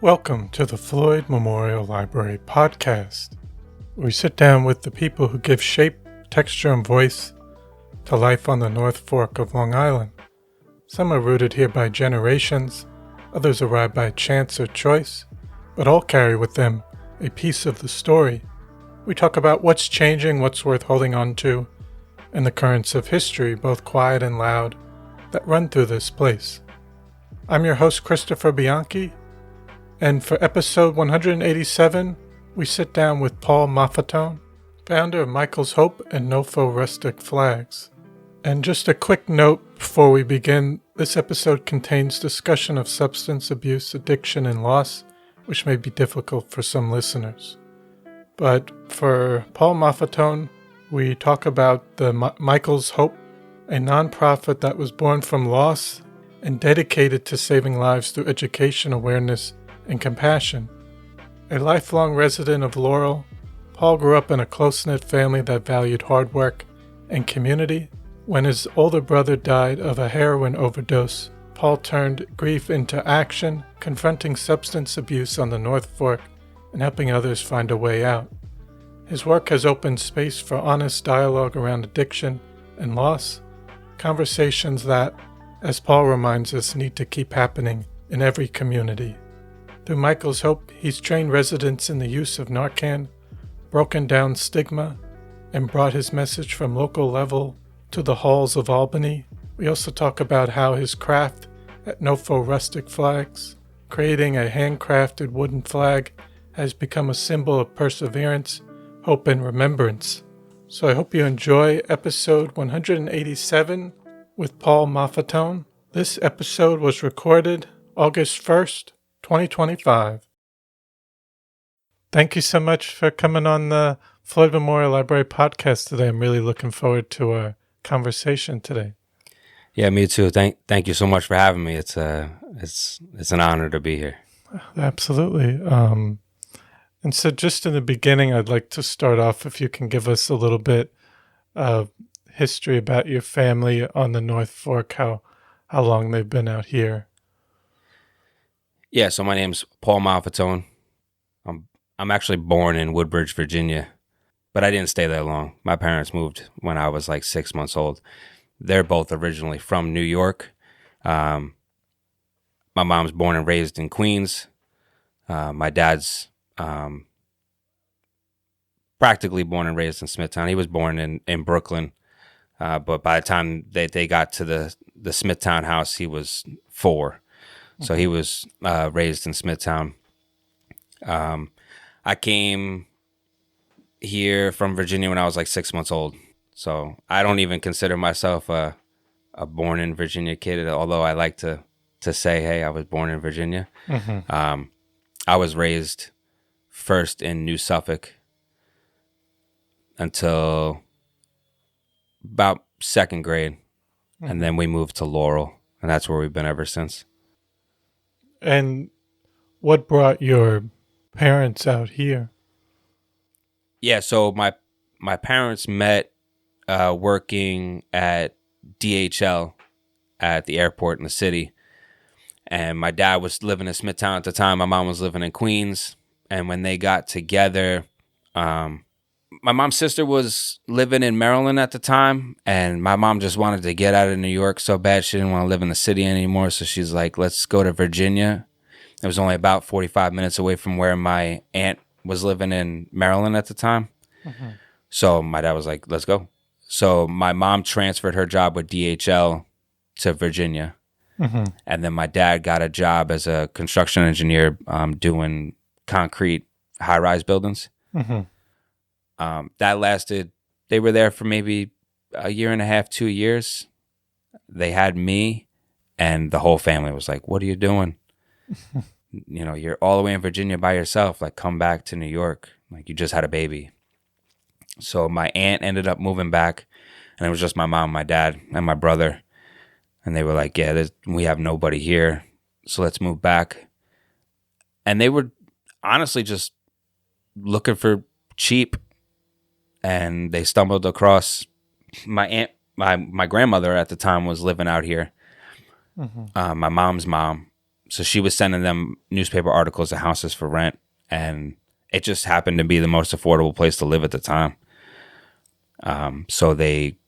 Welcome to the Floyd Memorial Library podcast. We sit down with the people who give shape, texture, and voice to life on the North Fork of Long Island. Some are rooted here by generations, others arrive by chance or choice, but all carry with them a piece of the story. We talk about what's changing, what's worth holding on to, and the currents of history, both quiet and loud, that run through this place. I'm your host, Christopher Bianchi, and for episode 187, we sit down with Paul Maffetone, founder of Michael's Hope and NoFo Rustik Flags. And just a quick note before we begin, this episode contains discussion of substance abuse, addiction, and loss, which may be difficult for some listeners. But for Paul Maffetone, we talk about the Michael's Hope, a nonprofit that was born from loss and dedicated to saving lives through education, awareness, and compassion. A lifelong resident of Laurel, Paul grew up in a close-knit family that valued hard work and community. When his older brother died of a heroin overdose, Paul turned grief into action, confronting substance abuse on the North Fork and helping others find a way out. His work has opened space for honest dialogue around addiction and loss, conversations that, as Paul reminds us, need to keep happening in every community. Through Michael's Hope, he's trained residents in the use of Narcan, broken down stigma, and brought his message from local level to the halls of Albany. We also talk about how his craft at NoFo Rustik Flags, creating a handcrafted wooden flag, has become a symbol of perseverance, hope, and remembrance. So I hope you enjoy episode 187 with Paul Maffetone. This episode was recorded August 1st, 2025. Thank you so much for coming on the Floyd Memorial Library podcast today. I'm really looking forward to our conversation today. Yeah, me too. Thank you so much for having me. It's an honor to be here. Absolutely. And so just in the beginning, I'd like to start off if you can give us a little bit of history about your family on the North Fork, how long they've been out here. Yeah, so my name's Paul Maffetone. I'm actually born in Woodbridge, Virginia, but I didn't stay there long. My parents moved when I was like 6 months old. They're both originally from New York. My mom's born and raised in Queens. My dad's practically born and raised in Smithtown. He was born in Brooklyn, but by the time they got to the Smithtown house, he was 4. So he was raised in Smithtown. I came here from Virginia when I was like 6 months old. So I don't even consider myself a born in Virginia kid, although I like to say, hey, I was born in Virginia. Mm-hmm. I was raised first in New Suffolk until about 2nd grade. Mm-hmm. And then we moved to Laurel, and that's where we've been ever since. And what brought your parents out here? Yeah, so my parents met working at DHL at the airport in the city. And my dad was living in Smithtown at the time. My mom was living in Queens. And when they got together, my mom's sister was living in Maryland at the time. And my mom just wanted to get out of New York so bad. She didn't want to live in the city anymore. So she's like, let's go to Virginia. It was only about 45 minutes away from where my aunt was living in Maryland at the time. Mm-hmm. So my dad was like, let's go. So my mom transferred her job with DHL to Virginia. Mm-hmm. And then my dad got a job as a construction engineer doing concrete high-rise buildings. Mm-hmm. That lasted, they were there for maybe a year and a half, 2 years. They had me, and the whole family was like, what are you doing? You're all the way in Virginia by yourself. Like, come back to New York. Like, you just had a baby. So my aunt ended up moving back, and it was just my mom, my dad, and my brother. And they were like, yeah, we have nobody here, so let's move back. And they were honestly just looking for cheap, and they stumbled across my aunt. My grandmother at the time was living out here, mm-hmm. My mom's mom, So she was sending them newspaper articles of houses for rent, and it just happened to be the most affordable place to live at the time. So they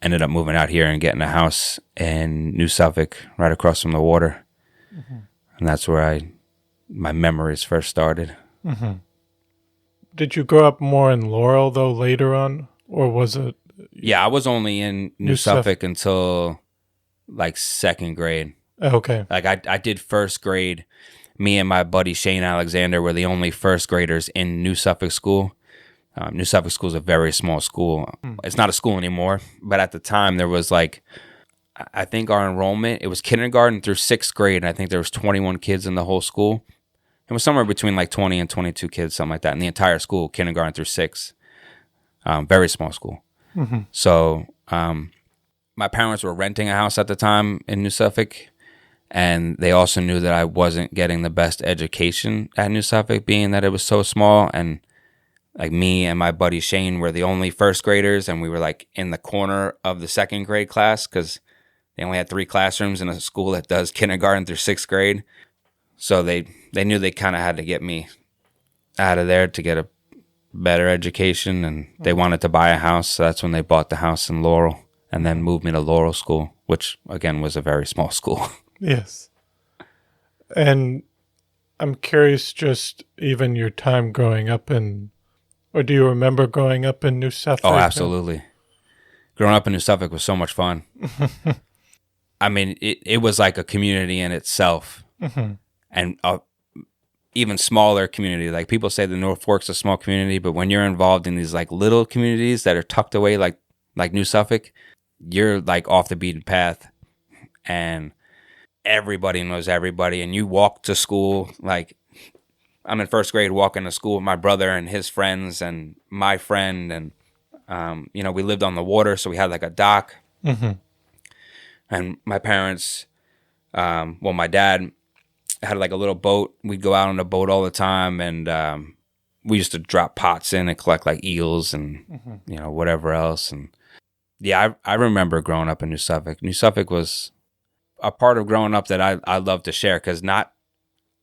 ended up moving out here and getting a house in New Suffolk, right across from the water. Mm-hmm. And that's where my memories first started. Mm-hmm. Did you grow up more in Laurel, though, later on? Or was it... Yeah, I was only in New Suffolk until, like, second grade. Okay. Like, I did first grade. Me and my buddy Shane Alexander were the only first graders in New Suffolk School. New Suffolk School is a very small school. It's not a school anymore, but at the time there was like, I think our enrollment, it was kindergarten through sixth grade, and I think there was 21 kids in the whole school. It was somewhere between like 20 and 22 kids, something like that, in the entire school, kindergarten through sixth. Very small school. Mm-hmm. So my parents were renting a house at the time in New Suffolk, and they also knew that I wasn't getting the best education at New Suffolk, being that it was so small. And like me and my buddy Shane were the only first graders, and we were like in the corner of the second grade class because they only had 3 classrooms in a school that does kindergarten through sixth grade. So they knew they kind of had to get me out of there to get a better education, and they wanted to buy a house. So that's when they bought the house in Laurel and then moved me to Laurel School, which again was a very small school. Yes. And I'm curious, just even your time growing up or do you remember growing up in New Suffolk? Oh, absolutely. Growing up in New Suffolk was so much fun. I mean, it was like a community in itself. Mm-hmm. And even smaller community. Like people say the North Fork's a small community, but when you're involved in these like little communities that are tucked away like New Suffolk, you're like off the beaten path, and everybody knows everybody. And you walk to school, like I'm in first grade walking to school with my brother and his friends and my friend, and we lived on the water, so we had like a dock. Mm-hmm. And my parents, my dad had like a little boat. We'd go out on the boat all the time, and we used to drop pots in and collect like eels and whatever else. And yeah, I remember growing up in New Suffolk. New Suffolk was a part of growing up that I love to share, because not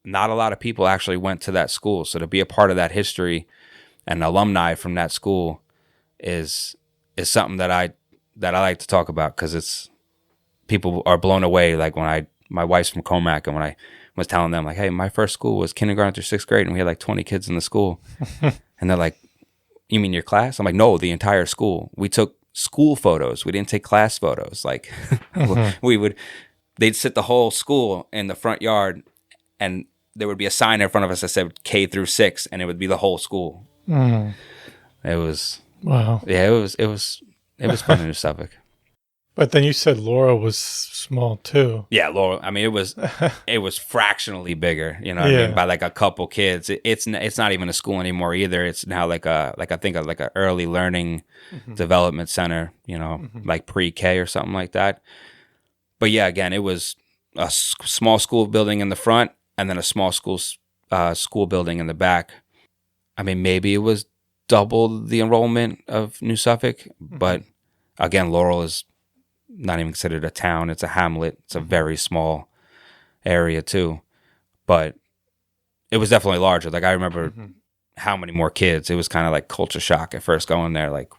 a lot of people actually went to that school. So to be a part of that history and alumni from that school is something that I like to talk about, because it's people are blown away. Like when my wife's from Comac, and when I was telling them like, hey, my first school was kindergarten through sixth grade, and we had like 20 kids in the school. And they're like, you mean your class? I'm like, no, the entire school. We took school photos. We didn't take class photos. Like they'd sit the whole school in the front yard, and there would be a sign in front of us that said K through 6, and it would be the whole school. Mm. It was, wow. Yeah, it was fun in New Suffolk. But then you said Laurel was small too. Yeah, Laurel. I mean, it was fractionally bigger. You know what I mean? By like a couple kids. It's not even a school anymore either. It's now like a early learning development center. Like pre-K or something like that. But yeah, again, it was a small school building in the front, and then a small school building in the back. I mean, maybe it was double the enrollment of New Suffolk, but again, Laurel is not even considered a town. It's a hamlet. It's a very small area too, but it was definitely larger. Like I remember how many more kids. It was kind of like culture shock at first going there. Like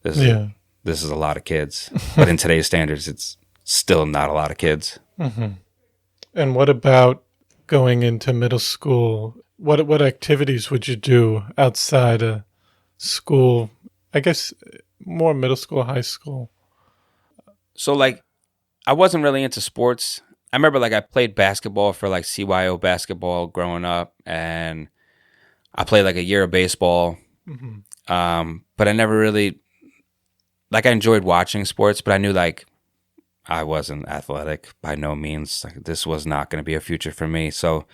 this is a lot of kids, but in today's standards, it's still not a lot of kids. Mm-hmm. And what about going into middle school? What activities would you do outside of school? I guess more middle school, high school. So like, I wasn't really into sports. I remember like I played basketball for like CYO basketball growing up, and I played like a year of baseball. Mm-hmm. But I never really, like I enjoyed watching sports, but I knew like I wasn't athletic by no means. Like this was not going to be a future for me. So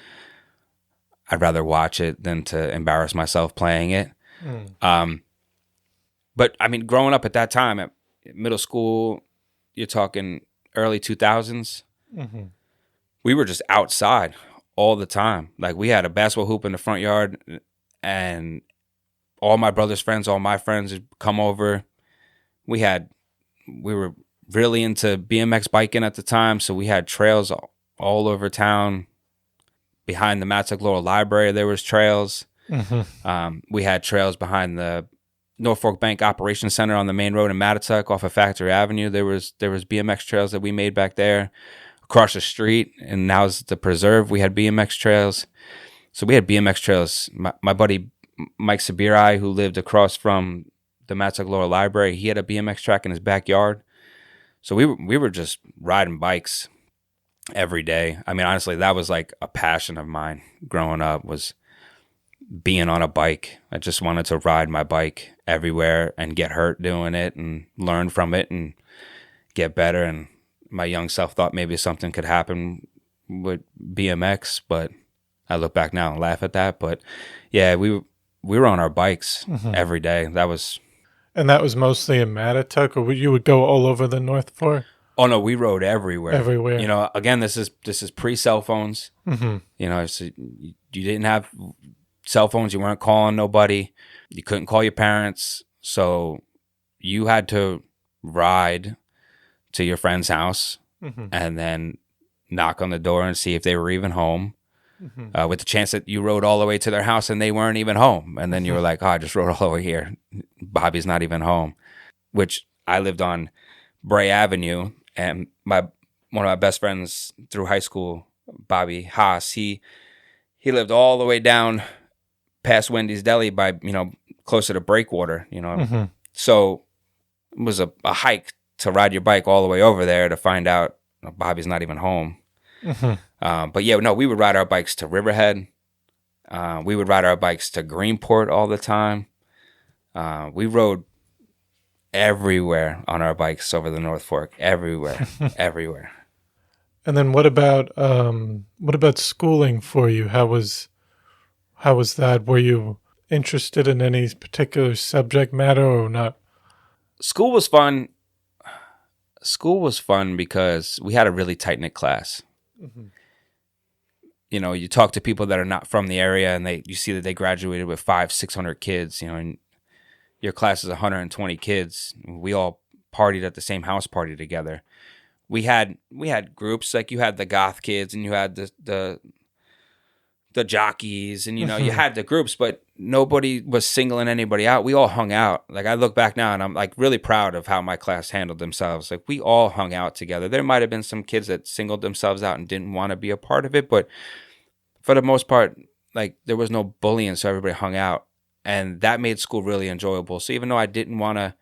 I'd rather watch it than to embarrass myself playing it. Mm. But I mean, growing up at that time at middle school, you're talking early 2000s. Mm-hmm. We were just outside all the time. Like we had a basketball hoop in the front yard, and all my brother's friends, all my friends would come over. We were really into BMX biking at the time, so we had trails all over town. behind the Laurel Library, there was trails. Mm-hmm. We had trails behind the Norfolk Bank Operations Center on the main road in Mattituck off of Factory Avenue. There was BMX trails that we made back there. Across the street, and now's the preserve, we had BMX trails. So we had BMX trails. My buddy Mike Sabirai, who lived across from the Mattituck Laurel Library, he had a BMX track in his backyard. So we were just riding bikes every day. I mean, honestly, that was like a passion of mine growing up, was being on a bike. I just wanted to ride my bike everywhere and get hurt doing it and learn from it and get better. And my young self thought maybe something could happen with BMX, but I look back now and laugh at that. But yeah, we were on our bikes every day. And that was mostly in Mattituck, or you would go all over the North Fork? Oh no, we rode everywhere. Everywhere. You know, again, this is pre-cell phones. Mm-hmm. You know, so you didn't have cell phones. You weren't calling nobody. You couldn't call your parents. So you had to ride to your friend's house and then knock on the door and see if they were even home. With the chance that you rode all the way to their house and they weren't even home. And then you were like, oh, I just rode all the way here. Bobby's not even home. Which I lived on Bray Avenue, and one of my best friends through high school, Bobby Haas, he lived all the way down past Wendy's Deli by, closer to Breakwater, So it was a hike to ride your bike all the way over there to find out Bobby's not even home. But yeah, no, we would ride our bikes to Riverhead. We would ride our bikes to Greenport all the time. We rode everywhere on our bikes over the North Fork, everywhere, everywhere. And then what about schooling for you? How was that? Were you interested in any particular subject matter or not? School was fun. School was fun because we had a really tight-knit class. You talk to people that are not from the area, and you see that they graduated with 500-600 kids. And your class is 120 kids. We all partied at the same house party together. We had groups, like you had the goth kids and you had the jockeys, and you had the groups, but nobody was singling anybody out. We all hung out. Like, I look back now and I'm like really proud of how my class handled themselves. Like, we all hung out together. There might have been some kids that singled themselves out and didn't want to be a part of it, but for the most part, like, there was no bullying, so everybody hung out, and that made school really enjoyable. So even though I didn't want to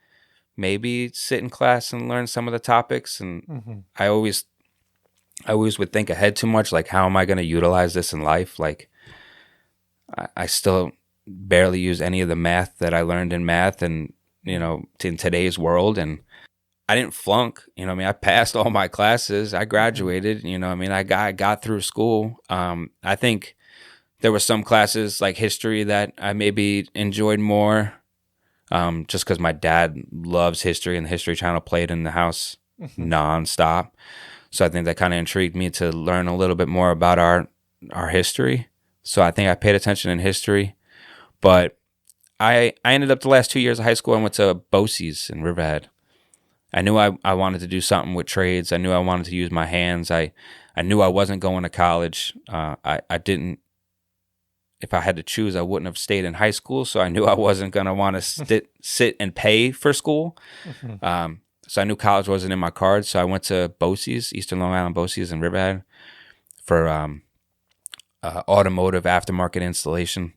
maybe sit in class and learn some of the topics, and I always would think ahead too much, like, how am I going to utilize this in life? Like, I still barely use any of the math that I learned in math and, in today's world. And I didn't flunk, I passed all my classes. I graduated, I got through school. I think there were some classes like history that I maybe enjoyed more, just because my dad loves history and the History Channel played in the house nonstop. So I think that kind of intrigued me to learn a little bit more about our history. So I think I paid attention in history. But I ended up the last 2 years of high school, I went to BOCES in Riverhead. I knew I wanted to do something with trades. I knew I wanted to use my hands. I knew I wasn't going to college. I didn't, if I had to choose, I wouldn't have stayed in high school. So I knew I wasn't going to want to sit and pay for school. So I knew college wasn't in my cards. So I went to BOCES, Eastern Long Island BOCES in Riverhead, for automotive aftermarket installation.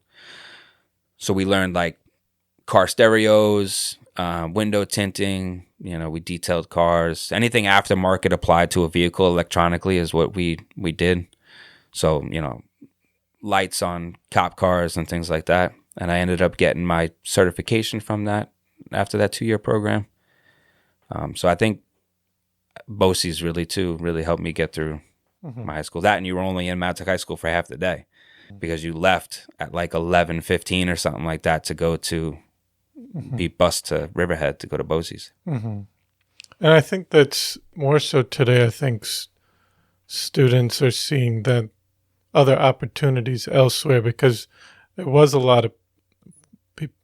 So we learned like car stereos, window tinting. We detailed cars. Anything aftermarket applied to a vehicle electronically is what we did. So, lights on cop cars and things like that. And I ended up getting my certification from that after that 2-year program. So I think BOCES really helped me get through my high school. That, and you were only in Mattituck High School for half the day because you left at like 11:15 or something like that to go to be bused to Riverhead to go to BOCES. And I think that's more so today. I think students are seeing that other opportunities elsewhere, because there was a lot of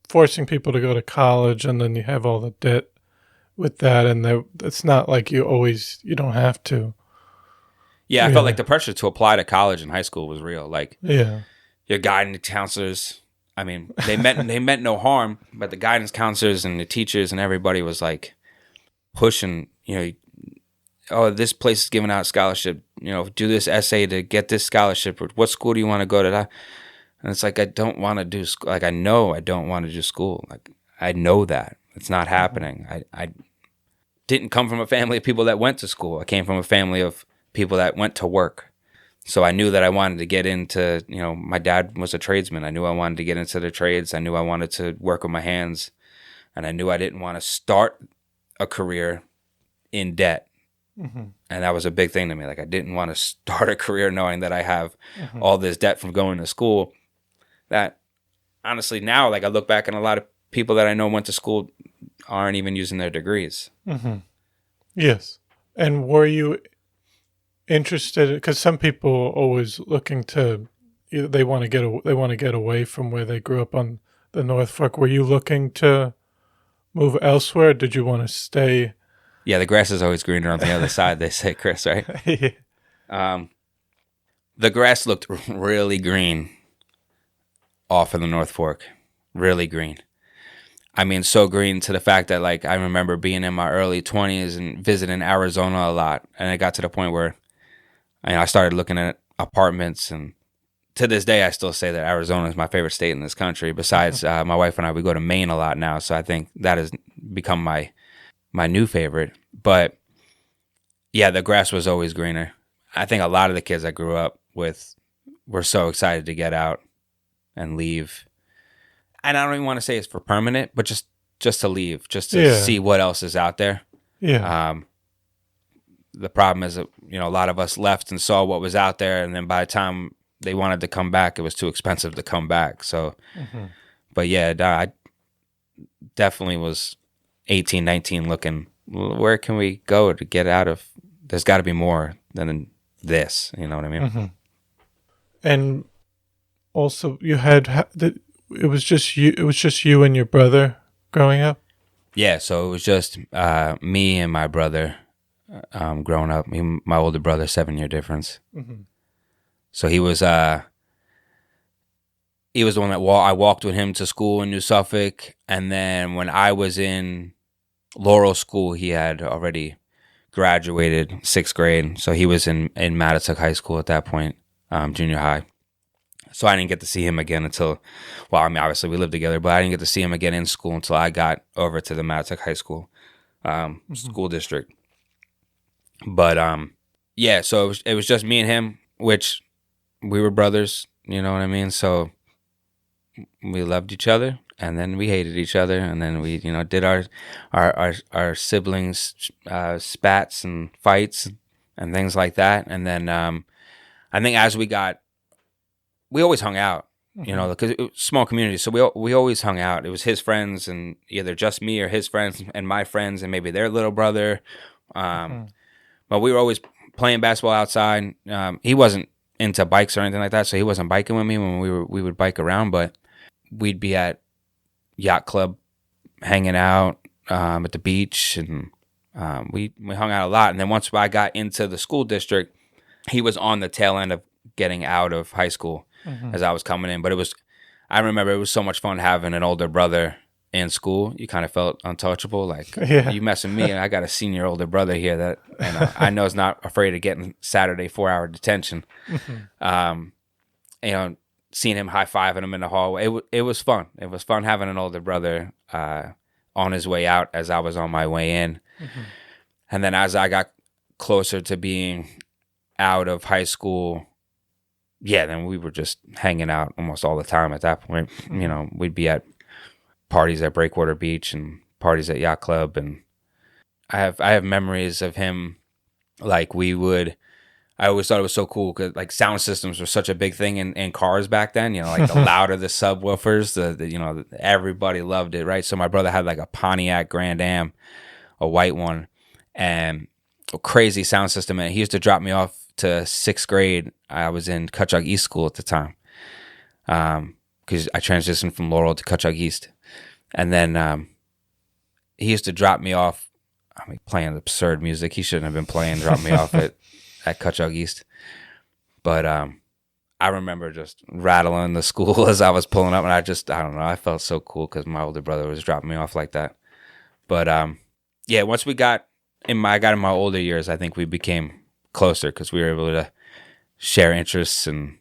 forcing people to go to college, and then you have all the debt with that, and it's not like you don't have to. Yeah, I felt like the pressure to apply to college and high school was real. Like, Yeah. your guidance counselors, I mean, they meant no harm, but the guidance counselors and the teachers and everybody was like pushing, oh, this place is giving out scholarship, do this essay to get this scholarship, or what school do you want to go to? That? And it's like, I don't want to do school. Like, I know I don't want to do school. Like, I know that it's not happening. I didn't come from a family of people that went to school. I came from a family of people that went to work. So I knew that I wanted to get into, my dad was a tradesman. I knew I wanted to get into the trades. I knew I wanted to work with my hands. And I knew I didn't want to start a career in debt. Mm-hmm. And that was a big thing to me. Like, I didn't want to start a career knowing that I have all this debt from going to school. That, honestly, now, like, I look back and a lot of people that I know went to school aren't even using their degrees. Mm-hmm. Yes. And were you interested, because some people are always looking to, they want to get away from where they grew up on the North Fork. Were you looking to move elsewhere? Or did you want to stay? Yeah, the grass is always greener on the other side, they say, Chris, right? Yeah. The grass looked really green off of the North Fork. Really green. I mean, so green to the fact that, like, I remember being in my early 20s and visiting Arizona a lot. And it got to the point where I started looking at apartments. And to this day, I still say that Arizona is my favorite state in this country. Besides, my wife and I, we go to Maine a lot now. So I think that has become my new favorite. But yeah, the grass was always greener. I think a lot of the kids I grew up with were so excited to get out and leave. And I don't even want to say it's for permanent, but just to leave, just to see what else is out there. Yeah. The problem is that, a lot of us left and saw what was out there. And then by the time they wanted to come back, it was too expensive to come back. So, but yeah, I definitely was 18, 19 looking, where can we go to get out of, there's got to be more than this, you know what I mean? Mm-hmm. And also you it was just you and your brother growing up? Yeah, so it was just me and my brother growing up. My older brother, 7-year difference. Mm-hmm. So he was the one that I walked with him to school in New Suffolk, and then when I was in Laurel school, he had already graduated 6th grade. So he was in Matatuck High School at that point, junior high. So I didn't get to see him again until, obviously we lived together, but I didn't get to see him again in school until I got over to the Matatuck High School school district. But yeah, so it was just me and him, which we were brothers, you know what I mean? So we loved each other, and then we hated each other, and then we, did our siblings spats and fights and things like that. And then I think as we always hung out, because it was a small community. So we always hung out. It was his friends and either just me or his friends and my friends and maybe their little brother. But we were always playing basketball outside. He wasn't into bikes or anything like that, so he wasn't biking with me when we would bike around. But we'd be at yacht club, hanging out at the beach, and we hung out a lot. And then once I got into the school district, he was on the tail end of getting out of high school as I was coming in. But I remember it was so much fun having an older brother in school. You kind of felt untouchable. Like, you messing me, and I got a senior older brother here that I know is not afraid of getting Saturday 4-hour detention. Seeing him high-fiving him in the hallway, it was fun. It was fun having an older brother on his way out as I was on my way in. And then as I got closer to being out of high school, then we were just hanging out almost all the time at that point. We'd be at parties at Breakwater Beach and parties at Yacht Club, and I have memories of him. Like, I always thought it was so cool because, like, sound systems were such a big thing in cars back then. Like the louder the subwoofers, the everybody loved it, right? So my brother had like a Pontiac Grand Am, a white one, and a crazy sound system. And he used to drop me off to 6th grade. I was in Cutchogue East School at the time, because I transitioned from Laurel to Cutchogue East. And then he used to drop me off, playing absurd music. He shouldn't have been playing, drop me off at at Cutchogue East. But I remember just rattling the school as I was pulling up, and I don't know, I felt so cool because my older brother was dropping me off like that. But yeah, once I got in my older years, I think we became closer because we were able to share interests, and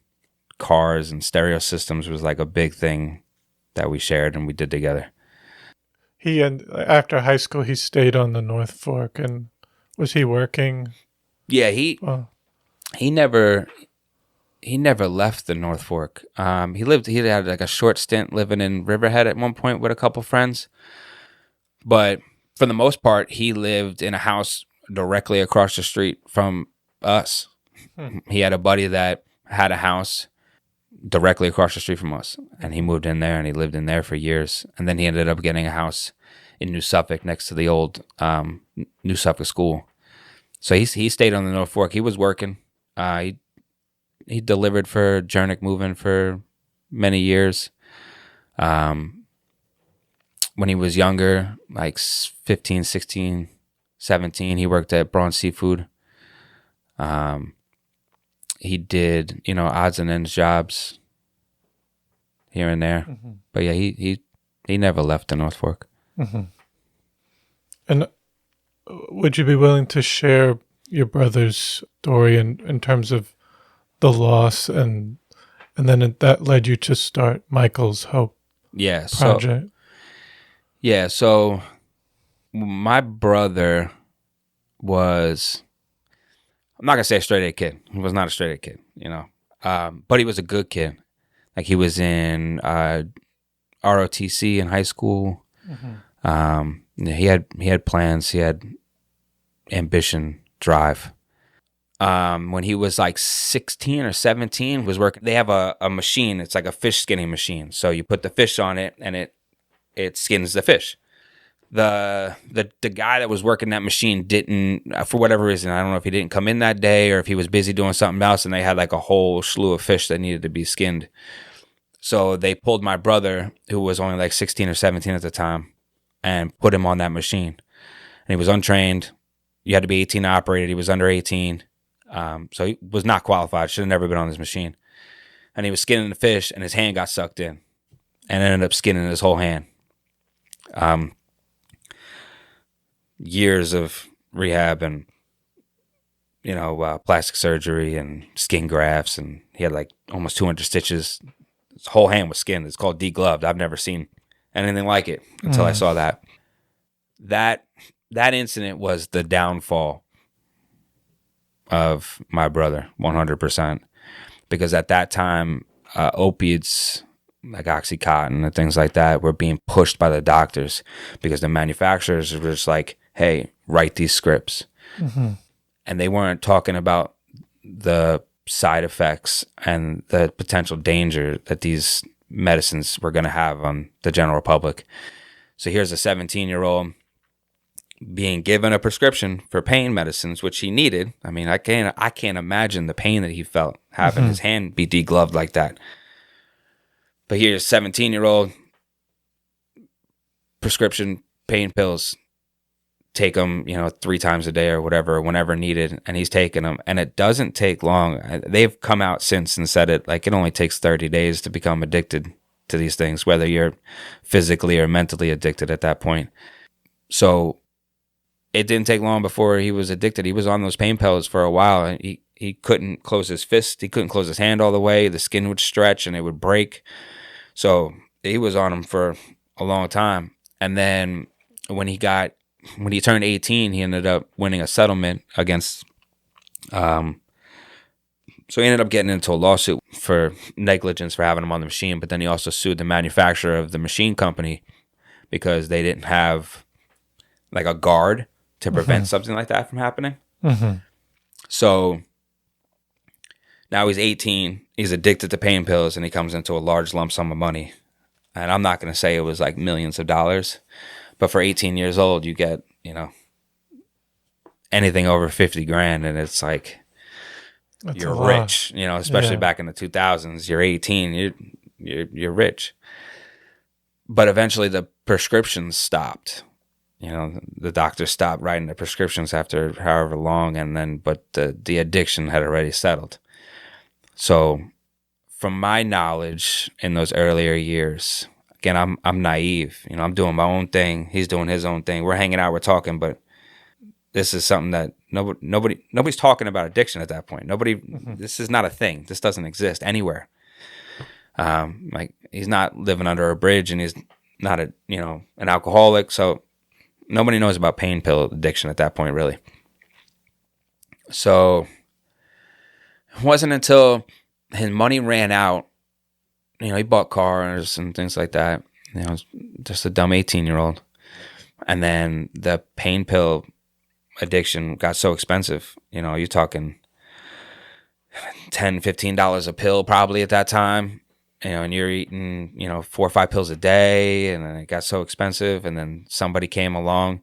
cars and stereo systems was like a big thing that we shared and we did together. After high school, he stayed on the North Fork, and was he working? Yeah, he never left the North Fork. He had like a short stint living in Riverhead at one point with a couple friends. But for the most part, he lived in a house directly across the street from us. He had a buddy that had a house directly across the street from us, and he moved in there and he lived in there for years. And then he ended up getting a house in New Suffolk next to the old New Suffolk school. So he stayed on the North Fork. He was working. He delivered for Jernick Moving for many years. When he was younger, like 15, 16, 17, he worked at Braun Seafood. He did, odds and ends jobs here and there. Mm-hmm. But yeah, he never left the North Fork. Mm-hmm. And would you be willing to share your brother's story in terms of the loss, and then that led you to start Michael's Hope project? So my brother was, I'm not going to say a straight A kid. He was not a straight A kid, but he was a good kid. Like he was in ROTC in high school. Mm-hmm. He had plans. He had ambition, drive. When he was like 16 or 17, was working. They have a machine. It's like a fish skinning machine. So you put the fish on it, and it skins the fish. The guy that was working that machine didn't, for whatever reason, I don't know if he didn't come in that day or if he was busy doing something else, and they had like a whole slew of fish that needed to be skinned. So they pulled my brother, who was only like 16 or 17 at the time, and put him on that machine. And he was untrained. You had to be 18 to operate it. He was under 18. So he was not qualified. Should have never been on this machine. And he was skinning the fish, and his hand got sucked in and ended up skinning his whole hand. Years of rehab and, plastic surgery and skin grafts. And he had like almost 200 stitches. His whole hand was skinned. It's called degloved. I've never seen anything like it until I saw that. That incident was the downfall of my brother, 100%. Because at that time, opiates like Oxycontin and things like that were being pushed by the doctors because the manufacturers were just like, hey, write these scripts. Mm-hmm. And they weren't talking about the side effects and the potential danger that these medicines were going to have on the general public. So here's a 17-year-old being given a prescription for pain medicines, which he needed. I mean, I can't imagine the pain that he felt having his hand be degloved like that. But here's 17-year-old prescription pain pills. Take them, 3 times a day or whatever, whenever needed, and he's taking them. And it doesn't take long. They've come out since and said it only takes 30 days to become addicted to these things, whether you're physically or mentally addicted at that point. So it didn't take long before he was addicted. He was on those pain pills for a while, and he couldn't close his fist. He couldn't close his hand all the way. The skin would stretch and it would break. So he was on them for a long time. And then when he turned 18, he ended up winning a settlement against, so he ended up getting into a lawsuit for negligence for having him on the machine, but then he also sued the manufacturer of the machine company because they didn't have like a guard to prevent something like that from happening. Mm-hmm. So now he's 18, he's addicted to pain pills, and he comes into a large lump sum of money. And I'm not going to say it was like millions of dollars, but for 18 years old, you get, anything over 50 grand, and it's like, that's you're rich, especially back in the 2000s. You're 18, you're rich. But eventually the prescriptions stopped. the doctor stopped writing the prescriptions after however long, but the addiction had already settled. So from my knowledge in those earlier years, again, I'm naive. I'm doing my own thing. He's doing his own thing. We're hanging out, we're talking, but this is something that nobody's talking about addiction at that point. This is not a thing. This doesn't exist anywhere. Like he's not living under a bridge, and he's not an alcoholic. So nobody knows about pain pill addiction at that point, really. So it wasn't until his money ran out, he bought cars and things like that. Just a dumb 18-year-old. And then the pain pill addiction got so expensive. You're talking $10, $15 a pill probably at that time. And you're eating, 4 or 5 pills a day, and then it got so expensive. And then somebody came along,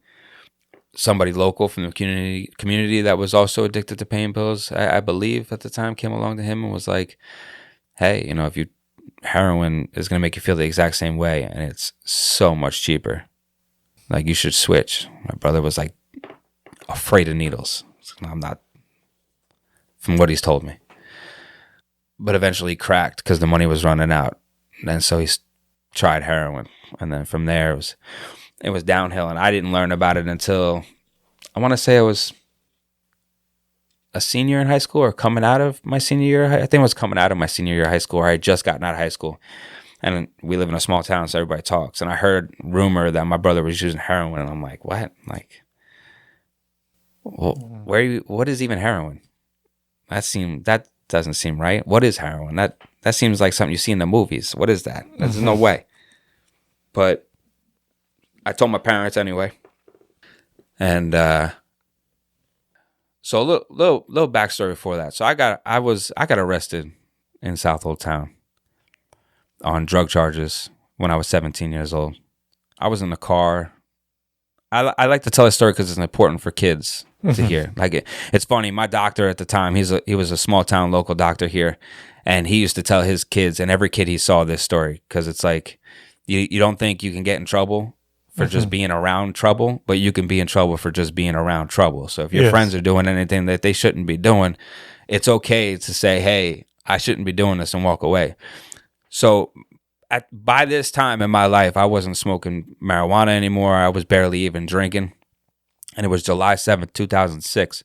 somebody local from the community that was also addicted to pain pills, I believe at the time, came along to him and was like, hey, if heroin is going to make you feel the exact same way, and it's so much cheaper. Like, you should switch. My brother was like afraid of needles. I'm not, from what he's told me. But eventually he cracked because the money was running out. And so he tried heroin. And then from there, it was downhill. And I didn't learn about it until, I want to say I was a senior in high school or coming out of my senior year. I think it was coming out of my senior year of high school, or I had just gotten out of high school. And we live in a small town, so everybody talks. And I heard rumor that my brother was using heroin. And I'm like, what? Like, well, what is even heroin? That doesn't seem right. What is heroin? That seems like something you see in the movies. What is that? There's no way. But I told my parents anyway. And so a little backstory for that. So I got arrested in South Old Town on drug charges when I was 17 years old. I was in the car. I like to tell this story because it's important for kids to hear. Like it's funny. My doctor at the time, he was a small town local doctor here, and he used to tell his kids and every kid he saw this story, because it's like you don't think you can get in trouble for just being around trouble, but you can be in trouble for just being around trouble. So if your friends are doing anything that they shouldn't be doing, it's okay to say, "Hey, I shouldn't be doing this," and walk away. So by this time in my life, I wasn't smoking marijuana anymore. I was barely even drinking. And it was July 7th, 2006.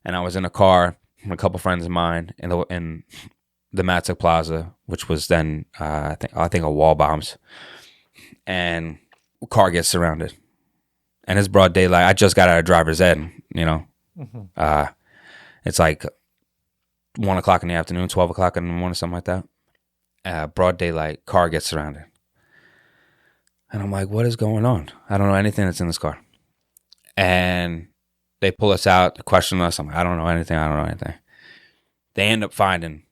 And I was in a car with a couple friends of mine in the Matzik Plaza, which was then, I think a wall bombs. And a car gets surrounded. And it's broad daylight. I just got out of driver's ed, It's like 1 o'clock in the afternoon, 12 o'clock in the morning, something like that. Broad daylight, car gets surrounded. And I'm like, what is going on? I don't know anything that's in this car. And they pull us out to question us. I'm like, I don't know anything. They end up finding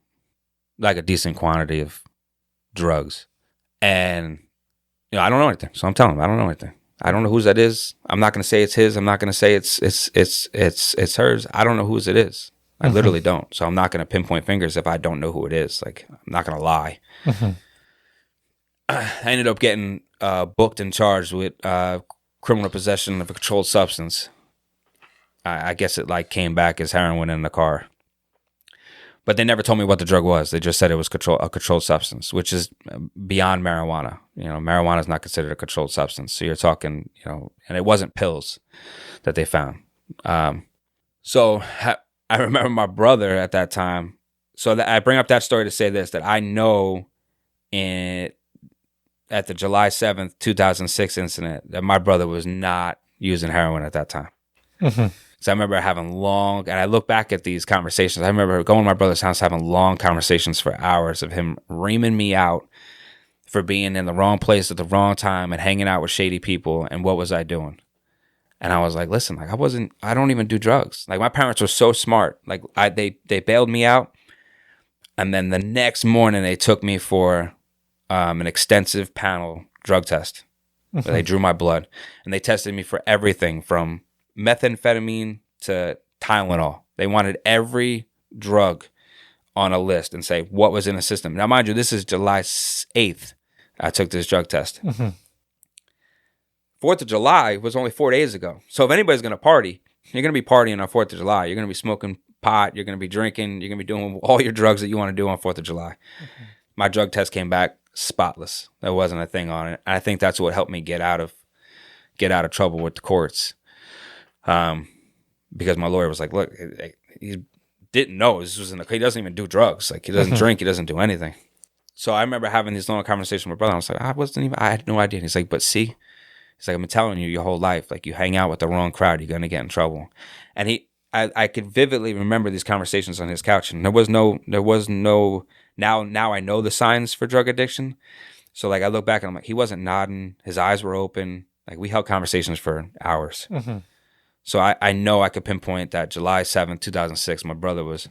like a decent quantity of drugs. And, I don't know anything. So I'm telling them, I don't know anything. I don't know whose that is. I'm not going to say it's his. I'm not going to say it's hers. I don't know whose it is. I literally don't. So I'm not going to pinpoint fingers if I don't know who it is. Like, I'm not going to lie. I ended up getting booked and charged with criminal possession of a controlled substance. I guess it like came back as heroin in the car. But they never told me what the drug was. They just said it was a controlled substance, which is beyond marijuana. Marijuana is not considered a controlled substance. So you're talking, and it wasn't pills that they found. So I remember my brother at that time. So I bring up that story to say this, that I know at the July 7th, 2006 incident, that my brother was not using heroin at that time. So I remember having and I look back at these conversations. I remember going to my brother's house, having long conversations for hours of him reaming me out for being in the wrong place at the wrong time and hanging out with shady people. And what was I doing? And I was like, listen, like I don't even do drugs. Like my parents were so smart. Like they bailed me out. And then the next morning they took me for an extensive panel drug test. Where they drew my blood and they tested me for everything from methamphetamine to Tylenol. They wanted every drug on a list and say what was in the system. Now, mind you, this is July 8th. I took this drug test. 4 4th of July was only 4 days ago. So if anybody's going to party, you're going to be partying on 4th of July. You're going to be smoking pot. You're going to be drinking. You're going to be doing all your drugs that you want to do on 4th of July. Mm-hmm. My drug test came back spotless. There wasn't a thing on it. I think that's what helped me get out of trouble with the courts. Because my lawyer was like, look, he didn't know this was he doesn't even do drugs. Like, he doesn't drink. He doesn't do anything. So I remember having these long conversations with my brother. I was like, I had no idea. And he's like, but see, he's like, I've been telling you your whole life, like, you hang out with the wrong crowd, you're going to get in trouble. And I could vividly remember these conversations on his couch. And there was no, now I know the signs for drug addiction. So like, I look back and I'm like, he wasn't nodding. His eyes were open. Like, we held conversations for hours. Mm-hmm. So I know I could pinpoint that July 7th, 2006, my brother was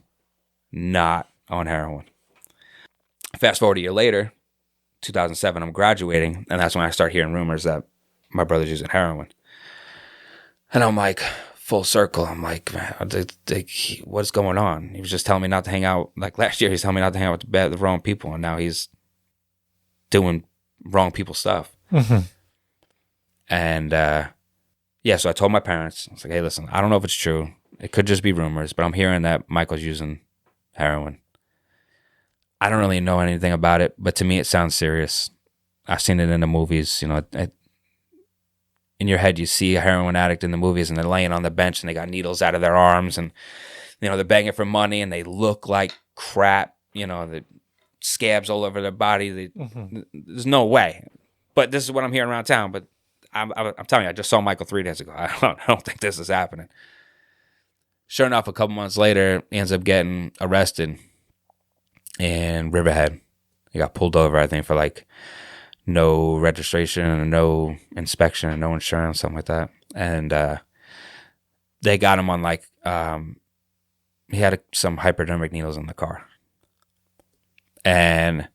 not on heroin. Fast forward a year later, 2007, I'm graduating, and that's when I start hearing rumors that my brother's using heroin. And I'm like, full circle. I'm like, man, what's going on? He was just telling me not to hang out. Like, last year, he's telling me not to hang out with the wrong people, and now he's doing wrong people stuff. Mm-hmm. And yeah, so I told my parents, I was like, hey, listen, I don't know if it's true. It could just be rumors, but I'm hearing that Michael's using heroin. I don't really know anything about it, but to me, it sounds serious. I've seen it in the movies. You know, in your head, you see a heroin addict in the movies, and they're laying on the bench, and they got needles out of their arms, and, you know, they're begging for money, and they look like crap. You know, the scabs all over their body. There's no way. But this is what I'm hearing around town. But I'm telling you, I just saw Michael 3 days ago. I don't think this is happening. Sure enough, a couple months later, he ends up getting arrested in Riverhead. He got pulled over, I think, for like no registration and no inspection and no insurance, something like that. And they got him on like, he had some hypodermic needles in the car. And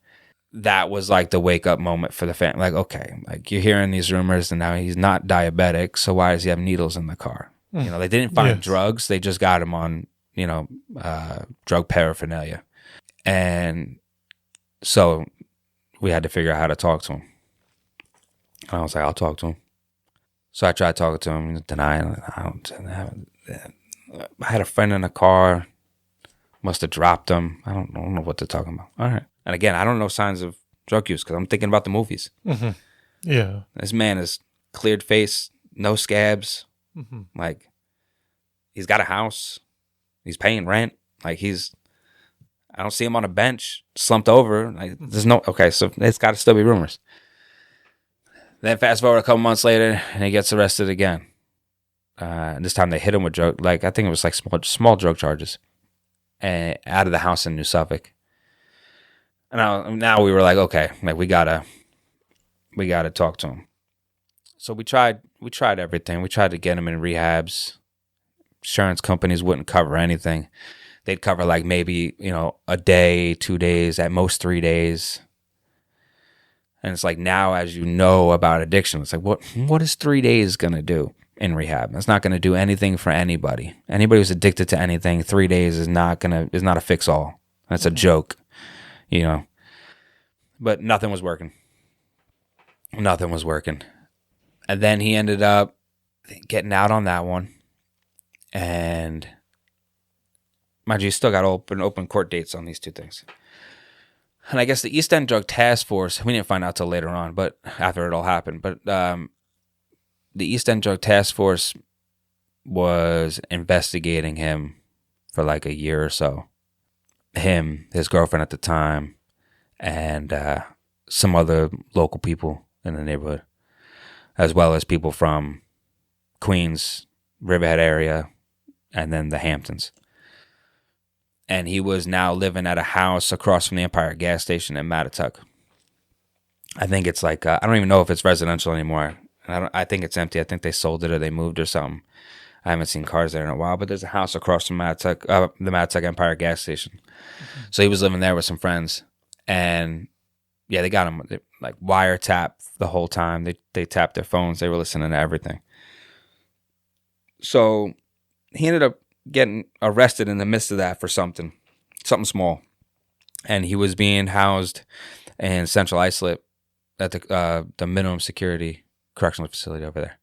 that was like the wake up moment for the family. Like, okay, like, you're hearing these rumors, and now he's not diabetic, so why does he have needles in the car? You know, they didn't find drugs. They just got him on, you know, drug paraphernalia. And so we had to figure out how to talk to him. And I was like, I'll talk to him. So I tried talking to him, denying. I had a friend in the car, must have dropped him. I don't know what they're talking about. All right. And again, I don't know signs of drug use because I'm thinking about the movies. Mm-hmm. Yeah. This man is cleared face, no scabs. Mm-hmm. Like, he's got a house. He's paying rent. Like, I don't see him on a bench, slumped over. Like, there's no, okay, so it's got to still be rumors. Then fast forward a couple months later, and he gets arrested again. And this time they hit him with I think it was like small drug charges, and out of the house in New Suffolk. And now we were like, okay, like, we gotta talk to him. So we tried everything. We tried to get him in rehabs. Insurance companies wouldn't cover anything. They'd cover like maybe, you know, a day, 2 days, at most 3 days. And it's like, now, as you know about addiction, it's like, what is 3 days gonna do in rehab? It's not gonna do anything for anybody. Anybody who's addicted to anything, 3 days is not a fix all. That's a joke. You know, but nothing was working. Nothing was working. And then he ended up getting out on that one. And mind you, he still got open court dates on these two things. And I guess the East End Drug Task Force, we didn't find out till later on, but after it all happened. But the East End Drug Task Force was investigating him for like a year or so. Him, his girlfriend at the time, and some other local people in the neighborhood, as well as people from Queens, Riverhead area, and then the Hamptons. And he was now living at a house across from the Empire gas station in Mattituck. I think it's like, I don't even know if it's residential anymore. I think it's empty. I think they sold it or they moved or something. I haven't seen cars there in a while, but there's a house across from the Mattituck Empire gas station. Mm-hmm. So he was living there with some friends, and yeah, they got him like wiretap the whole time. They tapped their phones. They were listening to everything. So he ended up getting arrested in the midst of that for something small, and he was being housed in Central Islip at the minimum security correctional facility over there.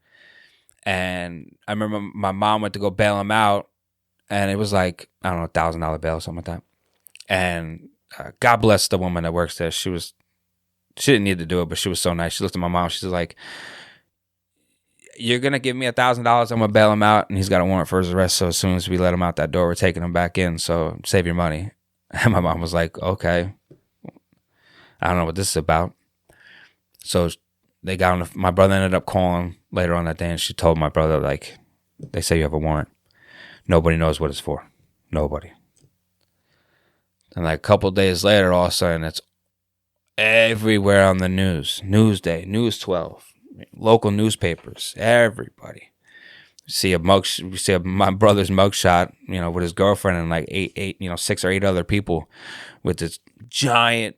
And I remember my mom went to go bail him out, and it was like, I don't know, $1,000 bail or something like that. And God bless the woman that works there. She didn't need to do it, but she was so nice. She looked at my mom. She's like, "You're gonna give me $1,000. I'm gonna bail him out, and he's got a warrant for his arrest. So as soon as we let him out that door, we're taking him back in. So save your money." And my mom was like, "Okay, I don't know what this is about." So they got on. My brother ended up calling later on that day, and she told my brother, like, "They say you have a warrant. Nobody knows what it's for. Nobody." And like a couple days later, all of a sudden, it's everywhere on the news. Newsday, News 12, local newspapers, everybody. We see my brother's mugshot, with his girlfriend and like eight, 6 or 8 other people with this giant,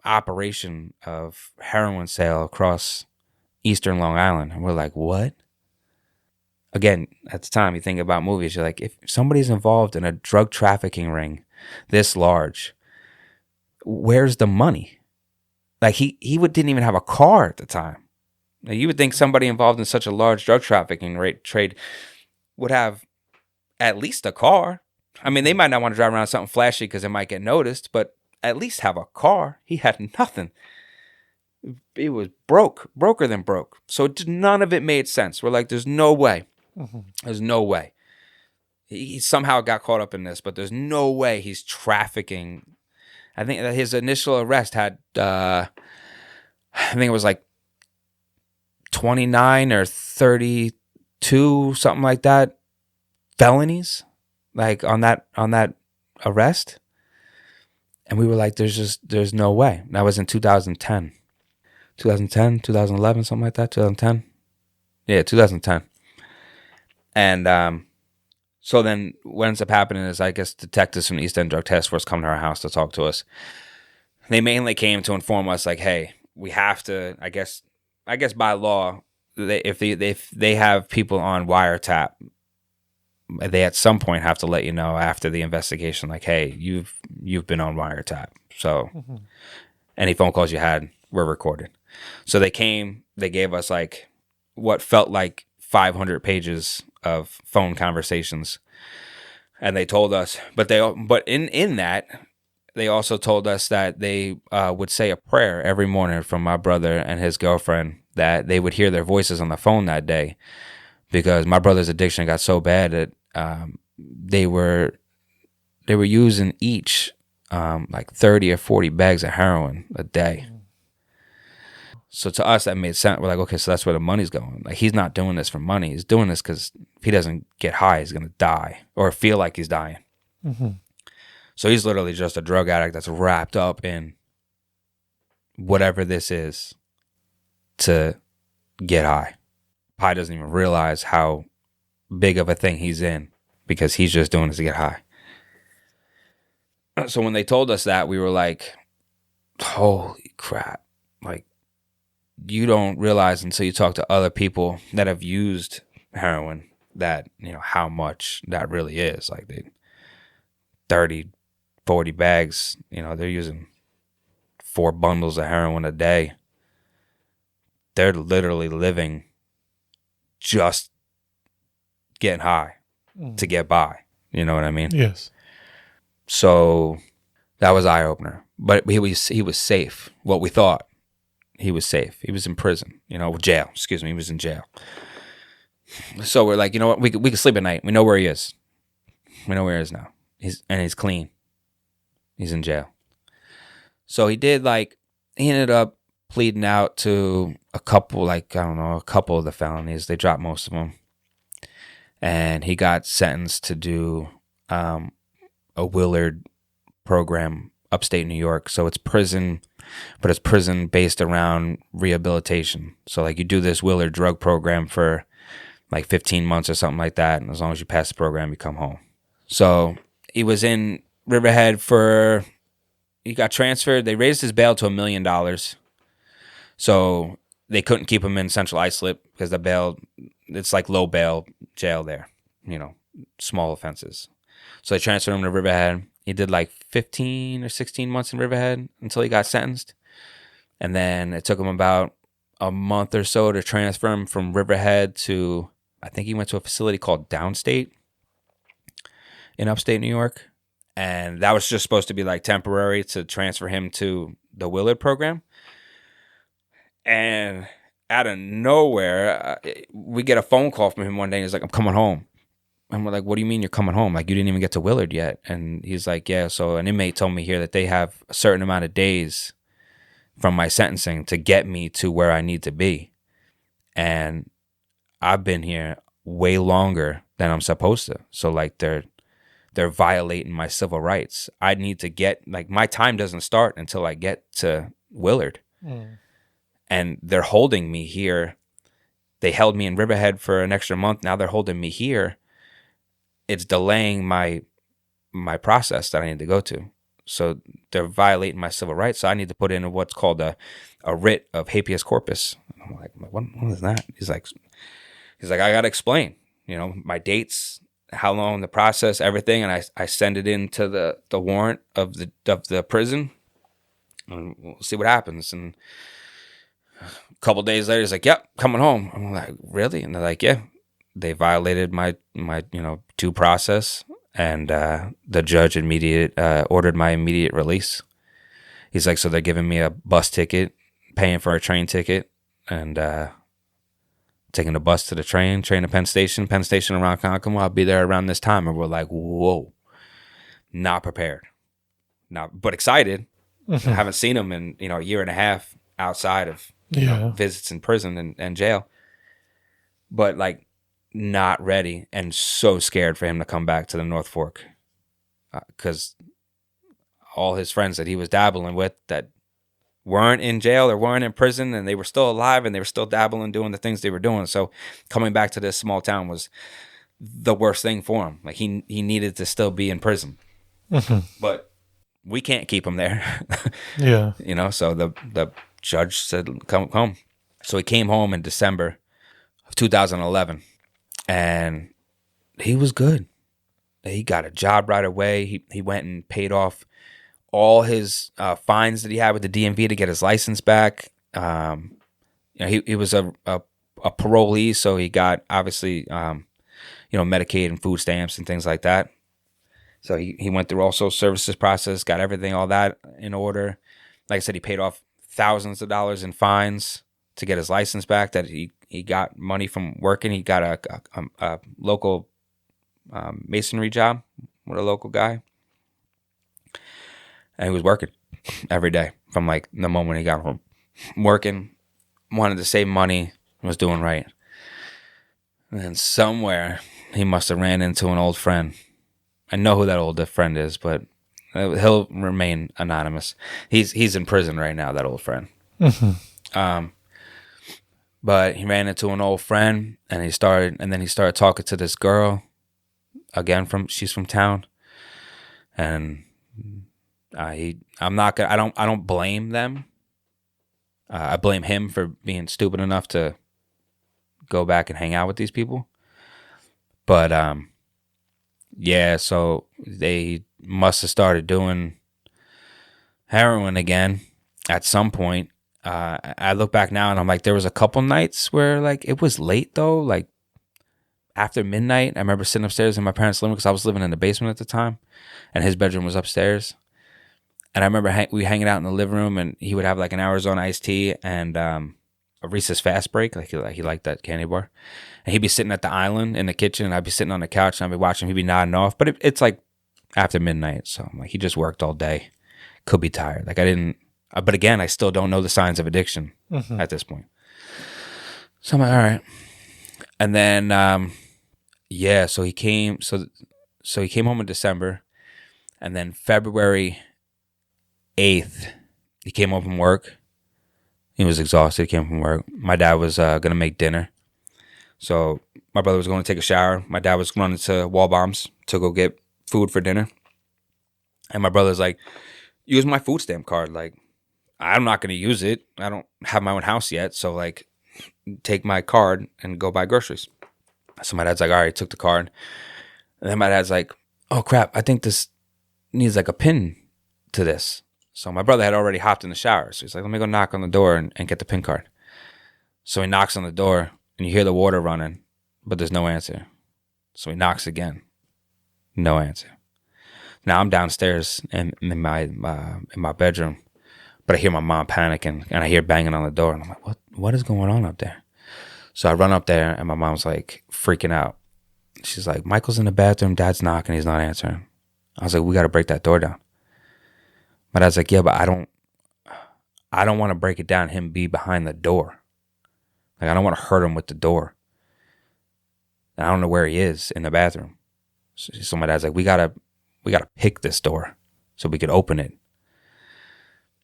operation of heroin sale across eastern Long Island. And we're like, what? Again, at the time, you think about movies, you're like, if somebody's involved in a drug trafficking ring this large, where's the money? Like, he didn't even have a car at the time. Now, you would think somebody involved in such a large drug trafficking trade would have at least a car. I mean, they might not want to drive around something flashy because it might get noticed, but at least have a car. He had nothing. He was broker than broke. So none of it made sense. We're like, there's no way. Mm-hmm. There's no way. He somehow got caught up in this, but there's no way he's trafficking. I think that his initial arrest had, I think it was like 29 or 32, something like that, felonies, like on that arrest. And we were like, there's no way. That was in 2010, 2011, something like that, 2010. Yeah, 2010. And so then what ends up happening is, I guess, detectives from the East End Drug Task Force come to our house to talk to us. They mainly came to inform us, like, hey, we have to, I guess by law, if they have people on wiretap, they at some point have to let you know after the investigation, like, hey, you've been on wiretap. So any phone calls you had were recorded. So they came, they gave us like what felt like 500 pages of phone conversations, and they told us, but in that, they also told us that they would say a prayer every morning from my brother and his girlfriend, that they would hear their voices on the phone that day, because my brother's addiction got so bad that they were using each like 30 or 40 bags of heroin a day. So to us, that made sense. We're like, okay, so that's where the money's going. Like, he's not doing this for money. He's doing this because if he doesn't get high, he's going to die or feel like he's dying. Mm-hmm. So he's literally just a drug addict that's wrapped up in whatever this is to get high. Pi doesn't even realize how big of a thing he's in, because he's just doing this to get high. So when they told us that, we were like, holy crap. Like, you don't realize until you talk to other people that have used heroin that, how much that really is. Like, 30, 40 bags, they're using 4 bundles of heroin a day. They're literally living just getting high to get by. You know what I mean? Yes. So that was eye-opener. But he was safe. What we thought. He was safe. He was in prison, jail. Excuse me. He was in jail. So we're like, you know what? We can sleep at night. We know where he is. We know where he is now. He's clean. He's in jail. So he ended up pleading out to a couple of the felonies. They dropped most of them. And he got sentenced to do a Willard program upstate New York. So it's prison, but it's prison based around rehabilitation. So like, you do this Willard drug program for like 15 months or something like that. And as long as you pass the program, you come home. So he was in Riverhead he got transferred. They raised his bail to $1 million. So they couldn't keep him in central isolate because the bail, it's like low bail jail there, small offenses. So they transferred him to Riverhead. He did like 15 or 16 months in Riverhead until he got sentenced. And then it took him about a month or so to transfer him from Riverhead to, I think he went to a facility called Downstate in upstate New York. And that was just supposed to be like temporary to transfer him to the Willard program. And out of nowhere, we get a phone call from him one day. He's like, I'm coming home. And we're like, what do you mean you're coming home? Like, you didn't even get to Willard yet. And he's like, yeah. So an inmate told me here that they have a certain amount of days from my sentencing to get me to where I need to be. And I've been here way longer than I'm supposed to. So like they're violating my civil rights. I need to get, like, my time doesn't start until I get to Willard. And they're holding me here. They held me in Riverhead for an extra month. Now they're holding me here. It's delaying my process that I need to go to. So they're violating my civil rights. So I need to put in what's called a writ of habeas corpus. I'm like, what is that? He's like, I got to explain, my dates, how long the process, everything. And I send it into the warrant of the prison, and we'll see what happens. And a couple days later, he's like, yep, coming home. I'm like, really? And they're like, yeah, they violated my due process. And the judge ordered my immediate release. He's like, so they're giving me a bus ticket, paying for a train ticket, and taking the bus to the train to Penn Station around Concom. I'll be there around this time. And we're like, whoa, not prepared, but excited. I haven't seen him in a year and a half outside of visits in prison and jail, but like not ready and so scared for him to come back to the North Fork because all his friends that he was dabbling with that weren't in jail or weren't in prison, and they were still alive and they were still dabbling, doing the things they were doing. So coming back to this small town was the worst thing for him. Like he needed to still be in prison, but we can't keep him there. So the judge said, come home. So he came home in December of 2011, and he was good. He got a job right away. He went and paid off all his fines that he had with the DMV to get his license back. He was a parolee, so he got obviously Medicaid and food stamps and things like that. So he went through all social services process, got everything, all that in order. Like I said, he paid off thousands of dollars in fines to get his license back. That he got money from working. He got a local masonry job with a local guy. And he was working every day from like the moment he got home. Working, wanted to save money, was doing right. And then somewhere he must have ran into an old friend. I know who that old friend is, but he'll remain anonymous. He's in prison right now, that old friend. But he ran into an old friend, and he started talking to this girl. Again, she's from town, and I don't blame them. I blame him for being stupid enough to go back and hang out with these people. But so they must have started doing heroin again at some point. I look back now and I'm like, there was a couple nights where like it was late though, like after midnight. I remember sitting upstairs in my parents' living room because I was living in the basement at the time, and his bedroom was upstairs. And I remember we hanging out in the living room, and he would have like an Arizona iced tea and a Reese's Fast Break, like he liked that candy bar. And he'd be sitting at the island in the kitchen, and I'd be sitting on the couch, and I'd be watching. He'd be nodding off, but it's like after midnight, so I'm like, he just worked all day, could be tired. Like I didn't, but again, I still don't know the signs of addiction at this point. So I'm like, all right. And then so he came. So he came home in December, and then February 8th, he came home from work. He was exhausted. He came from work. My dad was going to make dinner. So my brother was going to take a shower. My dad was running to Wall Bombs to go get food for dinner. And my brother's like, use my food stamp card. Like, I'm not going to use it. I don't have my own house yet. So, like, take my card and go buy groceries. So my dad's like, all right, took the card. And then my dad's like, oh, crap, I think this needs, like, a pin to this. So my brother had already hopped in the shower. So he's like, let me go knock on the door and get the PIN card. So he knocks on the door, and you hear the water running, but there's no answer. So he knocks again. No answer. Now I'm downstairs in my bedroom, but I hear my mom panicking, and I hear banging on the door, and I'm like, what is going on up there? So I run up there, and my mom's like freaking out. She's like, Michael's in the bathroom, Dad's knocking, he's not answering. I was like, we got to break that door down. My dad's like, yeah, but I don't want to break it down, him be behind the door. Like, I don't want to hurt him with the door. And I don't know where he is in the bathroom. So my dad's like, we gotta pick this door so we could open it.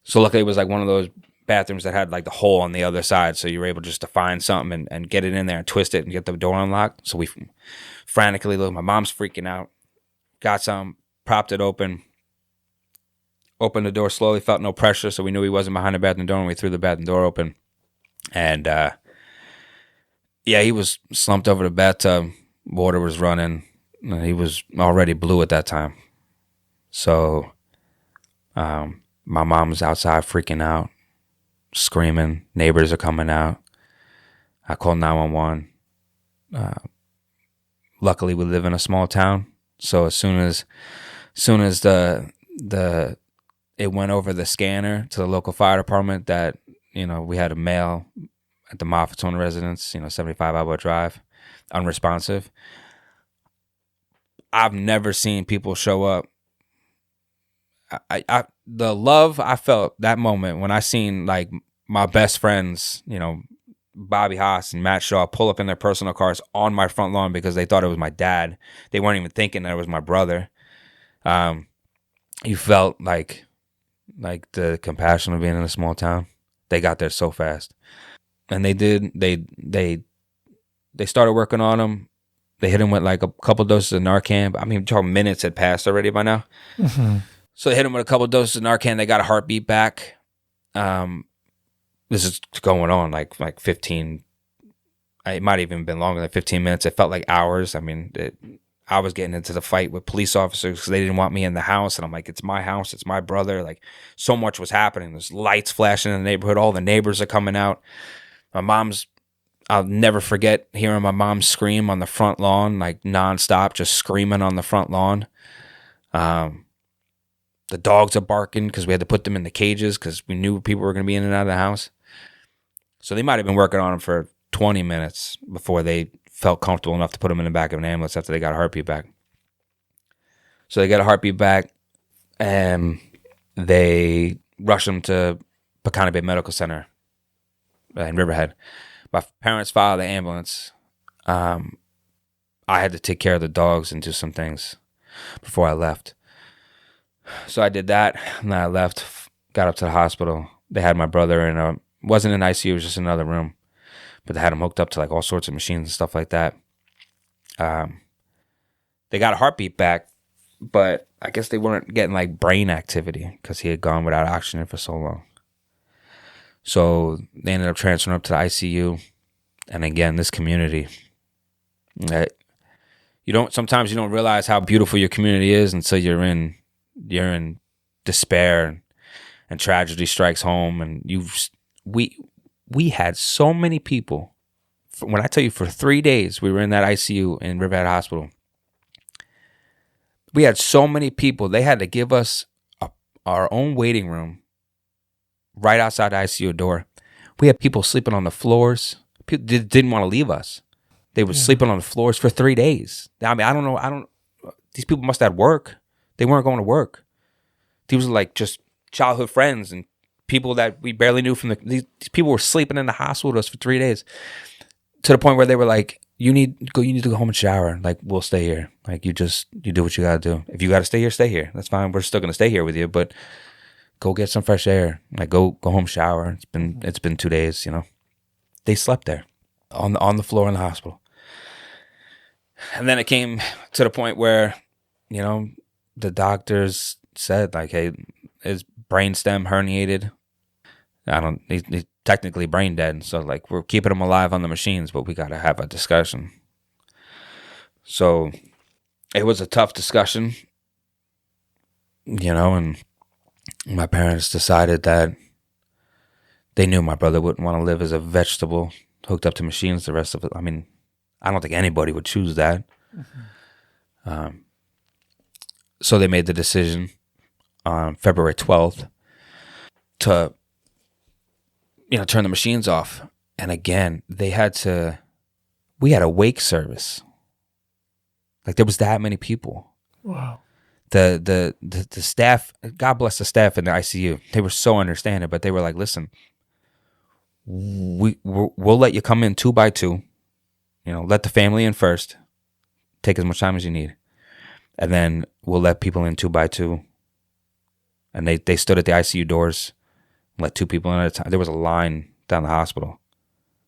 So luckily it was like one of those bathrooms that had like the hole on the other side, so you were able just to find something and get it in there and twist it and get the door unlocked. So we frantically look. My mom's freaking out. Got some, propped it open. Opened the door slowly, felt no pressure, so we knew he wasn't behind the bathroom door, and we threw the bathroom door open. And he was slumped over the bathtub. Water was running. He was already blue at that time. So my mom was outside freaking out, screaming. Neighbors are coming out. I called 911. Luckily, we live in a small town, so as soon as the it went over the scanner to the local fire department that, we had a male at the Maffetone residence, 75 Albany Drive, unresponsive. I've never seen people show up. The love I felt that moment when I seen like my best friends, Bobby Haas and Matt Shaw, pull up in their personal cars on my front lawn because they thought it was my dad. They weren't even thinking that it was my brother. You felt like the compassion of being in a small town. They got there so fast. And they did. They started working on him. They hit him with like a couple doses of Narcan. I mean, talking minutes had passed already by now. Mm-hmm. So they hit him with a couple doses of Narcan. They got a heartbeat back. This is going on like 15. It might have even been longer than 15 minutes. It felt like hours. I mean, I was getting into the fight with police officers because they didn't want me in the house. And I'm like, it's my house. It's my brother. Like, so much was happening. There's lights flashing in the neighborhood. All the neighbors are coming out. I'll never forget hearing my mom scream on the front lawn, like nonstop, just screaming on the front lawn. The dogs are barking because we had to put them in the cages because we knew people were going to be in and out of the house. So they might have been working on them for 20 minutes before they felt comfortable enough to put them in the back of an ambulance after they got a heartbeat back. So they got a heartbeat back, and they rushed them to Pecan Bay Medical Center in Riverhead. My parents filed the ambulance. I had to take care of the dogs and do some things before I left. So I did that, and then I left, got up to the hospital. They had my brother in wasn't in ICU, it was just in another room. But they had him hooked up to like all sorts of machines and stuff like that. They got a heartbeat back, but I guess they weren't getting like brain activity because he had gone without oxygen for so long. So they ended up transferring up to the ICU. And again, this community, sometimes you don't realize how beautiful your community is until you're in despair and tragedy strikes home. And we had so many people. When I tell you, for 3 days, we were in that ICU in Riverhead Hospital. We had so many people. They had to give us our own waiting room right outside the ICU door. We had people sleeping on the floors. People didn't want to leave us. They were sleeping on the floors for 3 days. I mean, I don't know. These people must have work. They weren't going to work. These were like just childhood friends and people that we barely knew from these people were sleeping in the hospital with us for 3 days, to the point where they were like, you need to go home and shower. Like, we'll stay here. Like, you do what you got to do. If you got to stay here, stay here. That's fine. We're still going to stay here with you, but go get some fresh air. Like, go home, shower. It's been 2 days, They slept there on the floor in the hospital. And then it came to the point where, the doctors said, like, hey, his brainstem herniated. He's technically brain dead. So, like, we're keeping him alive on the machines, but we got to have a discussion. So it was a tough discussion, and my parents decided that they knew my brother wouldn't want to live as a vegetable hooked up to machines the rest of it. I mean, I don't think anybody would choose that. So they made the decision on February 12th to, turn the machines off. And again, we had a wake service. Like, there was that many people. Wow. The staff, God bless the staff in the ICU. They were so understanding, but they were like, listen, we'll let you come in 2 by 2. Let the family in first. Take as much time as you need. And then we'll let people in 2 by 2. And they stood at the ICU doors, let 2 people in at a time. There was a line down the hospital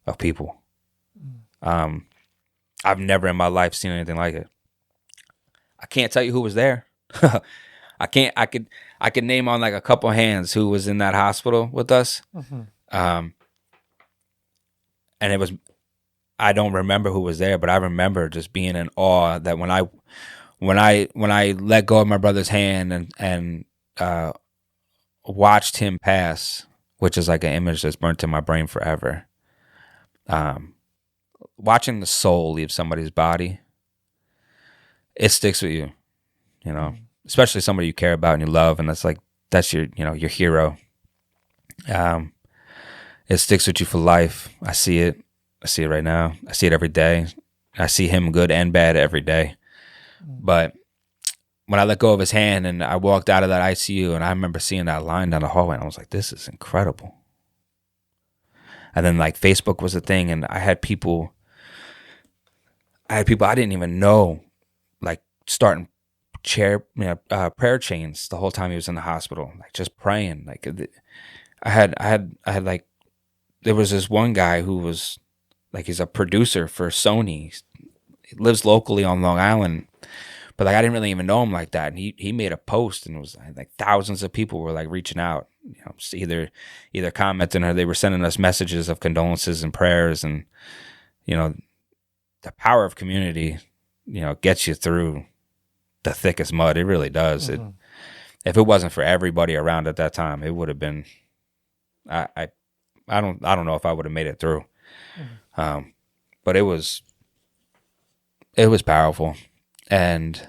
of people. I've never in my life seen anything like it. I can't tell you who was there. I could name on like a couple hands who was in that hospital with us. And it was, I don't remember who was there, but I remember just being in awe that when I let go of my brother's hand and watched him pass, which is like an image that's burnt in my brain forever. Watching the soul leave somebody's body, it sticks with you, especially somebody you care about and you love, and that's your your hero. It sticks with you for life. I see it right now. I see it every day. I see him good and bad every day. But when I let go of his hand and I walked out of that ICU, and I remember seeing that line down the hallway, and I was like, this is incredible. And then like Facebook was a thing, and I had people I didn't even know, like, starting prayer chains the whole time he was in the hospital, like just praying. Like I had like, there was this one guy who was like, he's a producer for Sony. He lives locally on Long Island, but like I didn't really even know him like that. And he made a post, and it was like thousands of people were like reaching out, either commenting, or they were sending us messages of condolences and prayers. And the power of community, gets you through the thickest mud. It really does. Mm-hmm. If it wasn't for everybody around at that time, it would have been. I don't know if I would have made it through. Mm-hmm. But it was powerful. And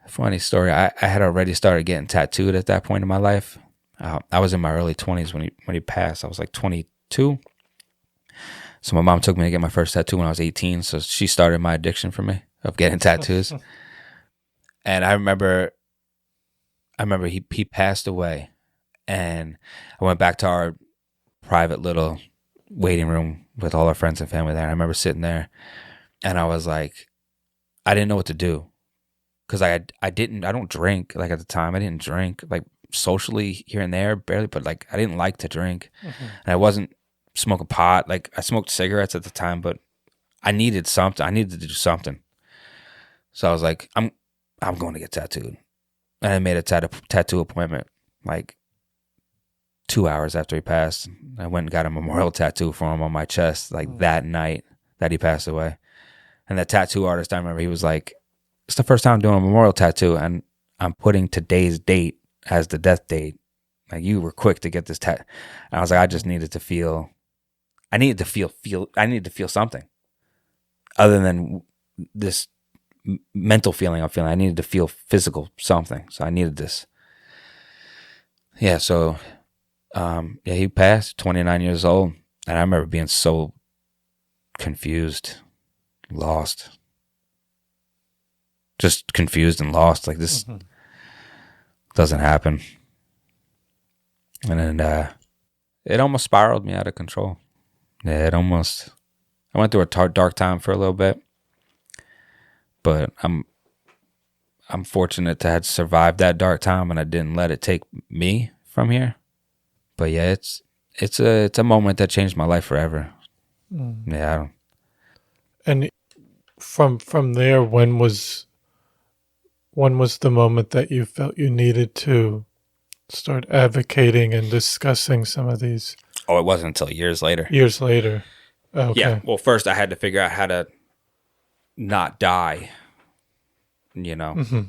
funny story, I had already started getting tattooed at that point in my life. I was in my early 20s when he passed. I was like 22. So my mom took me to get my first tattoo when I was 18. So she started my addiction for me of getting tattoos. And I remember he passed away, and I went back to our private little waiting room with all our friends and family there. And I remember sitting there, and I was like, I didn't know what to do, because I don't drink. Like at the time, I didn't drink, like socially here and there, barely, but like I didn't like to drink. Mm-hmm. And I wasn't smoking pot. Like I smoked cigarettes at the time, but I needed something. I needed to do something. So I was like, I'm going to get tattooed. And I made a tattoo appointment like 2 hours after he passed. I went and got a memorial tattoo for him on my chest, like that night that he passed away. And the tattoo artist, I remember, he was like, it's the first time I'm doing a memorial tattoo, and I'm putting today's date as the death date. Like, you were quick to get this tattoo. And I was like, I just needed to feel, I needed to feel something other than this mental feeling I'm feeling. I needed to feel physical something. So I needed this. Yeah. So, he passed, 29 years old. And I remember being so confused, lost, just confused and lost. Like, this doesn't happen. And then, it almost spiraled me out of control. Yeah, I went through a dark time for a little bit, but I'm fortunate to have survived that dark time, and I didn't let it take me from here. But yeah, it's a moment that changed my life forever. Yeah. And from there, when was the moment that you felt you needed to start advocating and discussing some of these? Oh, it wasn't until years later. Years later. Okay. Yeah. Well, first I had to figure out how to not die. Mm-hmm.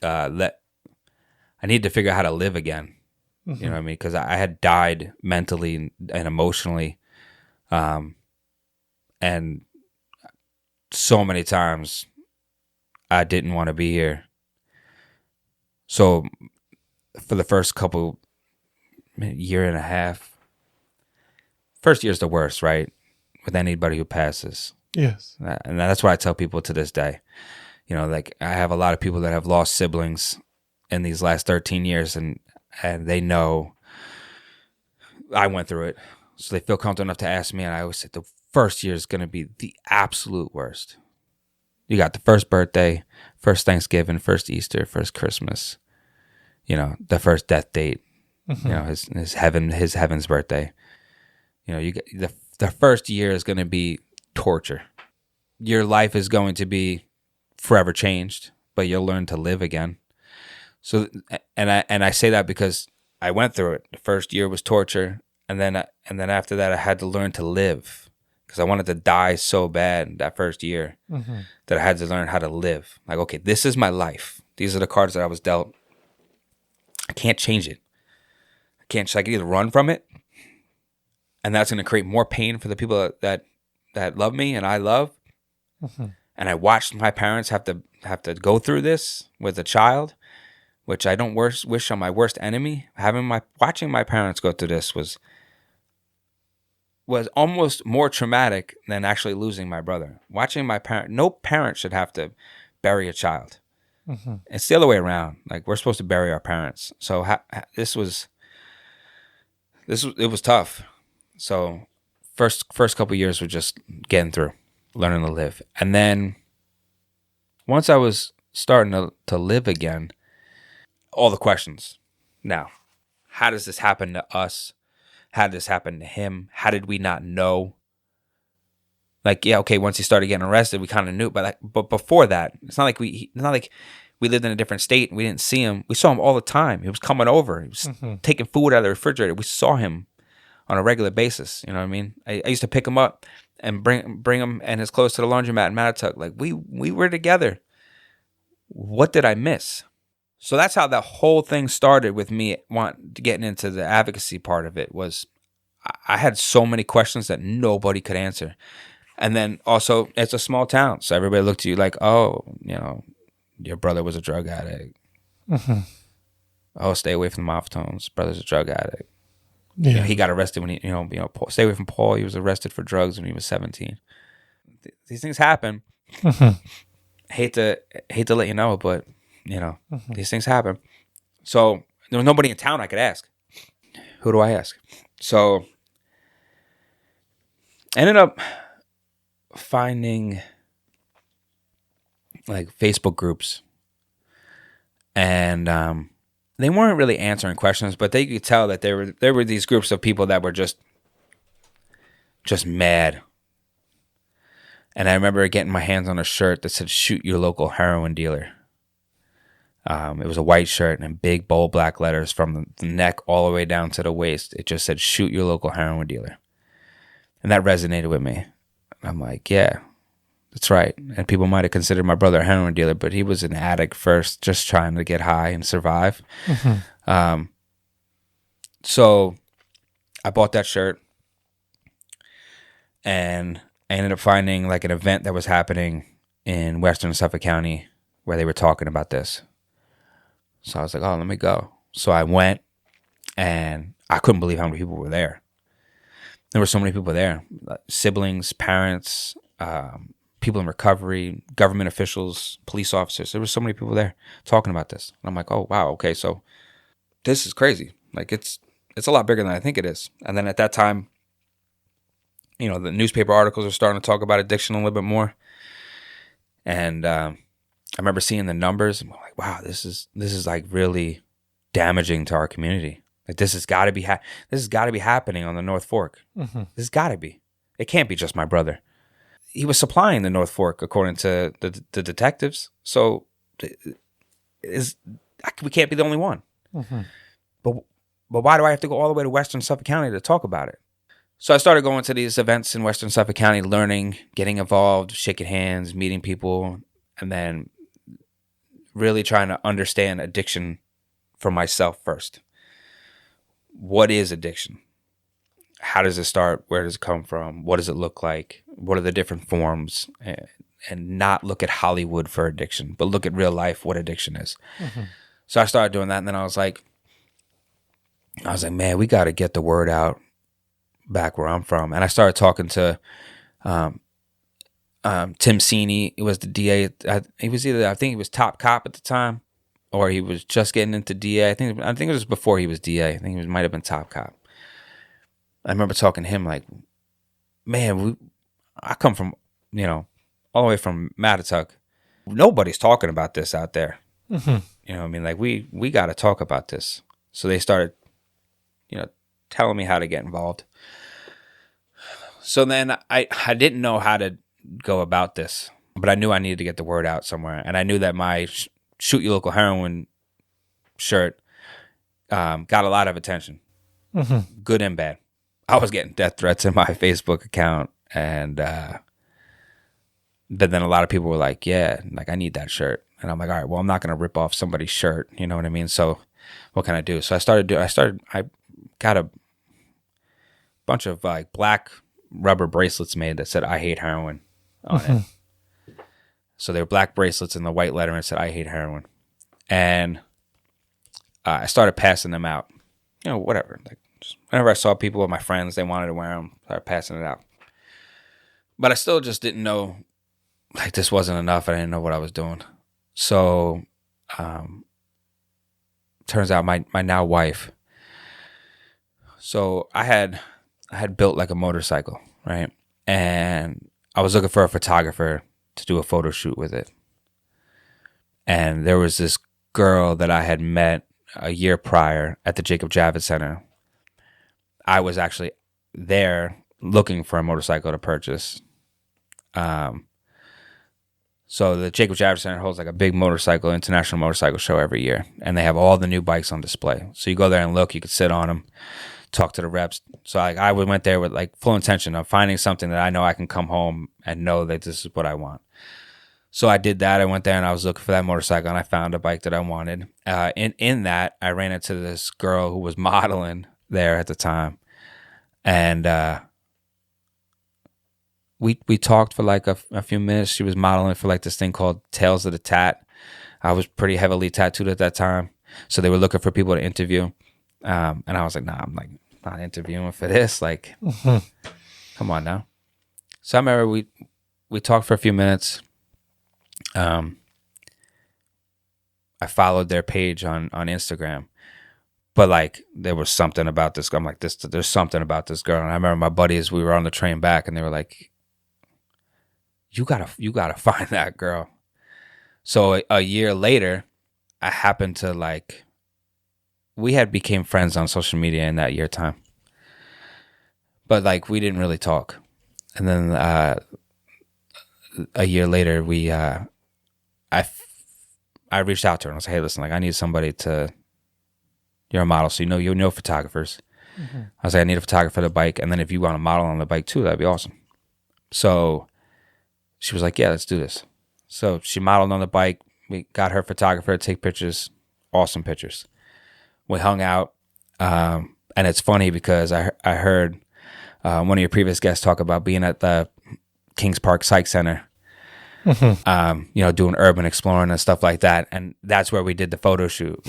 I needed to figure out how to live again. Mm-hmm. You know what I mean? Because I had died mentally and emotionally. And so many times I didn't want to be here. So for the first year and a half, first year's the worst, right? With anybody who passes. Yes. And that's what I tell people to this day. You know, like I have a lot of people that have lost siblings in these last 13 years and they know I went through it. So they feel comfortable enough to ask me. And I always say the first year is going to be the absolute worst. You got the first birthday, first Thanksgiving, first Easter, first Christmas, you know, the first death date, you know, his heaven's birthday. You know, you get the first year is going to be torture. Your life is going to be forever changed, but you'll learn to live again. So, and I say that because I went through it. The first year was torture, and then after that, I had to learn to live because I wanted to die so bad that first year that I had to learn how to live. Like, okay, this is my life. These are the cards that I was dealt. I can't change it. I can either run from it, and that's going to create more pain for the people that love me and I love. And I watched my parents have to go through this with a child, which I don't wish on my worst enemy. Watching my parents go through this was almost more traumatic than actually losing my brother. Watching no parent should have to bury a child. It's the other way around. Like we're supposed to bury our parents. So it was tough. So first couple years were just getting through, learning to live. And then once I was starting to live again, all the questions. Now, how does this happen to us? How did this happen to him? How did we not know? Like, yeah, okay, once he started getting arrested, we kind of knew. But before that, it's not like we lived in a different state and we didn't see him. We saw him all the time. He was coming over. He was taking food out of the refrigerator. We saw him on a regular basis. You know what I mean? I used to pick him up and bring him and his clothes to the laundromat in Mattatuck. Like we were together. What did I miss? So that's how the whole thing started with me getting into the advocacy part of it. Was I had so many questions that nobody could answer. And then also it's a small town. So everybody looked at you like, oh, you know, your brother was a drug addict. Oh, stay away from the Maffetones. Brother's a drug addict. Yeah. You know, he got arrested when stay away from Paul. He was arrested for drugs when he was 17. These things happen. Hate to let you know, but you know, these things happen. So there was nobody in town I could ask. Who do I ask? So I ended up finding like Facebook groups, and they weren't really answering questions, but they could tell that there were these groups of people that were just mad. And I remember getting my hands on a shirt that said "Shoot your local heroin dealer." It was a white shirt and big bold black letters from the neck all the way down to the waist. It just said "Shoot your local heroin dealer," and that resonated with me. I'm like, yeah, that's right. And people might have considered my brother a heroin dealer, but he was an addict first, just trying to get high and survive. So I bought that shirt, and I ended up finding like an event that was happening in Western Suffolk County where they were talking about this. So I was like, oh, let me go. So I went, and I couldn't believe how many people were there. There were so many people there, siblings, parents, people in recovery, government officials, police officers. There were so many people there talking about this. And I'm like, oh, wow, okay, so this is crazy. Like, it's a lot bigger than I think it is. And then at that time, you know, the newspaper articles are starting to talk about addiction a little bit more. And I remember seeing the numbers, and I'm like, wow, this is like really damaging to our community. Like this has got to be happening on the North Fork. This has got to be. It can't be just my brother. He was supplying the North Fork according to the detectives. So we can't be the only one. But why do I have to go all the way to Western Suffolk County to talk about it? So I started going to these events in Western Suffolk County, learning, getting involved, shaking hands, meeting people, and then really trying to understand addiction for myself first. What is addiction? how does it start? Where does it come from? What does it look like? What are the different forms? And not look at Hollywood for addiction, but look at real life, what addiction is. So I started doing that, and then I was like, man, we got to get the word out back where I'm from. And I started talking to Tim Sini. He was the DA. He was I think he was top cop at the time, or he was just getting into DA. I think it was before he was DA. I think he might have been top cop. I remember talking to him like, man, I come from, all the way from Mattatuck. Nobody's talking about this out there. You know what I mean? Like, we got to talk about this. So they started, telling me how to get involved. So then I didn't know how to go about this, but I knew I needed to get the word out somewhere. And I knew that my Shoot Your Local Heroin shirt got a lot of attention, good and bad. I was getting death threats in my Facebook account, and but then a lot of people were like, yeah, like, I need that shirt. And I'm like, all right, well, I'm not going to rip off somebody's shirt. You know what I mean? So what can I do? So I got a bunch of like black rubber bracelets made that said, I hate heroin on it. So they were black bracelets in the white lettering that said, I hate heroin. And I started passing them out, whatever. Like, just whenever I saw people with my friends, they wanted to wear them, I started passing it out. But I still just didn't know, like, this wasn't enough. I didn't know what I was doing. So, turns out my now wife. So I had built like a motorcycle, right? And I was looking for a photographer to do a photo shoot with it. And there was this girl that I had met a year prior at the Jacob Javits Center. I was actually there looking for a motorcycle to purchase. So the Jacob Javits Center holds like a big international motorcycle show every year. And they have all the new bikes on display. So you go there and look, you could sit on them, talk to the reps. So I went there with like full intention of finding something that I know I can come home and know that this is what I want. So I did that. I went there and I was looking for that motorcycle, and I found a bike that I wanted. In that, I ran into this girl who was modeling there at the time. And we talked for like a few minutes. She was modeling for like this thing called Tales of the Tat. I was pretty heavily tattooed at that time. So they were looking for people to interview. And I was like, nah, I'm like not interviewing for this. Like, come on now. So I remember we talked for a few minutes. I followed their page on Instagram, but like there was something about this. I'm like, there's something about this girl. And I remember my buddies, we were on the train back, and they were like, you gotta find that girl. So a year later, I happened to we had became friends on social media in that year time, but like we didn't really talk. And then a year later, I reached out to her and I was like, hey, listen, like I need somebody you're a model, so you know photographers. I was like, I need a photographer for the bike, and then if you want to model on the bike too, that'd be awesome. So she was like, yeah, let's do this. So she modeled on the bike. We got her photographer to take pictures, awesome pictures. We hung out, and it's funny because I heard one of your previous guests talk about being at the Kings Park Psych Center, doing urban exploring and stuff like that, and that's where we did the photo shoot.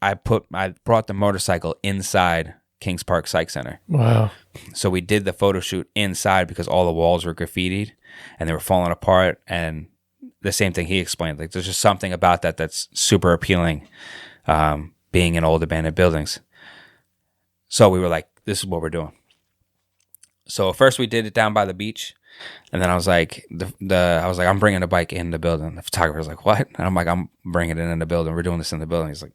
I brought the motorcycle inside Kings Park Psych Center. Wow! So we did the photo shoot inside because all the walls were graffitied and they were falling apart. And the same thing he explained, like there's just something about that that's super appealing, being in old abandoned buildings. So we were like, this is what we're doing. So first we did it down by the beach. And then I was like, I'm bringing the bike in the building. The photographer was like, what? And I'm like, I'm bringing it in the building. We're doing this in the building. He's like,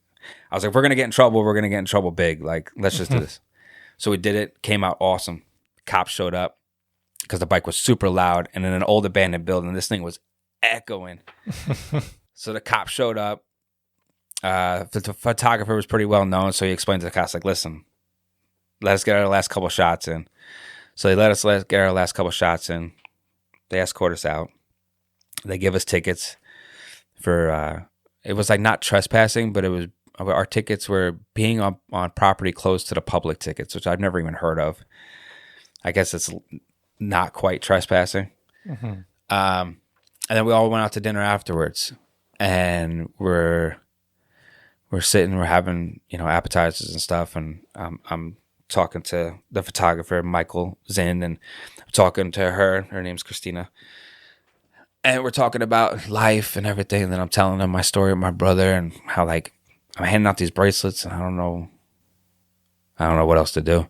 I was like, if we're going to get in trouble, we're going to get in trouble big. Like, let's just do this. So we did it. Came out awesome. Cops showed up because the bike was super loud. And in an old abandoned building, this thing was echoing. So the cop showed up. The photographer was pretty well known. So he explained to the cops, like, listen, let us get our last couple shots in. So they let us get our last couple shots in. They escort us out. They give us tickets for, it was like not trespassing, but it was, our tickets were being on property close to the public tickets, which I've never even heard of. I guess it's not quite trespassing. Mm-hmm. And then we all went out to dinner afterwards, and we're sitting, we're having, appetizers and stuff, and I'm talking to the photographer, Michael Zinn, and I'm talking to her name's Christina, and we're talking about life and everything, and then I'm telling them my story with my brother and how, like, I'm handing out these bracelets, and I don't know what else to do.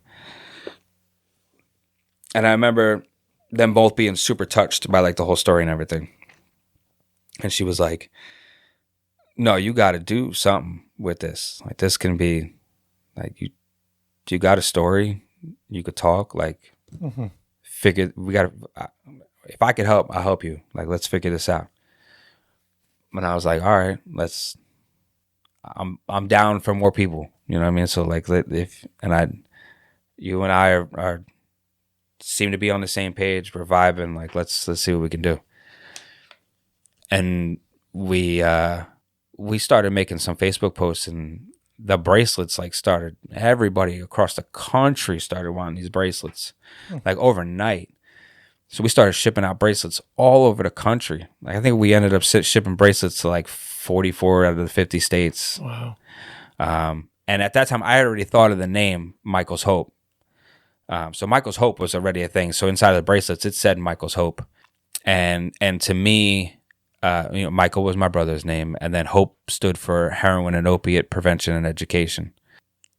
And I remember them both being super touched by, like, the whole story and everything. And she was like, no, you got to do something with this. Like, this can be, like, you got a story. You could talk. Like, we got to, if I could help, I'll help you. Like, let's figure this out. And I was like, all right, I'm down for more people. You know what I mean? So, like, you and I are seem to be on the same page. We're vibing. Like, let's see what we can do. And we started making some Facebook posts, and the bracelets, like, started, everybody across the country started wanting these bracelets, like, overnight. So we started shipping out bracelets all over the country. Like, I think we ended up shipping bracelets to like 44 out of the 50 states. Wow. And at that time, I had already thought of the name Michael's Hope. So Michael's Hope was already a thing. So inside of the bracelets, it said Michael's Hope. And to me, Michael was my brother's name. And then Hope stood for Heroin and Opiate Prevention and Education.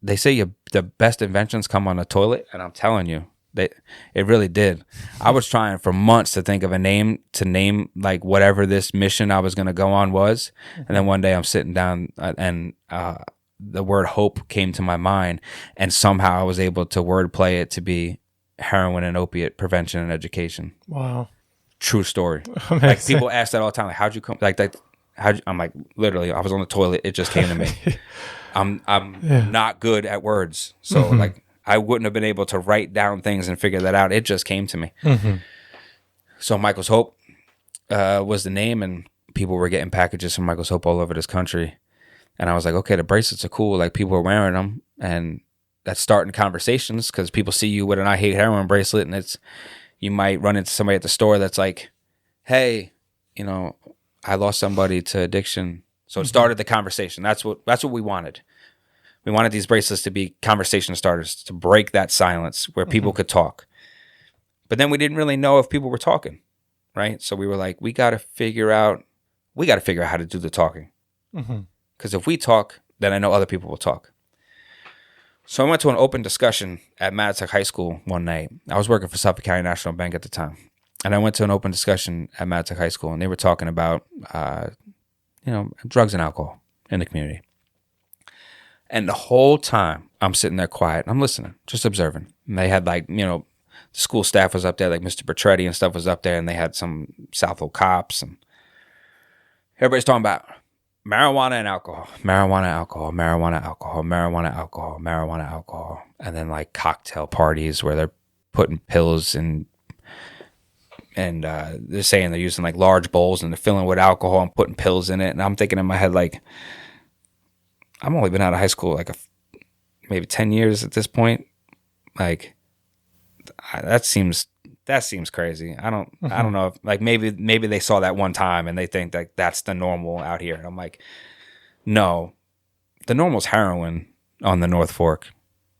They say the best inventions come on the toilet. And I'm telling you, it really did. I was trying for months to think of a name to name, like, whatever this mission I was going to go on was. And then one day I'm sitting down and the word hope came to my mind, and somehow I was able to wordplay it to be Heroin and Opiate Prevention and Education. Wow. True story. Amazing. Like, people ask that all the time. Like, how'd you come? Like that? I'm like, literally, I was on the toilet. It just came to me. I'm not good at words. So like, I wouldn't have been able to write down things and figure that out. It just came to me. So Michael's Hope was the name, and people were getting packages from Michael's Hope all over this country. And I was like, okay, the bracelets are cool. Like, people are wearing them, and that's starting conversations, because people see you with an I Hate Heroin bracelet, and you might run into somebody at the store that's like, hey, I lost somebody to addiction. So it started the conversation. That's what we wanted. We wanted these bracelets to be conversation starters, to break that silence where people could talk. But then we didn't really know if people were talking, right? So we were like, we got to figure out how to do the talking. Because if we talk, then I know other people will talk. So I went to an open discussion at Mattuck High School one night. I was working for Suffolk County National Bank at the time. And I went to an open discussion at Mattuck High School, and they were talking about, drugs and alcohol in the community. And the whole time, I'm sitting there quiet. I'm listening, just observing. And they had, like, the school staff was up there, like Mr. Bertretti and stuff was up there, and they had some Southfield cops, and everybody's talking about marijuana and alcohol, marijuana, alcohol, marijuana, alcohol, marijuana, alcohol, marijuana, alcohol. And then, like, cocktail parties where they're putting pills and they're saying they're using, like, large bowls and they're filling with alcohol and putting pills in it. And I'm thinking in my head, like, I've only been out of high school like maybe 10 years at this point. Like, that seems crazy. I don't know if, like, maybe they saw that one time and they think that that's the normal out here. And I'm like, no, the normal's heroin on the North Fork.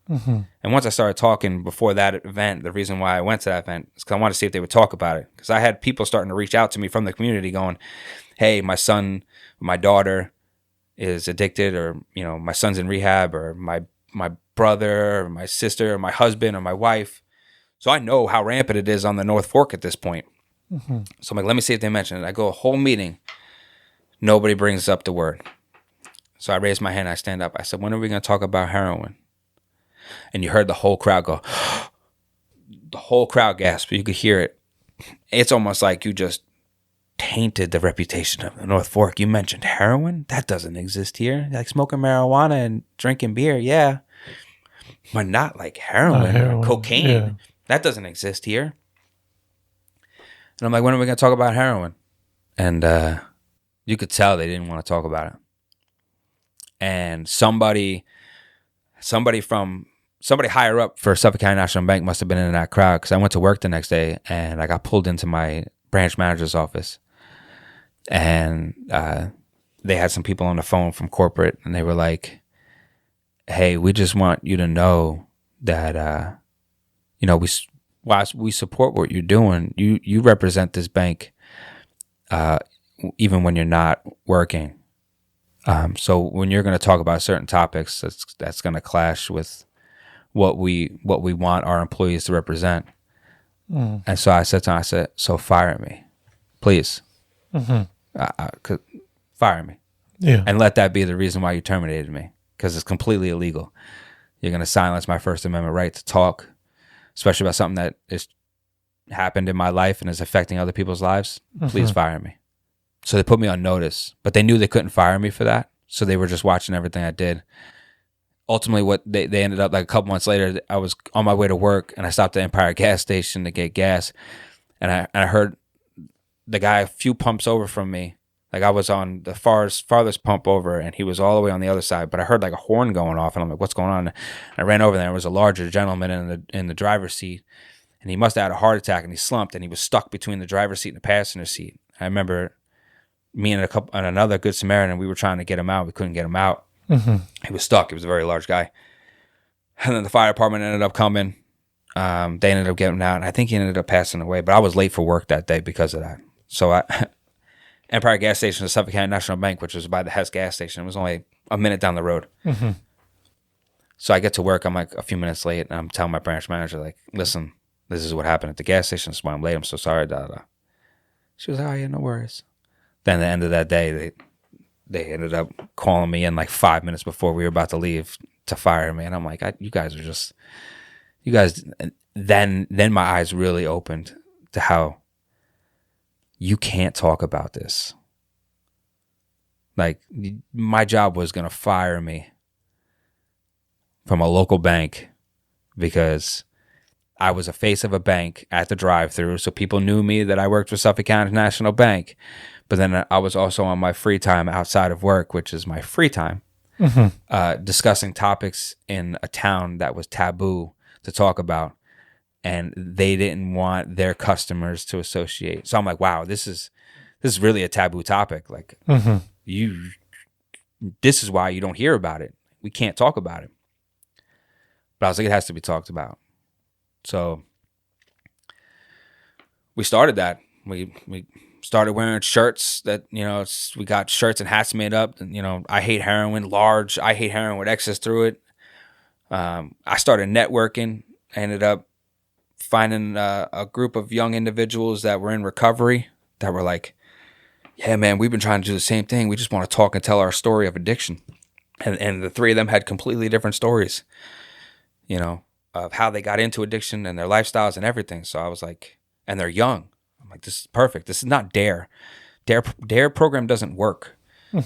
And once I started talking before that event, the reason why I went to that event is because I wanted to see if they would talk about it. Because I had people starting to reach out to me from the community going, hey, my son, my daughter is addicted, or, my son's in rehab, or my brother, or my sister, or my husband, or my wife. So I know how rampant it is on the North Fork at this point. So I'm like, let me see if they mention it. I go a whole meeting. Nobody brings up the word. So I raise my hand. I stand up. I said, when are we going to talk about heroin? And you heard the whole crowd go, the whole crowd gasp. You could hear it. It's almost like you just tainted the reputation of the North Fork. You mentioned heroin? That doesn't exist here. Like, smoking marijuana and drinking beer, yeah. But not like heroin or cocaine. Yeah. That doesn't exist here. And I'm like, when are we going to talk about heroin? And you could tell they didn't want to talk about it. And somebody from somebody higher up for Suffolk County National Bank must have been in that crowd, because I went to work the next day and I got pulled into my branch manager's office, and they had some people on the phone from corporate, and they were like, "Hey, we just want you to know that we support what you're doing. You represent this bank, even when you're not working. So when you're going to talk about certain topics, that's going to clash with what we want our employees to represent." And so I said to him, "So fire me, please. Fire me, and let that be the reason why you terminated me, because it's completely illegal. You're going to silence my First Amendment right to talk, especially about something that is happened in my life and is affecting other people's lives. Please fire me." So they put me on notice, but they knew they couldn't fire me for that, so they were just watching everything I did. Ultimately, what they ended up, like a couple months later, I was on my way to work, and I stopped at Empire gas station to get gas, and I heard the guy a few pumps over from me. Like, I was on the farthest pump over, and he was all the way on the other side, but I heard like a horn going off, and I'm like, "What's going on?" And I ran over there. There was a larger gentleman in the driver's seat, and he must have had a heart attack, and he slumped, and he was stuck between the driver's seat and the passenger seat. I remember me and another Good Samaritan, we were trying to get him out. We couldn't get him out. He was stuck. He was a very large guy. And then the fire department ended up coming. They ended up getting him out, and I think he ended up passing away. But I was late for work that day because of that. So Empire gas station, the Suffolk County National Bank, which was by the Hess gas station, it was only a minute down the road. So I get to work. I'm like a few minutes late, and I'm telling my branch manager, like, "Listen, this is what happened at the gas station. That's why I'm late. I'm so sorry." She was like, "Oh, yeah, no worries." Then at the end of that day, they ended up calling me in like 5 minutes before we were about to leave to fire me. And I'm like, you guys. Then my eyes really opened to how you can't talk about this. Like, my job was going to fire me from a local bank because I was a face of a bank at the drive-thru. So people knew me that I worked for Suffolk County National Bank. But then I was also on my free time outside of work, which is my free time, discussing topics in a town that was taboo to talk about, and they didn't want their customers to associate. So I'm like, wow, this is really a taboo topic. Like, this is why you don't hear about it. We can't talk about it. But I was like, it has to be talked about. So we started that. We started wearing shirts that, we got shirts and hats made up. And, I hate heroin, large. I hate heroin with X's through it. I started networking. I ended up finding a group of young individuals that were in recovery that were like, "Yeah, man, we've been trying to do the same thing. We just want to talk and tell our story of addiction." And the three of them had completely different stories, of how they got into addiction and their lifestyles and everything. So I was like, and they're young. I'm like, this is perfect. This is not DARE. DARE program doesn't work.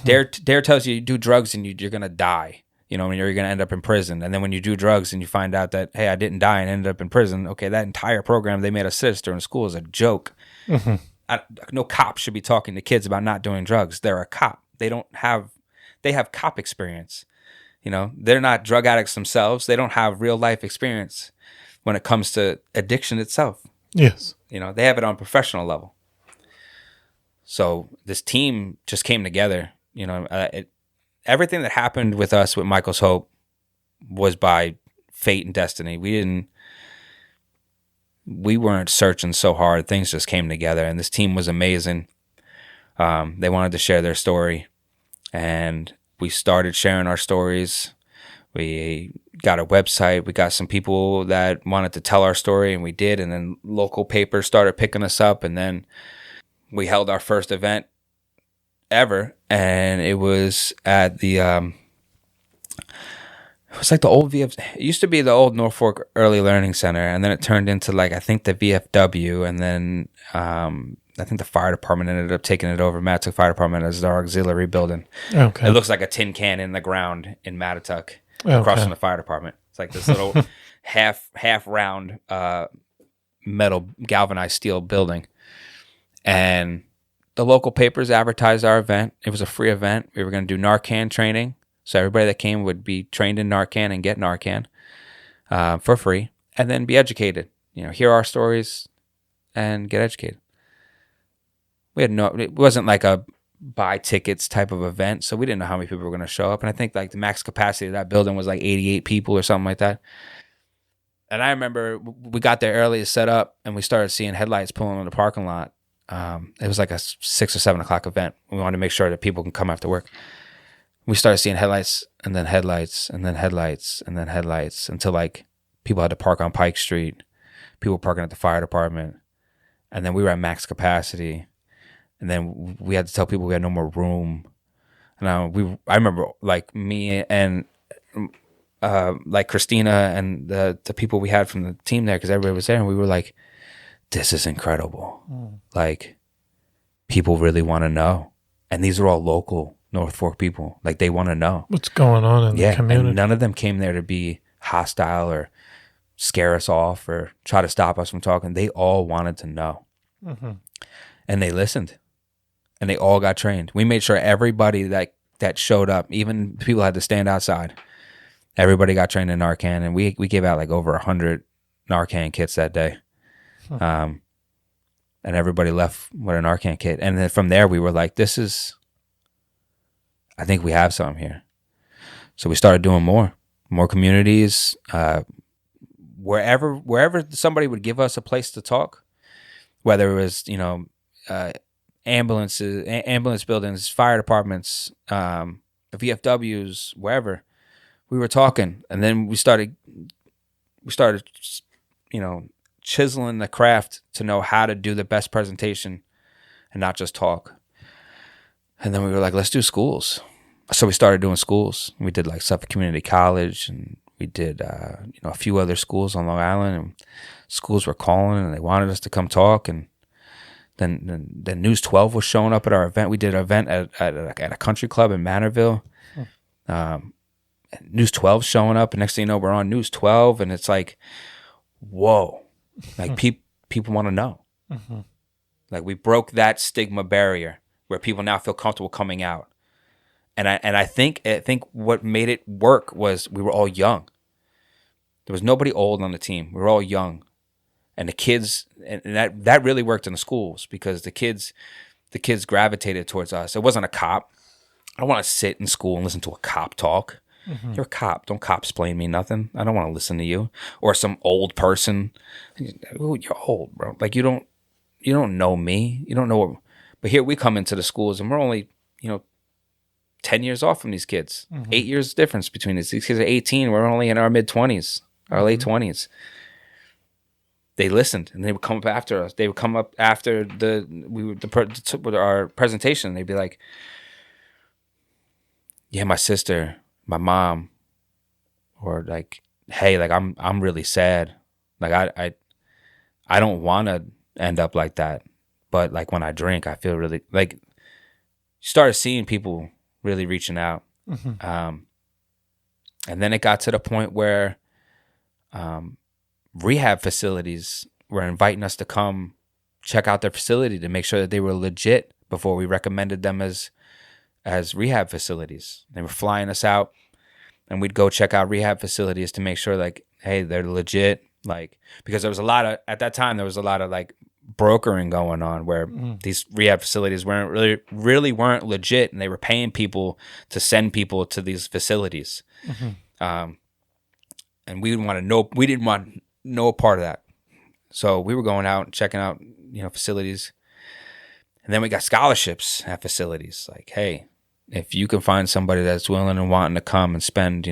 DARE tells you do drugs and you're going to die. You're going to end up in prison. And then when you do drugs and you find out that, hey, I didn't die and ended up in prison. Okay, that entire program they made us sit in school is a joke. No cop should be talking to kids about not doing drugs. They're a cop. They have cop experience. They're not drug addicts themselves. They don't have real life experience when it comes to addiction itself. Yes. They have it on a professional level. So this team just came together. Everything that happened with us with Michael's Hope was by fate and destiny. We weren't searching so hard. Things just came together, and this team was amazing. They wanted to share their story, and we started sharing our stories. We got a website. We got some people that wanted to tell our story, and we did. And then local papers started picking us up, and then we held our first event ever, and it was at the it was like the old it used to be the old Norfolk Early Learning Center, and then it turned into like, I think, the VFW, and then I think the fire department ended up taking it over. Mattuck Fire Department as our auxiliary building. Okay. It looks like a tin can in the ground in Mattuck, across from the fire department. It's like this little half round metal galvanized steel building, and the local papers advertised our event. It was a free event. We were going to do Narcan training. So everybody that came would be trained in Narcan and get Narcan. for free, and then be educated. Hear our stories and get educated. It wasn't like a buy tickets type of event, so we didn't know how many people were going to show up. And I think like the max capacity of that building was like 88 people or something like that. And I remember we got there early to set up, and we started seeing headlights pulling in the parking lot. It was like a 6 or 7 o'clock event. We wanted to make sure that people can come after work. We started seeing headlights, and then headlights, and then headlights, and then headlights, until like people had to park on Pike Street. People were parking at the fire department. And then we were at max capacity. And then we had to tell people we had no more room. And I remember like me and like Christina and the people we had from the team there, because everybody was there, and we were like, this is incredible. Like, people really want to know. And these are all local North Fork people. Like, they want to know what's going on in the community. And none of them came there to be hostile or scare us off or try to stop us from talking. They all wanted to know. And they listened. And they all got trained. We made sure everybody that showed up, even people had to stand outside, everybody got trained in Narcan. And we gave out like over 100 Narcan kits that day. And everybody left with a Narcan kit. And then from there, we were like, I think we have something here. So we started doing more communities, wherever somebody would give us a place to talk, whether it was, ambulance buildings, fire departments, VFWs, wherever, we were talking. And then we started, chiseling the craft to know how to do the best presentation and not just talk. And then we were like, let's do schools. So we started doing schools. We did like Suffolk Community College, and we did, a few other schools on Long Island, and schools were calling and they wanted us to come talk. And then News 12 was showing up at our event. We did an event at a country club in Manorville. News 12 showing up, and next thing you know, we're on News 12, and it's like, whoa, like people want to know. Like, we broke that stigma barrier where people now feel comfortable coming out. And I think what made it work was we were all young. There was nobody old on the team. We were all young. And the kids, and that really worked in the schools, because the kids gravitated towards us. It wasn't a cop. I don't want to sit in school and listen to a cop talk. You're a cop. Don't cop-splain me nothing. I don't want to listen to you. Or some old person. Ooh, you're old, bro. Like, you don't know me. You don't know what. But here we come into the schools, and we're only, 10 years off from these kids. 8 years difference between these. These kids are 18. We're only in our mid-20s, our late 20s. They listened, and they would come up after us. They would come up after our presentation. They'd be like, yeah, my sister, my mom, or like, hey, like, I'm really sad. Like, I don't want to end up like that. But like, when I drink, I feel really, like, started seeing people really reaching out. And then it got to the point where rehab facilities were inviting us to come check out their facility to make sure that they were legit before we recommended them as rehab facilities. They were flying us out, and we'd go check out rehab facilities to make sure, like, hey, they're legit. Like, because at that time there was a lot of like brokering going on where these rehab facilities weren't weren't legit, and they were paying people to send people to these facilities. And we didn't want no part of that. So we were going out and checking out, facilities. And then we got scholarships at facilities. Like, hey, if you can find somebody that's willing and wanting to come and spend,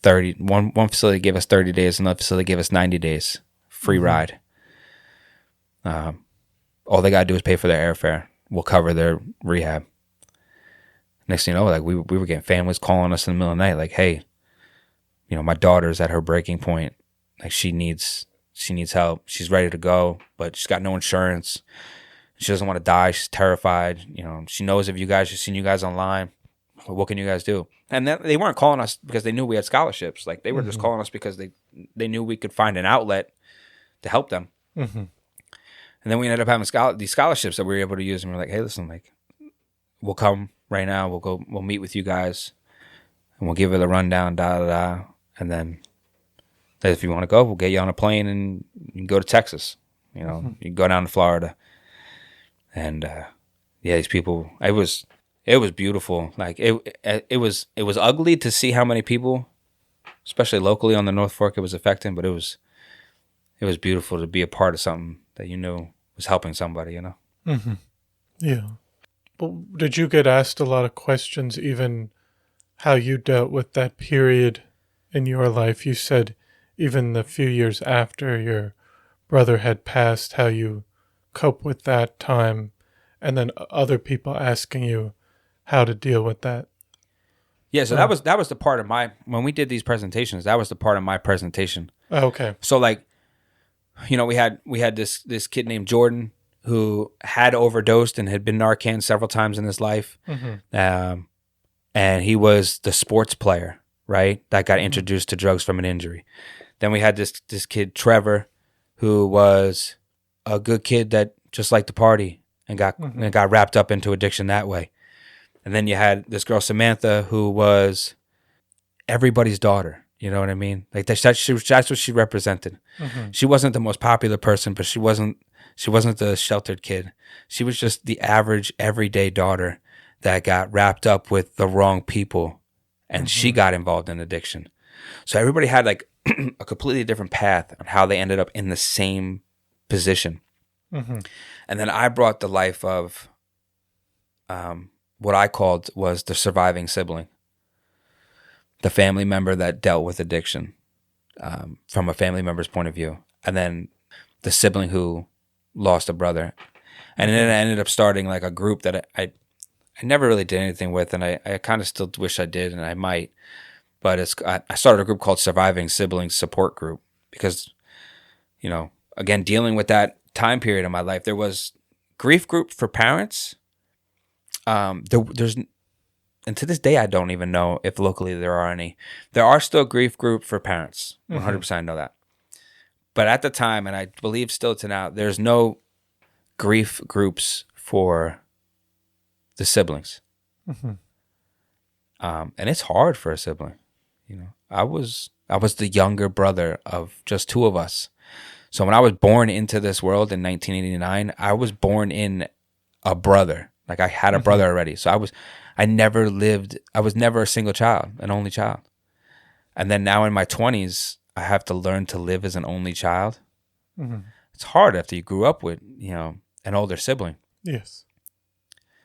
30, one facility gave us 30 days, another facility gave us 90 days, free ride. All they got to do is pay for their airfare. We'll cover their rehab. Next thing you know, like, we were getting families calling us in the middle of the night, like, hey, my daughter's at her breaking point. Like, she needs help. She's ready to go, but she's got no insurance. She doesn't want to die. She's terrified. She knows of you guys. She's seen you guys online. What can you guys do? And they weren't calling us because they knew we had scholarships. Like, they were just calling us because they knew we could find an outlet to help them. And then we ended up having these scholarships that we were able to use. And we're like, hey, listen, like, we'll come right now. We'll meet with you guys, and we'll give it a rundown, And then that if you want to go, we'll get you on a plane and you can go to Texas. You know, you can go down to Florida. And yeah, these people, it was beautiful. Like it was ugly to see how many people, especially locally on the North Fork, it was affecting, but it was beautiful to be a part of something that you knew was helping somebody, you know? Mm-hmm. Yeah. Well, did you get asked a lot of questions, even how you dealt with that period in your life? You said even the few years after your brother had passed, how you cope with that time, and then other people asking you how to deal with that. Yeah, so that was the part of when we did these presentations, that was the part of my presentation. Oh, okay. So like, you know, we had this kid named Jordan who had overdosed and had been Narcan several times in his life. Mm-hmm. And he was the sports player, right? That got introduced to drugs from an injury. Then we had this kid, Trevor, who was a good kid that just liked to party and got wrapped up into addiction that way. And then you had this girl, Samantha, who was everybody's daughter. You know what I mean? Like that's what she represented. Mm-hmm. She wasn't the most popular person, but she wasn't the sheltered kid. She was just the average, everyday daughter that got wrapped up with the wrong people, and she got involved in addiction. So everybody had like a completely different path on how they ended up in the same position. Mm-hmm. And then I brought the life of what I called was the surviving sibling, the family member that dealt with addiction from a family member's point of view, and then the sibling who lost a brother. And then I ended up starting like a group that I never really did anything with, and I kind of still wish I did, and I might. But I started a group called Surviving Siblings Support Group because, you know, again, dealing with that time period in my life, there was grief group for parents. There's, and to this day, I don't even know if locally there are any. There are still grief group for parents. 100% I know that. But at the time, and I believe still to now, there's no grief groups for the siblings. Mm-hmm. And it's hard for a sibling. You know, I was the younger brother of just two of us. So when I was born into this world in 1989, I was born in a brother. Like I had a brother already. So I was never a single child, an only child. And then now in my 20s, I have to learn to live as an only child. Mm-hmm. It's hard after you grew up with, you know, an older sibling. Yes.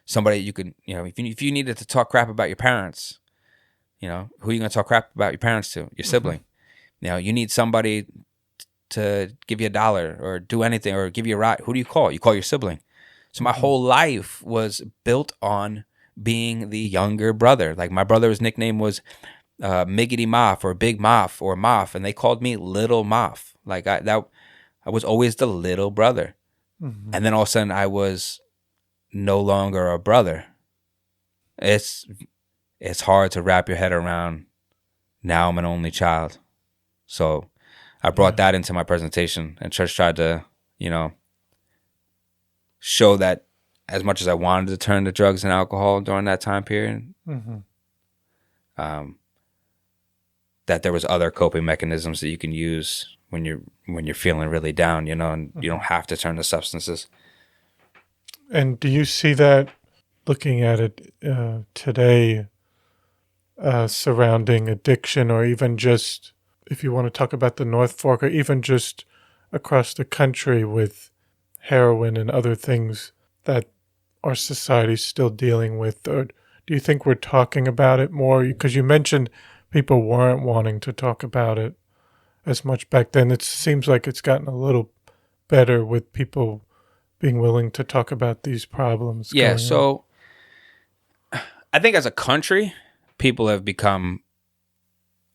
Somebody you could, you know, if you needed to talk crap about your parents, you know, who are you going to talk crap about your parents to? Your sibling. You know, you need somebody to give you $1 or do anything or give you a ride. Who do you call? You call your sibling. So my whole life was built on being the younger brother. Like my brother's nickname was Miggity Moff or Big Moff or Moff, and they called me Little Moff. Like I was always the little brother. Mm-hmm. And then all of a sudden I was no longer a brother. It's hard to wrap your head around. Now I'm an only child. So I brought that into my presentation and just tried to, you know, show that as much as I wanted to turn to drugs and alcohol during that time period, that there was other coping mechanisms that you can use when you're feeling really down, you know, and you don't have to turn to substances. And do you see that, looking at it today, surrounding addiction, or even just, if you want to talk about the North Fork, or even just across the country with heroin and other things that our society's still dealing with? Or do you think we're talking about it more? Because you mentioned people weren't wanting to talk about it as much back then. It seems like it's gotten a little better with people being willing to talk about these problems. Yeah, so I think as a country, people have become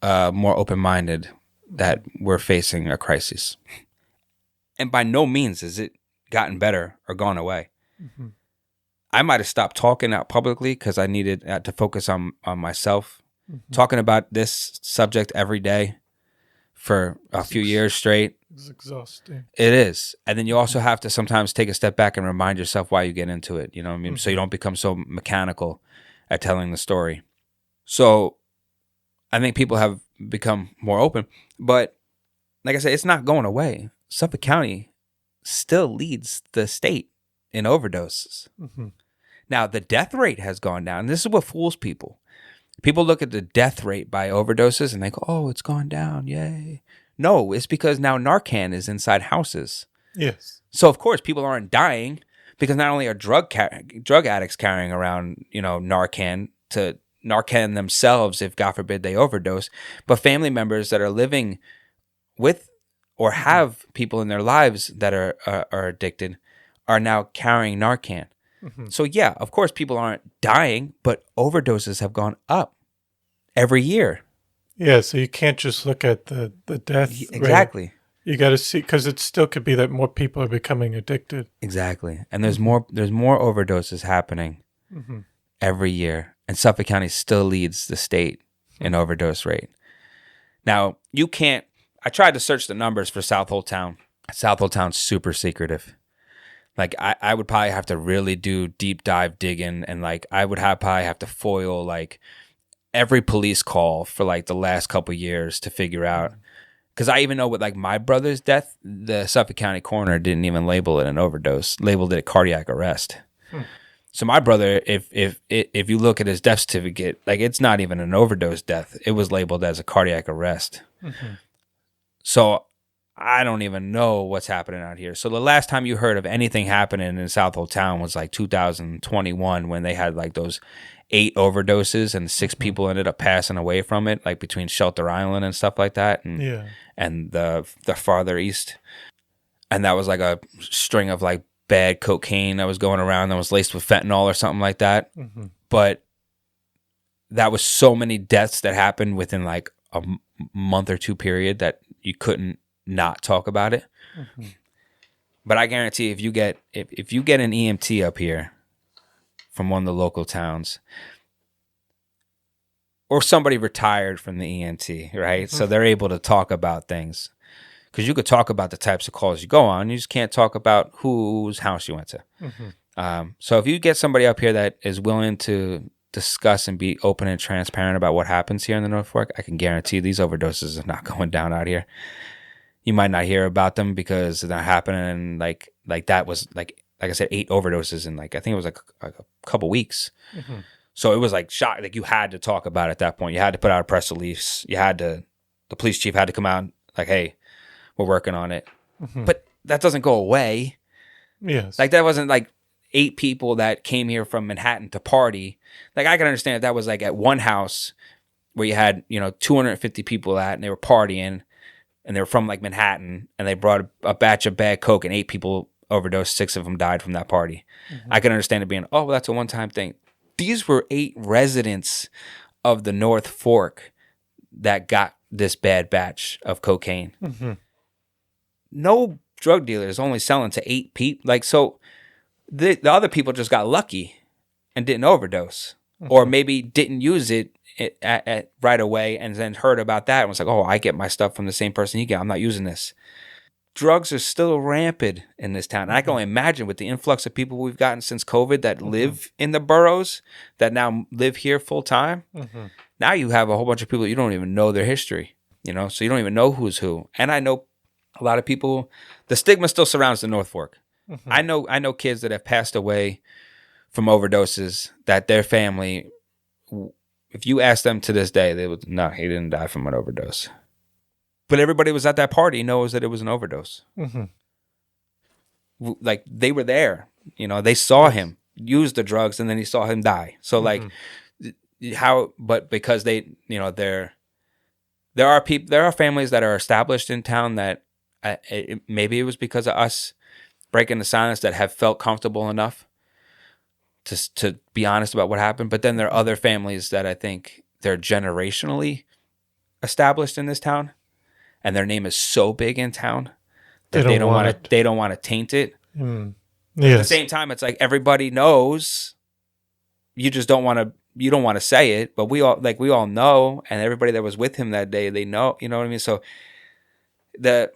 more open-minded that we're facing a crisis. And by no means has it gotten better or gone away. Mm-hmm. I might have stopped talking out publicly because I needed to focus on myself. Mm-hmm. Talking about this subject every day for a few years straight. It's exhausting. It is. And then you also have to sometimes take a step back and remind yourself why you get into it. You know what I mean? Mm-hmm. So you don't become so mechanical at telling the story. So I think people have become more open. But like I said, it's not going away. Suffolk County still leads the state in overdoses. Mm-hmm. Now, the death rate has gone down. This is what fools people. People look at the death rate by overdoses and they go, oh, it's gone down. Yay. No, it's because now Narcan is inside houses. Yes. So, of course, people aren't dying because not only are drug addicts carrying around, Narcan to Narcan themselves if, God forbid, they overdose, but family members that are living with or have people in their lives that are addicted are now carrying Narcan. Mm-hmm. So, yeah, of course, people aren't dying, but overdoses have gone up every year. Yeah, so you can't just look at the death rate. Exactly. You got to see, because it still could be that more people are becoming addicted. Exactly. And there's more overdoses happening every year. And Suffolk County still leads the state in overdose rate. Now, you can't, I tried to search the numbers for South Old Town. South Old Town's super secretive. Like, I would probably have to really do deep dive digging, and like I would probably have to foil like every police call for like the last couple years to figure out. Because I even know with like my brother's death, the Suffolk County coroner didn't even label it an overdose, labeled it a cardiac arrest. So my brother, if you look at his death certificate, like it's not even an overdose death. It was labeled as a cardiac arrest. So I don't even know what's happening out here. So the last time you heard of anything happening in South Old Town was like 2021 when they had like those 8 overdoses and 6 people ended up passing away from it, like between Shelter Island and stuff like that, and the farther east. And that was like a string of like bad cocaine that was going around that was laced with fentanyl or something like that. But that was so many deaths that happened within like a month or 2 period that you couldn't not talk about it. But I guarantee if you get an EMT up here from one of the local towns, or somebody retired from the EMT, right? So they're able to talk about things, because you could talk about the types of calls you go on. You just can't talk about whose house you went to. So if you get somebody up here that is willing to discuss and be open and transparent about what happens here in the North Fork, I can guarantee these overdoses are not going down out here. You might not hear about them because they're not happening. Like that was like I said, 8 overdoses in like, I think it was like a couple weeks. So it was like shock. Like you had to talk about it at that point. You had to put out a press release. The police chief had to come out like, hey, we're working on it. But that doesn't go away. Yes. Like that wasn't like 8 people that came here from Manhattan to party. Like I can understand if that was like at one house where you had, 250 people at and they were partying and they were from like Manhattan and they brought a batch of bad coke and 8 people overdosed, 6 of them died from that party. I can understand it being, oh, well, that's a one-time thing. These were 8 residents of the North Fork that got this bad batch of cocaine. No drug dealer is only selling to 8 people. Like, so the other people just got lucky and didn't overdose, or maybe didn't use it at right away and then heard about that and was like, oh, I get my stuff from the same person you get. I'm not using this. Drugs are still rampant in this town. And I can only imagine with the influx of people we've gotten since COVID that live in the boroughs, that now live here full time. Now you have a whole bunch of people you don't even know their history, so you don't even know who's who. And I know a lot of people, the stigma still surrounds the North Fork. I know kids that have passed away from overdoses that their family, if you ask them to this day, they would, no, he didn't die from an overdose. But everybody was at that party knows that it was an overdose. Like they were there, they saw him use the drugs and then he saw him die. So like but because they, there are families that are established in town that maybe it was because of us breaking the silence that have felt comfortable enough to be honest about what happened. But then there are other families that I think they're generationally established in this town. And their name is so big in town that they don't want to taint it. At the same time, it's like everybody knows. You just don't want to say it, but we all know, and everybody that was with him that day, they know. You know what I mean? So the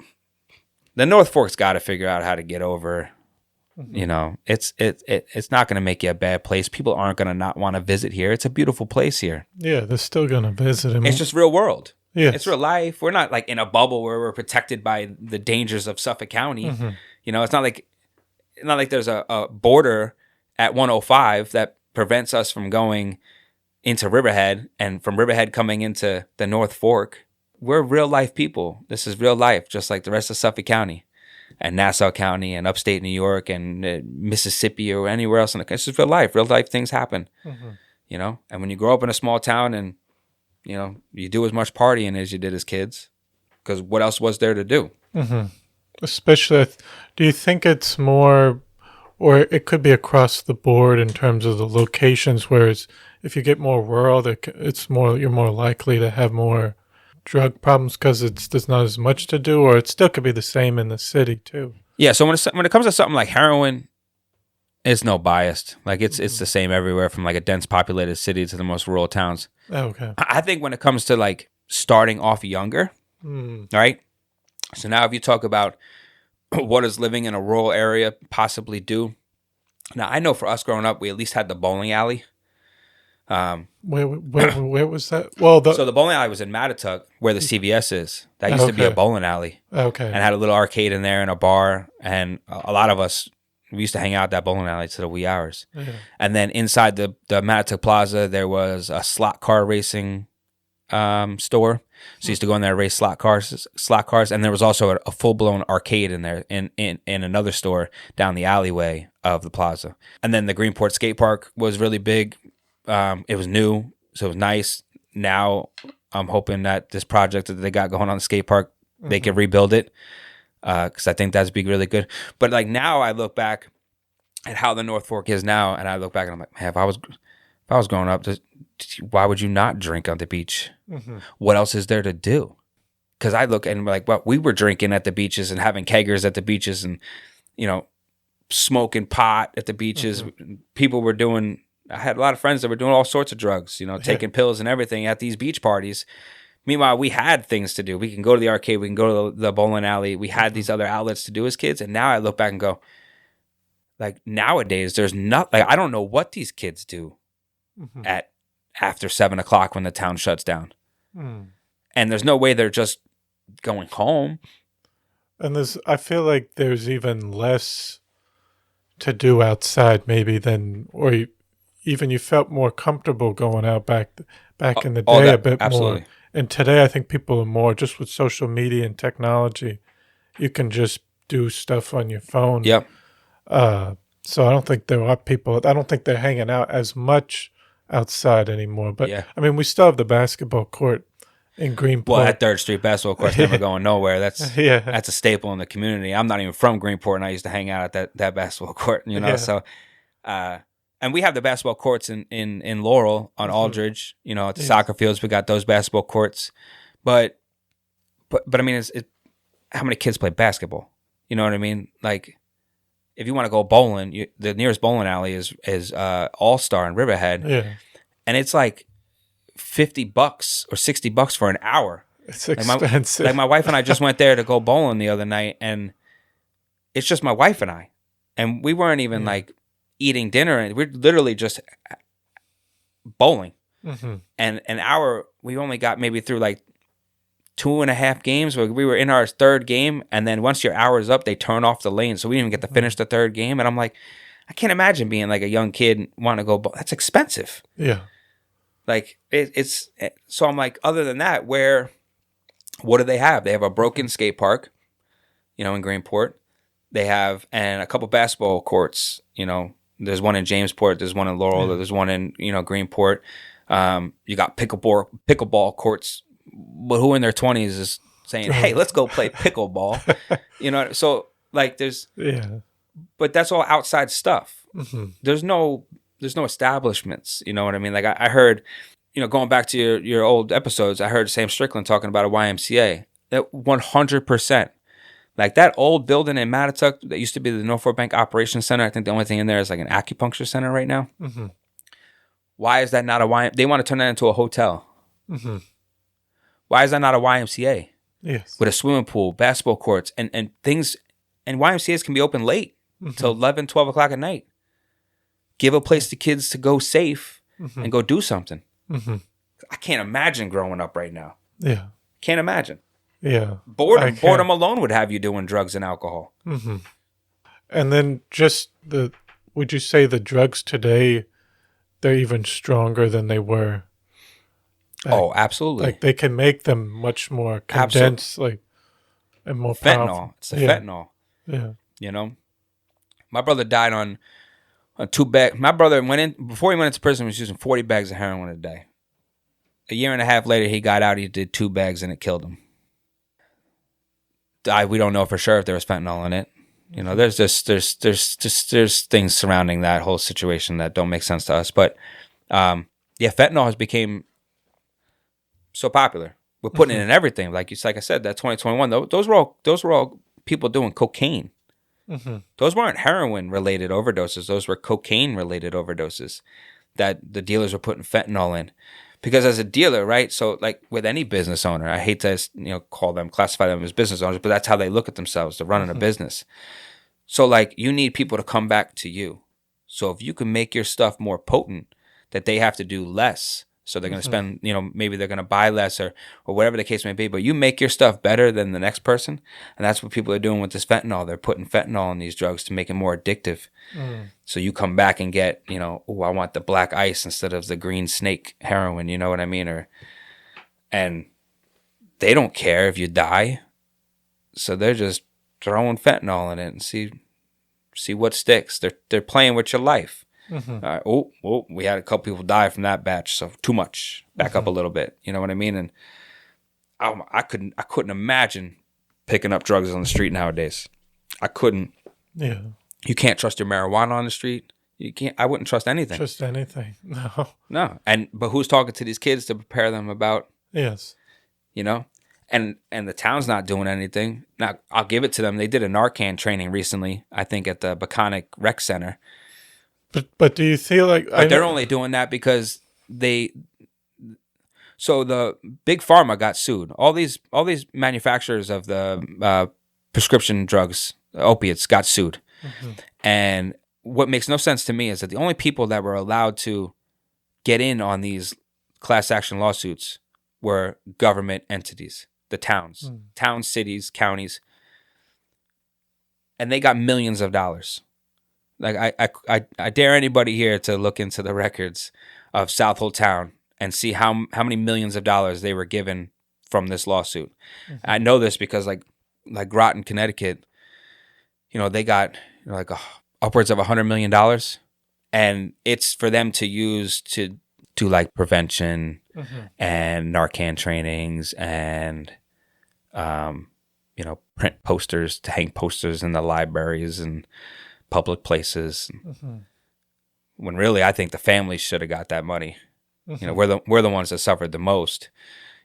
North Fork's got to figure out how to get over. It's not going to make you a bad place. People aren't going to not want to visit here. It's a beautiful place here. Yeah, they're still going to visit him. It's just real world. Yes. It's real life. We're not like in a bubble where we're protected by the dangers of Suffolk County. You know, it's not like there's a border at 105 that prevents us from going into Riverhead and from Riverhead coming into the North Fork. We're real life people. This is real life, just like the rest of Suffolk County and Nassau County and upstate New York and Mississippi or anywhere else in the country. It's just real life. Real life things happen, you know? And when you grow up in a small town and, you know, you do as much partying as you did as kids, because what else was there to do? Especially, do you think it's more, or it could be across the board in terms of the locations, whereas if you get more rural, it's more, you're more likely to have more drug problems because there's not as much to do, or it still could be the same in the city too? Yeah, so when it comes to something like heroin, it's no biased. Like it's the same everywhere, from like a dense populated city to the most rural towns. Oh, okay. I think when it comes to like starting off younger, right? So now if you talk about what does living in a rural area possibly do? Now I know for us growing up, we at least had the bowling alley. Where was that? Well, so the bowling alley was in Mattituck, where the CVS is. That used to be a bowling alley. Okay. And had a little arcade in there and a bar. And a lot of us, we used to hang out at that bowling alley to the wee hours. Yeah. And then inside the Mattituck Plaza, there was a slot car racing store. So you used to go in there and race slot cars. And there was also a full-blown arcade in there in another store down the alleyway of the plaza. And then the Greenport skate park was really big. It was new, so it was nice. Now I'm hoping that this project that they got going on the skate park, they can rebuild it, because I think that's be really good. But like now I look back at how the North Fork is now, and I look back and I'm like, man, if I was growing up, why would you not drink on the beach? What else is there to do? Because I look and like, well, we were drinking at the beaches and having keggers at the beaches and, you know, smoking pot at the beaches. People were doing... I had a lot of friends that were doing all sorts of drugs, you know, taking pills and everything at these beach parties. Meanwhile, we had things to do. We can go to the arcade. We can go to the bowling alley. We had these other outlets to do as kids. And now I look back and go, like, nowadays, there's not, like, I don't know what these kids do at after 7 o'clock when the town shuts down. And there's no way they're just going home. And I feel like there's even less to do outside maybe than, or even you felt more comfortable going out back in the day a bit more. And today I think people are more, just with social media and technology, you can just do stuff on your phone. Yep. So I don't think there are people, I don't think they're hanging out as much outside anymore. But I mean, we still have the basketball court in Greenport. Well, that 3rd Street basketball court's never going nowhere. That's a staple in the community. I'm not even from Greenport, and I used to hang out at that basketball court, you know, so... and we have the basketball courts in Laurel on Aldridge, you know, at the soccer fields. We got those basketball courts, but I mean, how many kids play basketball? You know what I mean? Like, if you want to go bowling, the nearest bowling alley is All Star in Riverhead, and it's like $50 or $60 for an hour. It's expensive. My wife and I just went there to go bowling the other night, and it's just my wife and I, and we weren't even like eating dinner, and we're literally just bowling. And an hour, we only got maybe through like 2.5 games. We were in our 3rd game, and then once your hour is up, they turn off the lane, so we didn't even get to finish the 3rd game. And I'm like, I can't imagine being like a young kid wanting to go bowl. That's expensive. Yeah. Like it's so I'm like, other than that, what do they have? They have a broken skate park, you know, in Greenport. They have and a couple basketball courts, you know. There's one in Jamesport. There's one in Laurel. There's one in, you know, Greenport. You got pickleball courts. But who in their 20s is saying, "Hey, let's go play pickleball"? You know, so like there's but that's all outside stuff. There's no establishments. You know what I mean? Like I heard, you know, going back to your old episodes, I heard Sam Strickland talking about a YMCA. That 100%. Like that old building in Mattituck that used to be the Norfolk Bank Operations Center. I think the only thing in there is like an acupuncture center right now. Why is that not a YMCA? They want to turn that into a hotel. Why is that not a YMCA? Yes. With a swimming pool, basketball courts, and things. And YMCAs can be open late till 11, 12 o'clock at night. Give a place to kids to go safe and go do something. I can't imagine growing up right now. Yeah. Can't imagine. Yeah. Boredom alone would have you doing drugs and alcohol. Mm-hmm. And then would you say the drugs today, they're even stronger than they were? Absolutely. Like they can make them much more condensed, and more powerful. It's the fentanyl. Yeah. You know, my brother died on 2 bags. My brother before he went into prison, he was using 40 bags of heroin a day. A year and a half later, he got out. He did 2 bags, and it killed him. We don't know for sure if there was fentanyl in it. You know, there's things surrounding that whole situation that don't make sense to us. But fentanyl has become so popular. We're putting it in everything. Like I said, that 2021. Those were all people doing cocaine. Mm-hmm. Those weren't heroin related overdoses. Those were cocaine related overdoses that the dealers were putting fentanyl in. Because as a dealer, right? So like with any business owner, I hate to classify them as business owners, but that's how they look at themselves. They're running a business. So like you need people to come back to you. So if you can make your stuff more potent, that they have to do less. So they're going to spend, maybe they're going to buy less or whatever the case may be. But you make your stuff better than the next person. And that's what people are doing with this fentanyl. They're putting fentanyl in these drugs to make it more addictive. So you come back and get, I want the black ice instead of the green snake heroin. You know what I mean? And they don't care if you die. So they're just throwing fentanyl in it and see what sticks. They're playing with your life. We had a couple people die from that batch, so too much. Back up a little bit. You know what I mean? And I couldn't imagine picking up drugs on the street nowadays. I couldn't. Yeah. You can't trust your marijuana on the street. You can't. I wouldn't trust anything. Trust anything. No. No. But who's talking to these kids to prepare them about? Yes. And the town's not doing anything. Now I'll give it to them. They did a Narcan training recently. I think at the Baconic Rec Center. But do you feel like... But they're only doing that because so the big pharma got sued. All these manufacturers of the prescription drugs, opiates, got sued. And what makes no sense to me is that the only people that were allowed to get in on these class action lawsuits were government entities, the towns, towns, cities, counties. And they got millions of dollars. Like I dare anybody here to look into the records of Southold Town and see how many millions of dollars they were given from this lawsuit. I know this because like Groton, Connecticut, they got upwards of $100 million, and it's for them to use to do like prevention and Narcan trainings and print posters, to hang posters in the libraries and public places, when really I think the families should have got that money. We're the ones that suffered the most.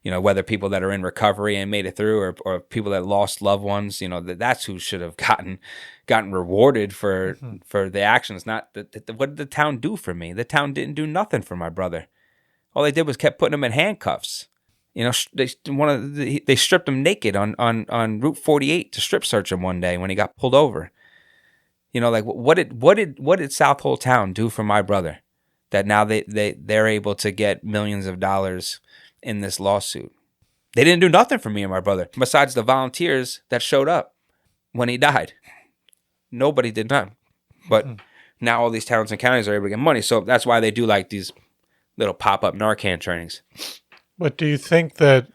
Whether people that are in recovery and made it through, or people that lost loved ones. That's who should have gotten rewarded for the actions. Not what did the town do for me? The town didn't do nothing for my brother. All they did was kept putting him in handcuffs. They stripped him naked on Route 48 to strip search him one day when he got pulled over. What did Southold Town do for my brother that now they're able to get millions of dollars in this lawsuit? They didn't do nothing for me and my brother besides the volunteers that showed up when he died. Nobody did none. But now all these towns and counties are able to get money, so that's why they do like these little pop-up Narcan trainings. But do you think that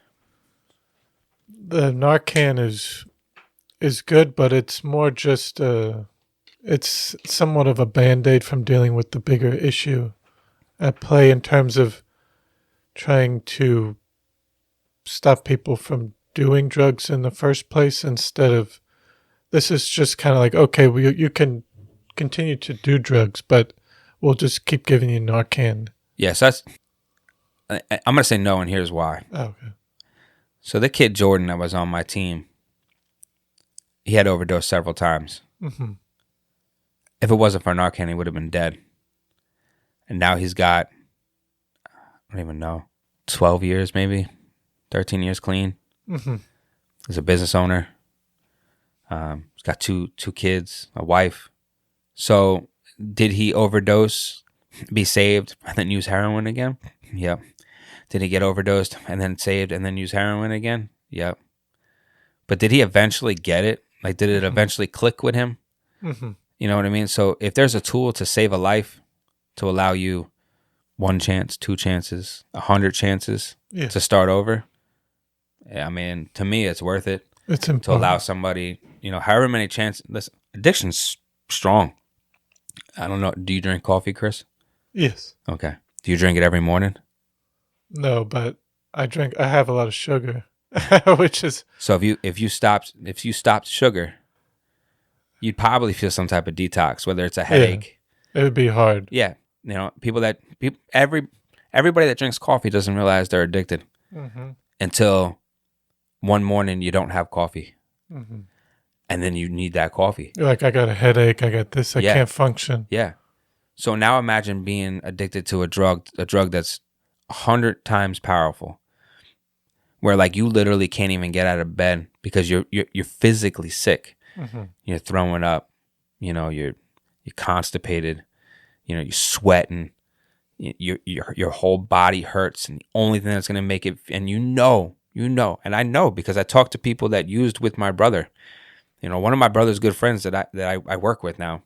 the Narcan is good, but it's more just it's somewhat of a Band-Aid from dealing with the bigger issue at play in terms of trying to stop people from doing drugs in the first place, instead of this is just kind of like, okay, you can continue to do drugs, but we'll just keep giving you Narcan. Yes, I'm going to say no, and here's why. Oh, okay. So the kid Jordan that was on my team, he had overdosed several times. If it wasn't for Narcan, he would have been dead. And now he's got, I don't even know, 12 years maybe, 13 years clean. He's a business owner. He's got two kids, a wife. So did he overdose, be saved, and then use heroin again? Yep. Did he get overdosed and then saved and then use heroin again? Yep. But did he eventually get it? Like, did it eventually click with him? Mm-hmm. You know what I mean? So if there's a tool to save a life, to allow you 1 chance, 2 chances, 100 chances to start over, I mean, to me, it's worth it. It's important. To allow somebody, however many chances. Listen, addiction's strong. I don't know. Do you drink coffee, Chris? Yes. Okay. Do you drink it every morning? No, but I have a lot of sugar, which is... So if you stopped sugar, you'd probably feel some type of detox, whether it's a headache. Yeah, it would be hard. Yeah. Everybody that drinks coffee doesn't realize they're addicted until one morning you don't have coffee. Mm-hmm. And then you need that coffee. You're like, I got a headache. I got this. I can't function. Yeah. So now imagine being addicted to a drug that's 100 times powerful, where like you literally can't even get out of bed because you're physically sick. Mm-hmm. You're throwing up. You're constipated. You're sweating. Your whole body hurts, and the only thing that's gonna make it, and and I know because I talked to people that used with my brother. One of my brother's good friends that I work with now,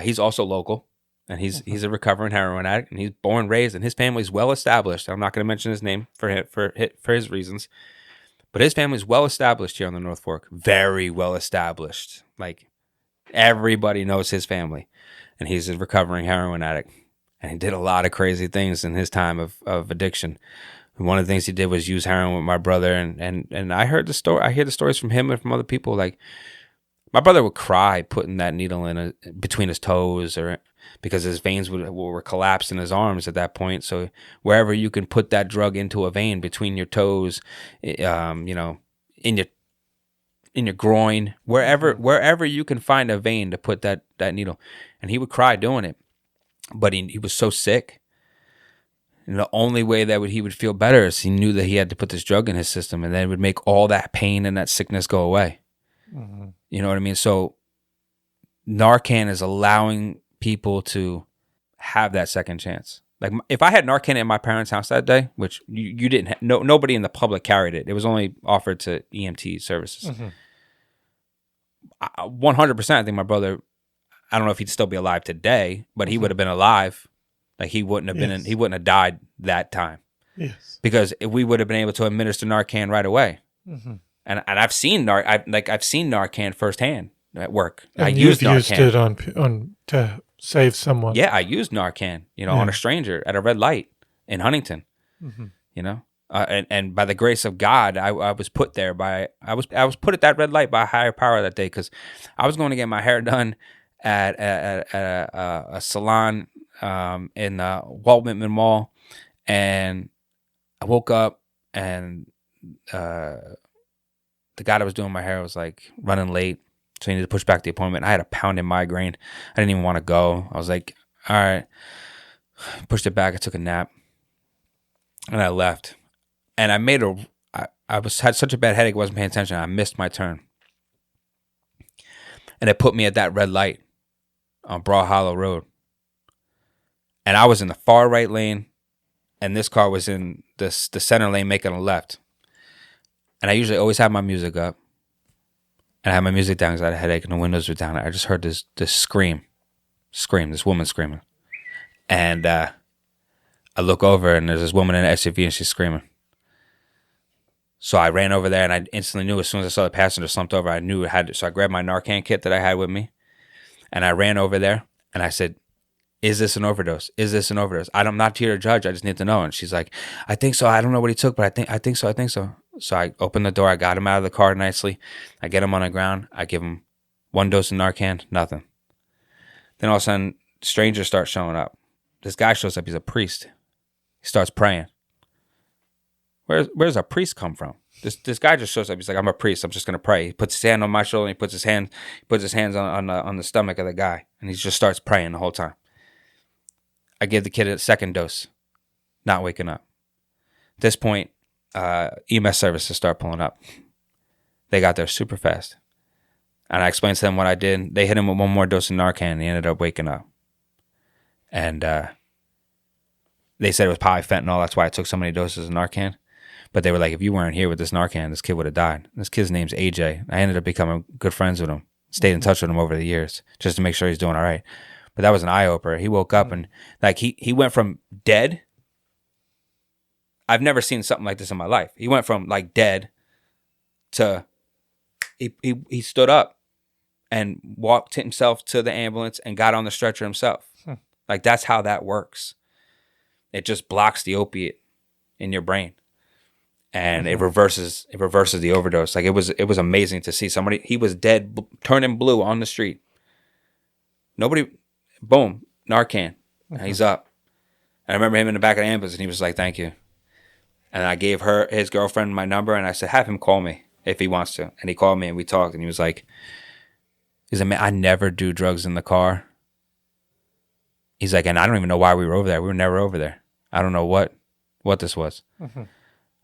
he's also local, and he's a recovering heroin addict, and he's born and raised, and his family's well established. I'm not going to mention his name for his reasons, but his family's well established here on the North Fork, very well established. Like everybody knows his family, and he's a recovering heroin addict, and he did a lot of crazy things in his time of addiction. One of the things he did was use heroin with my brother, and I heard the story. I hear the stories from him and from other people. Like my brother would cry putting that needle in between his toes, or because his veins were collapsed in his arms at that point. So wherever you can put that drug into a vein between your toes, in your groin, wherever you can find a vein to put that needle, and he would cry doing it. But he was so sick. And the only way that he would feel better is he knew that he had to put this drug in his system, and then it would make all that pain and that sickness go away. Mm-hmm. You know what I mean? So Narcan is allowing people to have that second chance. Like if I had Narcan in my parents' house that day, which you didn't, nobody in the public carried it. It was only offered to EMT services. Mm-hmm. 100%. I think my brother, I don't know if he'd still be alive today, but he would have been alive. Like he wouldn't have he wouldn't have died that time. Yes. Because we would have been able to administer Narcan right away. Mm-hmm. And I've seen I've seen Narcan firsthand at work. And I used it on to save someone. Yeah, I used Narcan, on a stranger at a red light in Huntington. Mm-hmm. And by the grace of God, I was put there I was put at that red light by a higher power that day, because I was going to get my hair done at a salon in Walt Whitman Mall, and I woke up and the guy that was doing my hair was like running late, so he needed to push back the appointment. I had a pounding migraine. I didn't even want to go. I was like, all right, pushed it back. I took a nap and I left, and I had such a bad headache, I wasn't paying attention. I missed my turn, and it put me at that red light on Broad Hollow Road. And I was in the far right lane, and this car was in the center lane making a left. And I usually always have my music up, and I had my music down because I had a headache and the windows were down. I just heard this scream, this woman screaming. And I look over, and there's this woman in an SUV, and she's screaming. So I ran over there, and I instantly knew as soon as I saw the passenger slumped over, I knew it had to. So I grabbed my Narcan kit that I had with me, and I ran over there, and I said, is this an overdose? Is this an overdose? I'm not here to judge. I just need to know. And she's like, I think so. I don't know what he took, but I think so. So I opened the door. I got him out of the car nicely. I get him on the ground. I give him 1 dose of Narcan, nothing. Then all of a sudden, strangers start showing up. This guy shows up. He's a priest. He starts praying. Where's a priest come from? This guy just shows up. He's like, I'm a priest. I'm just gonna pray. He puts his hand on my shoulder. And he puts his hands on the stomach of the guy, and he just starts praying the whole time. I give the kid a second dose, not waking up. At this point, EMS services start pulling up. They got there super fast. And I explained to them what I did. They hit him with 1 more dose of Narcan, and he ended up waking up. And they said it was probably fentanyl. That's why I took so many doses of Narcan. But they were like, if you weren't here with this Narcan, this kid would have died. This kid's name's AJ. I ended up becoming good friends with him. Stayed in touch with him over the years just to make sure he's doing all right. But that was an eye-opener. He woke up and like he went from dead. I've never seen something like this in my life. He went from like dead to he stood up and walked himself to the ambulance and got on the stretcher himself. Like that's how that works. It just blocks the opiate in your brain. And it reverses the overdose. Like it was amazing to see somebody. He was dead, turning blue on the street. Nobody, boom, Narcan. And he's up. And I remember him in the back of the ambulance, and he was like, "Thank you." And I gave his girlfriend my number, and I said, "Have him call me if he wants to." And he called me, and we talked. And he was like, "Man, I never do drugs in the car." He's like, "And I don't even know why we were over there. We were never over there. I don't know what this was."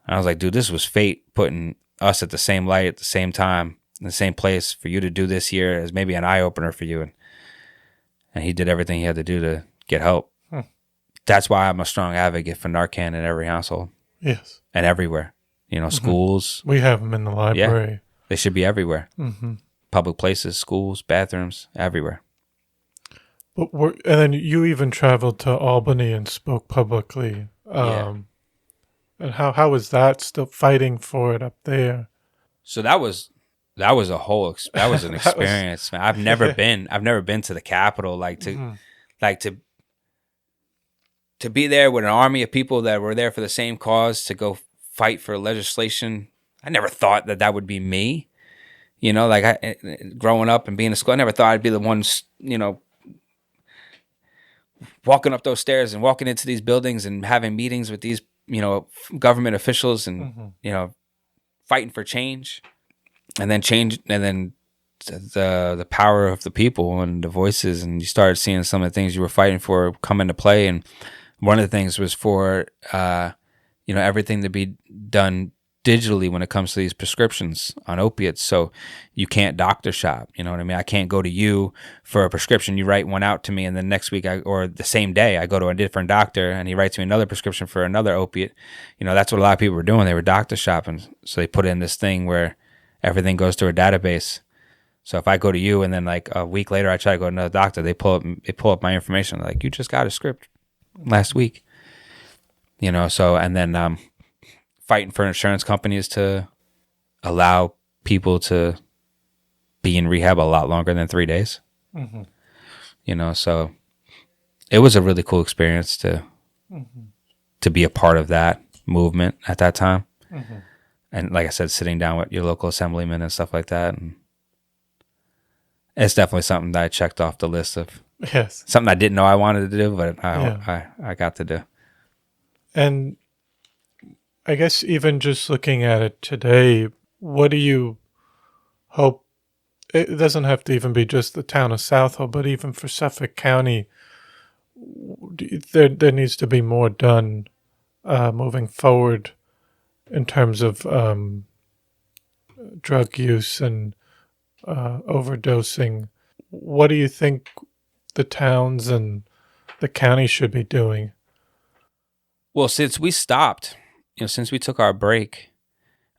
And I was like, dude, this was fate putting us at the same light at the same time, in the same place for you to do this here as maybe an eye-opener for you. And he did everything he had to do to get help. That's why I'm a strong advocate for Narcan in every household. Yes. And everywhere. Schools. We have them in the library. Yeah, they should be everywhere. Public places, schools, bathrooms, everywhere. But and then you even traveled to Albany and spoke publicly. And how was that still fighting for it up there? So that was a whole that was an experience, man. I've never been to the Capitol to be there with an army of people that were there for the same cause to fight for legislation. I never thought that would be me. Growing up and being in school, I never thought I'd be the one, walking up those stairs and walking into these buildings and having meetings with these government officials and fighting for change, and then the power of the people and the voices, and you started seeing some of the things you were fighting for come into play. And one of the things was for everything to be done digitally when it comes to these prescriptions on opiates. So you can't doctor shop. You know what I mean? I can't go to you for a prescription. You write one out to me, and then next week or the same day I go to a different doctor and he writes me another prescription for another opiate. That's what a lot of people were doing. They were doctor shopping. So they put in this thing where everything goes through a database. So if I go to you and then like a week later I try to go to another doctor, they pull up my information. Like, you just got a script last week. So, and then fighting for insurance companies to allow people to be in rehab a lot longer than 3 days. So it was a really cool experience to be a part of that movement at that time. And like I said, sitting down with your local assemblyman and stuff like that. And it's definitely something that I checked off the list of something I didn't know I wanted to do, but I got to do. And I guess even just looking at it today, what do you hope? It doesn't have to even be just the town of Southold, but even for Suffolk County, there needs to be more done moving forward in terms of drug use and overdosing. What do you think the towns and the county should be doing? Well, since we stopped, since we took our break,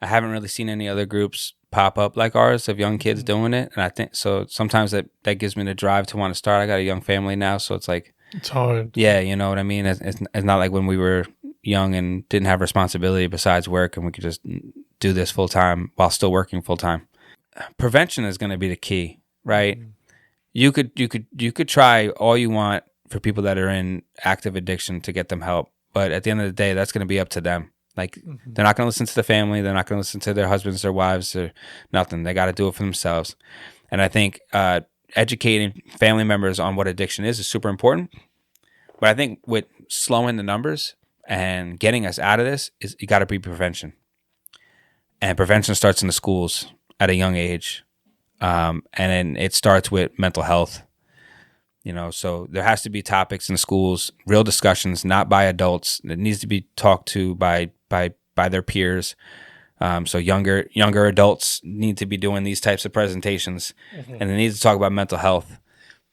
I haven't really seen any other groups pop up like ours of young kids doing it. And I think so sometimes that gives me the drive to want to start. I got a young family now, so it's like, it's hard. Yeah, you know what I mean? It's not like when we were young and didn't have responsibility besides work and we could just do this full time while still working full time. Prevention is going to be the key, right? You could try all you want for people that are in active addiction to get them help, but at the end of the day, that's going to be up to them. Like, they're not going to listen to the family. They're not going to listen to their husbands, their wives, or nothing. They got to do it for themselves. And I think educating family members on what addiction is super important. But I think with slowing the numbers and getting us out of this, is you got to be prevention. And prevention starts in the schools at a young age. And then it starts with mental health. So there has to be topics in schools, real discussions, not by adults. It needs to be talked to by their peers. So younger adults need to be doing these types of presentations, and they need to talk about mental health.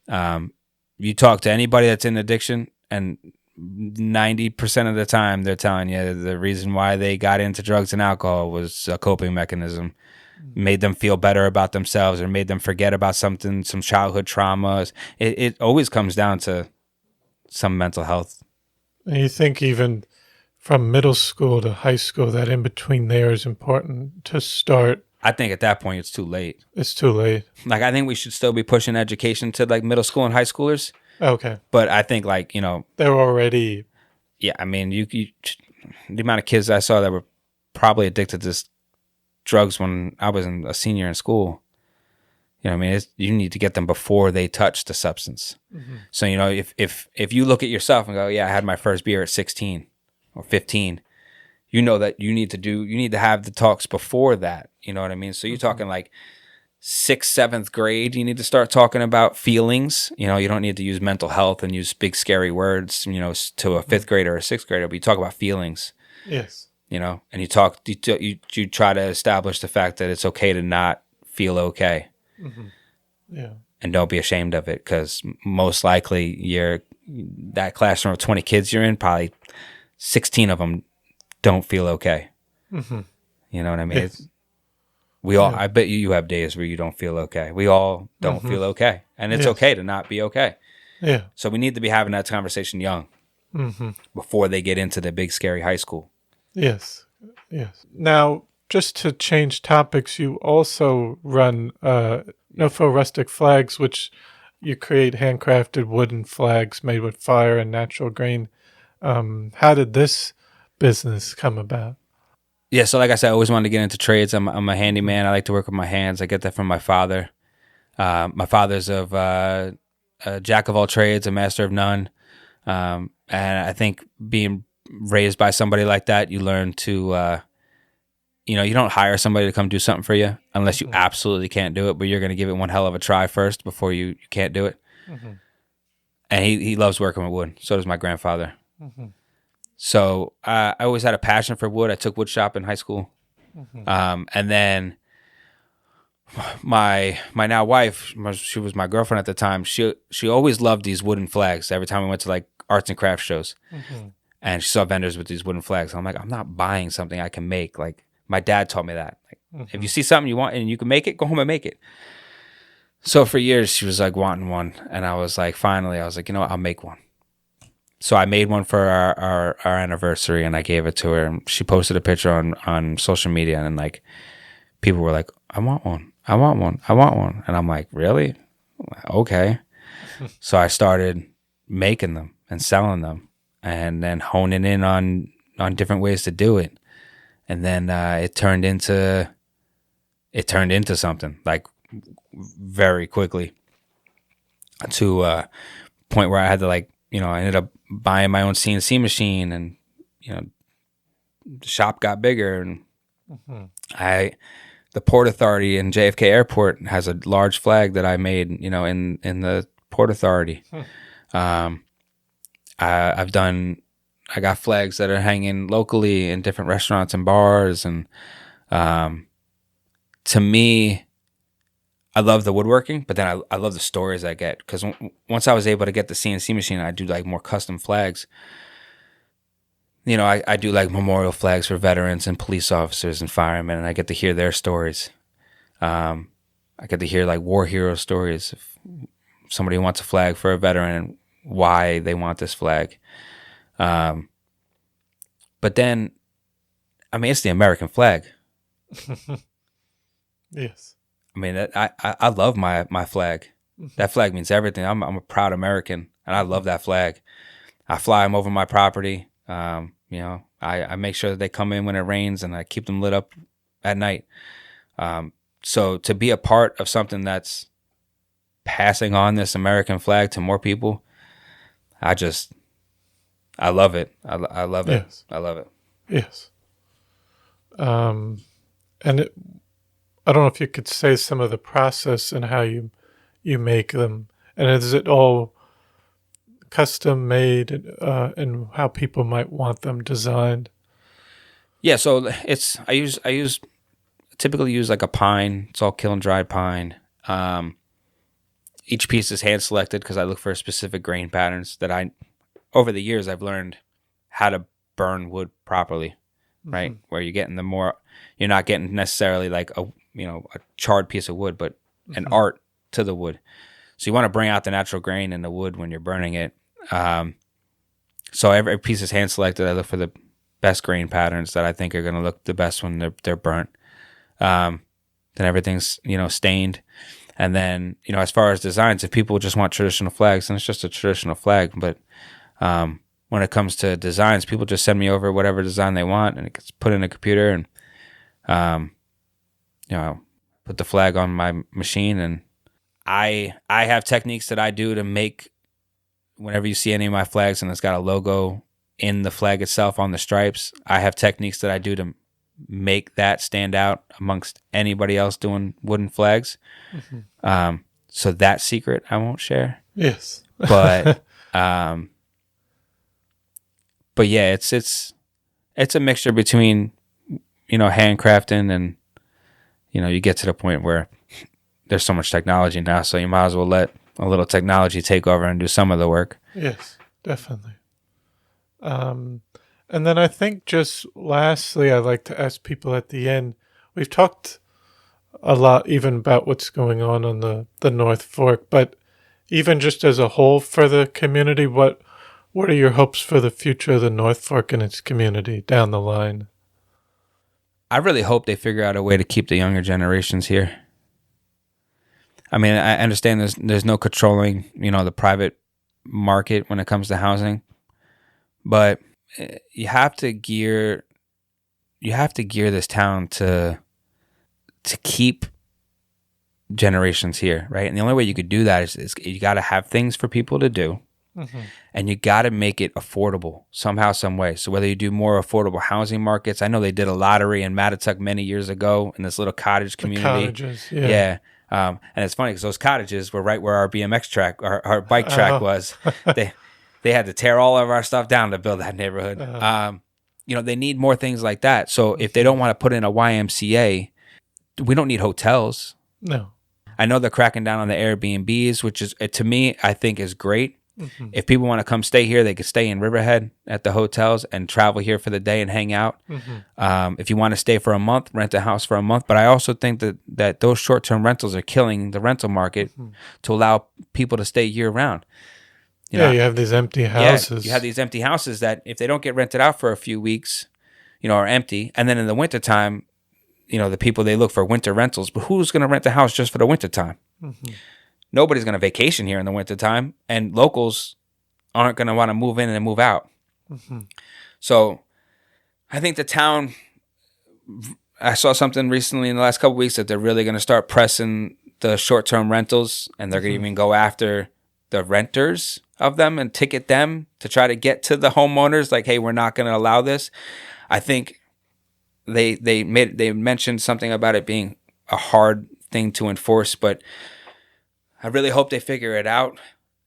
You talk to anybody that's in addiction, and 90% of the time they're telling you the reason why they got into drugs and alcohol was a coping mechanism. Made them feel better about themselves or made them forget about something, some childhood traumas. It always comes down to some mental health. And you think even from middle school to high school, that in between there is important to start? I think at that point it's too late. It's too late. Like, I think we should still be pushing education to like middle school and high schoolers. Okay. But I think, like, you know, they're already. Yeah, I mean, you the amount of kids I saw that were probably addicted to drugs when I was a senior in school. You know what I mean? You need to get them before they touch the substance. Mm-hmm. So, you know, if you look at yourself and go, yeah, I had my first beer at 16 or 15, you know that you need to have the talks before that. You know what I mean? So you're talking like 6th, 7th grade, you need to start talking about feelings. You know, you don't need to use mental health and use big scary words, you know, to a 5th grader or a 6th grader, but you talk about feelings. Yes. You know, and you try to establish the fact that it's okay to not feel okay. Mm-hmm. Yeah. And don't be ashamed of it, because most likely that classroom of 20 kids you're in, probably 16 of them don't feel okay. Mm-hmm. You know what I mean? Yes. I bet you have days where you don't feel okay. We all don't feel okay. And it's okay to not be okay. Yeah. So we need to be having that conversation young, before they get into the big, scary high school. Yes. Yes. Now, just to change topics, you also run NoFo Rustik Flags, which you create handcrafted wooden flags made with fire and natural grain. How did this business come about? Yeah, so like I said, I always wanted to get into trades. I'm a handyman. I like to work with my hands. I get that from my father. My father's a jack of all trades, a master of none. And I think being raised by somebody like that, you learn to, you don't hire somebody to come do something for you unless you absolutely can't do it, but you're going to give it one hell of a try first before you can't do it. Mm-hmm. And he loves working with wood. So does my grandfather. Mm-hmm. So I always had a passion for wood. I took wood shop in high school. Mm-hmm. And then my now wife, she was my girlfriend at the time. She always loved these wooden flags. Every time we went to like arts and crafts shows, and she saw vendors with these wooden flags. I'm like, I'm not buying something I can make. Like, my dad taught me that. Like, if you see something you want and you can make it, go home and make it. So for years she was like wanting one, and I was like, finally, I was like, you know what, I'll make one. So I made one for our anniversary, and I gave it to her, and she posted a picture on social media, and like people were like, I want one. And I'm like, really? Okay. So I started making them and selling them, and then honing in on different ways to do it. And then it turned into something like very quickly, to a point where I had to I ended up buying my own CNC machine, and the shop got bigger, and the Port Authority in JFK Airport has a large flag that I made, in the Port Authority. I got flags that are hanging locally in different restaurants and bars, and to me, I love the woodworking, but then I love the stories I get, because once I was able to get the CNC machine, I do like more custom flags. I do like memorial flags for veterans and police officers and firemen, and I get to hear their stories. I get to hear like war hero stories. If somebody wants a flag for a veteran and why they want this flag. But then, I mean, it's the American flag. Yes. I mean, I love my flag. That flag means everything. I'm a proud American, and I love that flag. I fly them over my property. I make sure that they come in when it rains, and I keep them lit up at night. So to be a part of something that's passing on this American flag to more people, I love it. I love it. Yes. I love it. Yes. And I don't know if you could say some of the process and how you make them, and is it all custom made, and how people might want them designed? Yeah, so I typically use like a pine. It's all kiln dried pine. Each piece is hand selected because I look for specific grain patterns that I over the years I've learned how to burn wood properly, right? Where you're getting you're not getting necessarily like a charred piece of wood, but an art to the wood. So you want to bring out the natural grain in the wood when you're burning it. So every piece is hand selected. I look for the best grain patterns that I think are going to look the best when they're burnt. Then everything's stained. And then as far as designs, if people just want traditional flags, then it's just a traditional flag. But when it comes to designs, people just send me over whatever design they want, and it gets put in a computer, and put the flag on my machine. And I have techniques that I do to make, whenever you see any of my flags and it's got a logo in the flag itself on the stripes, I have techniques that I do to make that stand out amongst anybody else doing wooden flags. So that secret I won't share. Yes. But yeah, it's a mixture between handcrafting and you get to the point where there's so much technology now, so you might as well let a little technology take over and do some of the work. Yes, definitely. And then I think just lastly, I like to ask people at the end, we've talked a lot even about what's going on the North Fork, but even just as a whole for the community, what are your hopes for the future of the North Fork and its community down the line? I really hope they figure out a way to keep the younger generations here. I mean, I understand there's no controlling, the private market when it comes to housing, but you have to gear this town to keep generations here, right? And the only way you could do that is you got to have things for people to do, and you got to make it affordable somehow, some way. So whether you do more affordable housing markets, I know they did a lottery in Mattituck many years ago in this little cottage community. The cottages, yeah. Yeah. And it's funny because those cottages were right where our BMX track, our bike track was. They had to tear all of our stuff down to build that neighborhood. They need more things like that. So if they don't want to put in a YMCA, we don't need hotels. No. I know they're cracking down on the Airbnbs, which is, to me, I think is great. If people want to come stay here, they could stay in Riverhead at the hotels and travel here for the day and hang out. If you want to stay for a month, rent a house for a month. But I also think that those short-term rentals are killing the rental market to allow people to stay year-round. You have these empty houses. Yeah, you have these empty houses that if they don't get rented out for a few weeks, are empty. And then in the wintertime, the people, they look for winter rentals. But who's going to rent a house just for the wintertime? Nobody's going to vacation here in the wintertime, and locals aren't going to want to move in and move out. So I think the town, I saw something recently in the last couple of weeks that they're really going to start pressing the short-term rentals, and they're going to even go after the renters of them and ticket them to try to get to the homeowners like, hey, we're not going to allow this. I think they mentioned something about it being a hard thing to enforce, but I really hope they figure it out.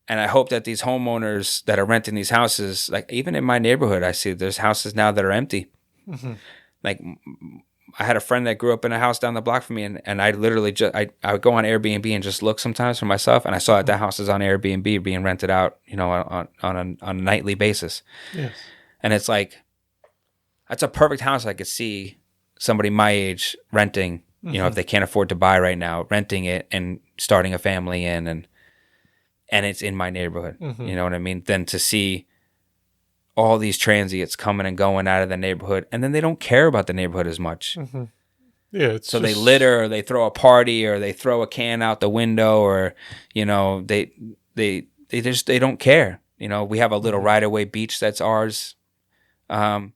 And I hope that these homeowners that are renting these houses, like even in my neighborhood, I see there's houses now that are empty. Like I had a friend that grew up in a house down the block from me, and I literally I would go on Airbnb and just look sometimes for myself, and I saw that house is on Airbnb being rented out, on a nightly basis. Yes. And it's like, that's a perfect house I could see somebody my age renting, if they can't afford to buy right now, renting it and starting a family in, and it's in my neighborhood. You know what I mean? Then to see all these transients coming and going out of the neighborhood, and then they don't care about the neighborhood as much. Yeah. So they litter, or they throw a party, or they throw a can out the window, or they don't care. We have a little right-of-way beach that's ours. They're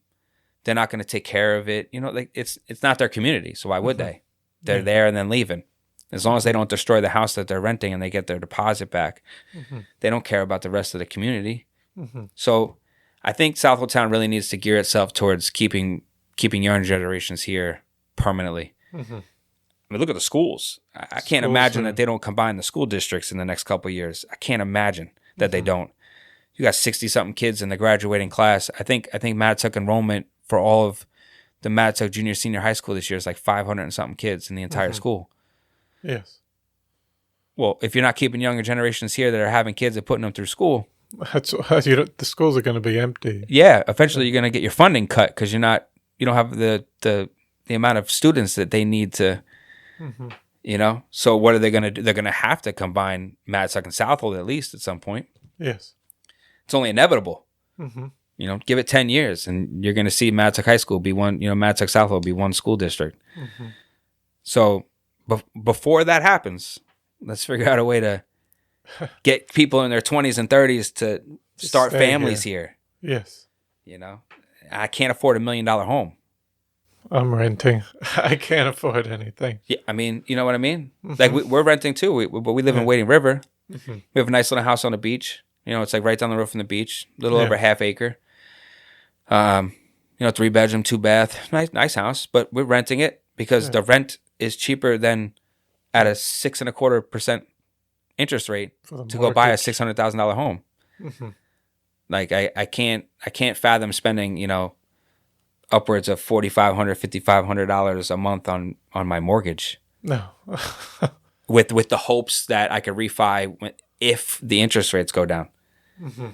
not going to take care of it. Like it's not their community, so why would they? They're there and then leaving. As long as they don't destroy the house that they're renting and they get their deposit back, they don't care about the rest of the community. So I think Southwold Town really needs to gear itself towards keeping younger generations here permanently. I mean, look at the schools. I can't imagine that they don't combine the school districts in the next couple of years. I can't imagine that they don't. You got 60-something kids in the graduating class. I think Mattituck enrollment for all of the Mattituck junior senior high school this year is like 500 and something kids in the entire school. Yes. Well, if you're not keeping younger generations here that are having kids and putting them through school, That's the schools are going to be empty. Yeah, eventually you're gonna get your funding cut because you don't have the amount of students that they need to. Mm-hmm. So what are they gonna do? They're gonna have to combine Madsuck and Southold at least at some point. Yes. It's only inevitable. Mm-hmm. Give it 10 years and you're going to see Madsuck High School be one, Madsuck Southold be one school district. Mm-hmm. So before that happens, let's figure out a way to get people in their 20s and 30s to start families here. Yes. I can't afford $1 million home. I'm renting. I can't afford anything. Yeah, I mean, you know what I mean? Mm-hmm. Like we're renting too, but we live in Wading River. Mm-hmm. We have a nice little house on the beach. It's like right down the road from the beach, a little over half acre. 3 bedroom, 2 bath, nice house, but we're renting it because the rent is cheaper than at a 6.25% interest rate to go buy a $600,000 home. Mm-hmm. Like I can't fathom spending, upwards of $4,500, $5,500 a month on my mortgage. No. with the hopes that I could refi if the interest rates go down. Mm-hmm.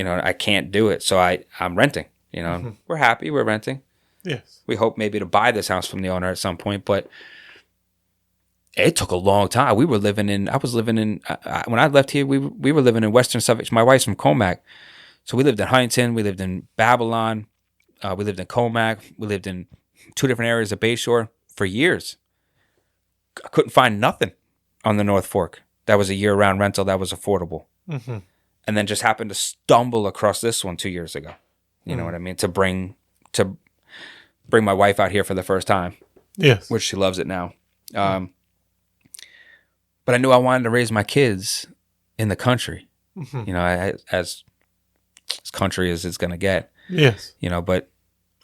I can't do it. So I'm renting, Mm-hmm. We're happy. We're renting. Yes. We hope maybe to buy this house from the owner at some point, but it took a long time. I was living in, when I left here, we were living in Western Suffolk. My wife's from Comac. So we lived in Huntington. We lived in Babylon. We lived in Comac. We lived in 2 different areas of Bayshore for years. I couldn't find nothing on the North Fork that was a year-round rental that was affordable. Mm-hmm. And then just happened to stumble across this one 2 years ago. You know what I mean? To bring my wife out here for the first time. Yes. Which she loves it now. But I knew I wanted to raise my kids in the country. Mm-hmm. As country as it's going to get. Yes. But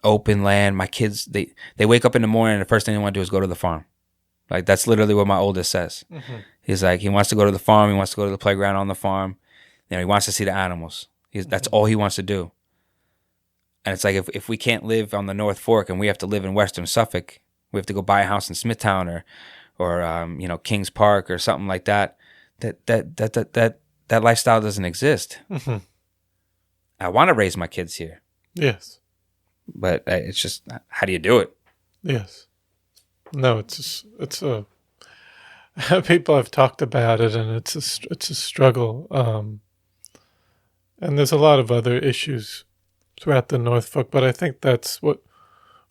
open land, my kids, they wake up in the morning and the first thing they want to do is go to the farm. Like that's literally what my oldest says. Mm-hmm. He's like, he wants to go to the farm. He wants to go to the playground on the farm. He wants to see the animals. That's all he wants to do. And it's like, if we can't live on the North Fork and we have to live in Western Suffolk, we have to go buy a house in Smithtown or Kings Park or something like that. That lifestyle doesn't exist. Mm-hmm. I want to raise my kids here. Yes. But it's just, how do you do it? Yes. No, it's a people have talked about it, and it's a struggle. And there's a lot of other issues throughout the North Fork, but I think that's what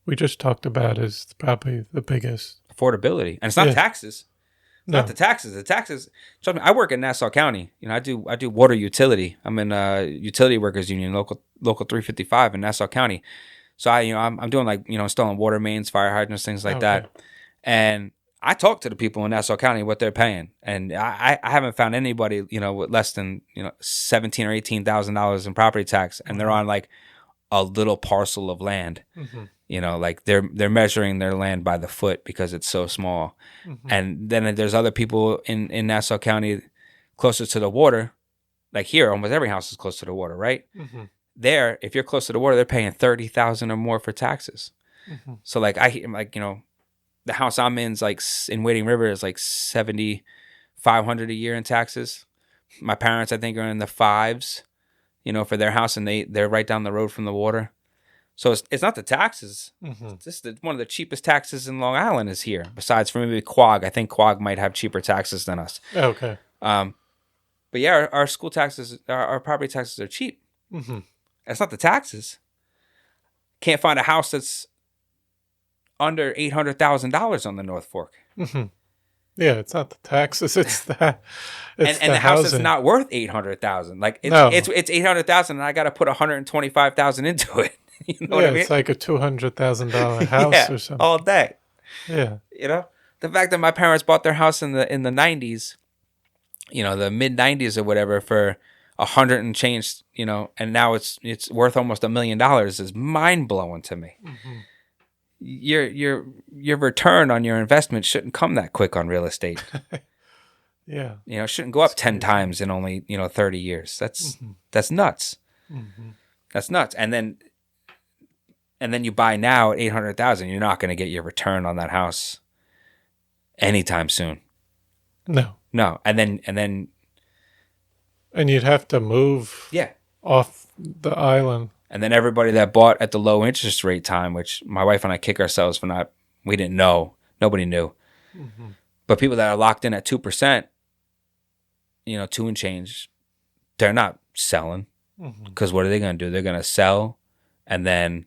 we just talked about is probably the biggest. Affordability. And it's not taxes. It's No. not the taxes. The taxes, trust me, I work in Nassau County. I do water utility. I'm in Utility Workers Union, local 355 in Nassau County. So I'm doing installing water mains, fire hydrants, things like that. And I talk to the people in Nassau County what they're paying, and I haven't found anybody with less than $17,000 or $18,000 in property tax, and they're on like a little parcel of land. Mm-hmm. Like they're measuring their land by the foot because it's so small. Mm-hmm. And then there's other people in Nassau County closer to the water, like here, almost every house is close to the water, right? Mm-hmm. There, if you're close to the water, they're paying $30,000 or more for taxes. Mm-hmm. So the house I'm in is like in Wading River is like $7,500 a year in taxes. My parents, I think, are in the fives, for their house, and they're right down the road from the water. So it's not the taxes. Mm-hmm. It's just one of the cheapest taxes in Long Island is here. Besides for maybe Quag, I think Quag might have cheaper taxes than us. Okay. But yeah, our school taxes, our property taxes are cheap. Mm-hmm. It's not the taxes. Can't find a house that's under $800,000 on the North Fork. Mm-hmm. Yeah, it's not the taxes. It's that. And the house is not worth $800,000. Like it's $800,000, and I got to put $125,000 into it. What I mean? It's like a $200,000 house or something all day. Yeah, the fact that my parents bought their house in the 90s, the mid 90s or whatever for $100 and change, and now it's worth almost $1 million is mind blowing to me. Mm-hmm. Your return on your investment shouldn't come that quick on real estate. Yeah. It shouldn't go up 10 times in only, 30 years. That's nuts. Mm-hmm. That's nuts. And then you buy now at $800,000, you're not going to get your return on that house anytime soon. No. And then And you'd have to move Yeah. off the island. And then everybody that bought at the low interest rate time, which my wife and I kick ourselves for not, we didn't know. Nobody knew. Mm-hmm. But people that are locked in at 2%, 2 and change, they're not selling. Because what are they going to do? They're going to sell and then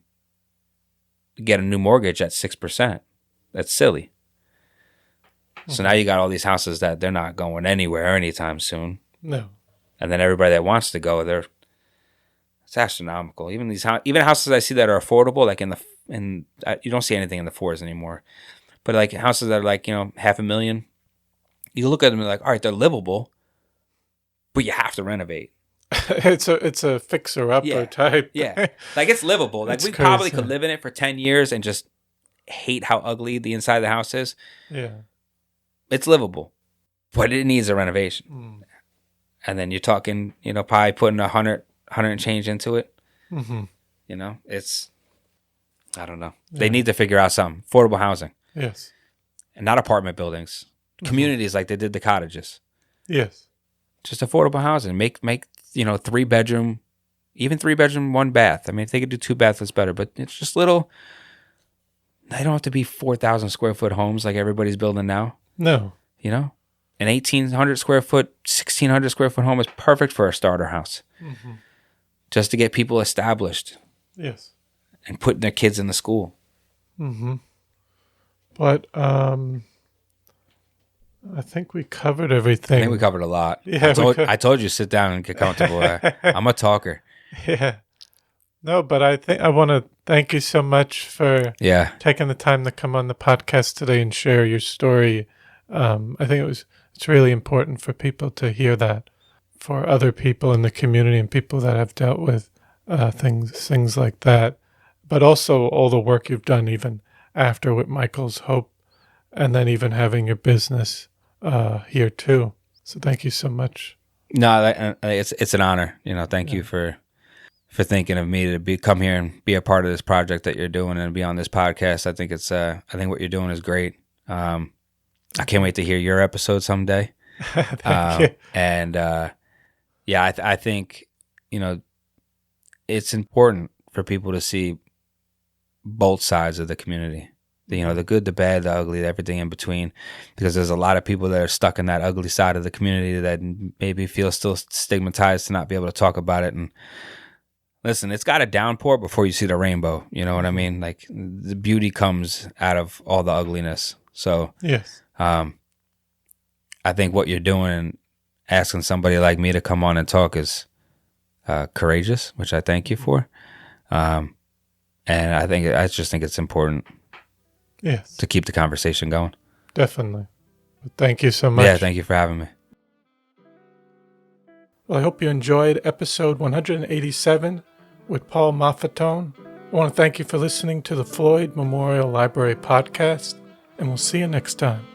get a new mortgage at 6%. That's silly. So now you got all these houses that they're not going anywhere anytime soon. No. And then everybody that wants to go, it's astronomical. Even houses I see that are affordable, like you don't see anything in the 4s anymore. But like houses that are like, $500,000, you look at them and like, all right, they're livable, but you have to renovate. It's a fixer-upper type. Yeah, like it's livable. Like we probably could live in it for 10 years and just hate how ugly the inside of the house is. Yeah. It's livable, but it needs a renovation. And then you're talking, probably putting 100 and change into it. Mm-hmm. It's, I don't know. Yeah. They need to figure out something. Affordable housing. Yes. And not apartment buildings. Communities like they did the cottages. Yes. Just affordable housing. Make 3-bedroom, even 3-bedroom, 1 bath. I mean, if they could do 2 baths, that's better. But it's just little. They don't have to be 4,000 square foot homes like everybody's building now. No. An 1,800 square foot, 1,600 square foot home is perfect for a starter house. Mm-hmm. Just to get people established. Yes. And putting their kids in the school. Mm-hmm. But I think we covered everything. I think we covered a lot. Yeah, I told you sit down and get comfortable. I'm a talker. Yeah. No, but I want to thank you so much for taking the time to come on the podcast today and share your story. I think it's really important for people to hear that, for other people in the community and people that have dealt with things like that. But also all the work you've done even after with Michael's Hope, and then even having your business here too. So thank you so much. No, it's an honor. Thank you for thinking of me to come here and be a part of this project that you're doing and be on this podcast. I think I think what you're doing is great. I can't wait to hear your episode someday. Thank you. And I think it's important for people to see both sides of the community. The good, the bad, the ugly, everything in between, because there's a lot of people that are stuck in that ugly side of the community that maybe feel still stigmatized to not be able to talk about it. And listen, it's got a downpour before you see the rainbow. You know what I mean? Like the beauty comes out of all the ugliness. So yes, I think what you're doing and asking somebody like me to come on and talk is courageous, which I thank you for. And I just think it's important. Yes. To keep the conversation going. Definitely. But thank you so much. Yeah, thank you for having me. Well, I hope you enjoyed episode 187 with Paul Maffetone. I want to thank you for listening to the Floyd Memorial Library podcast, and we'll see you next time.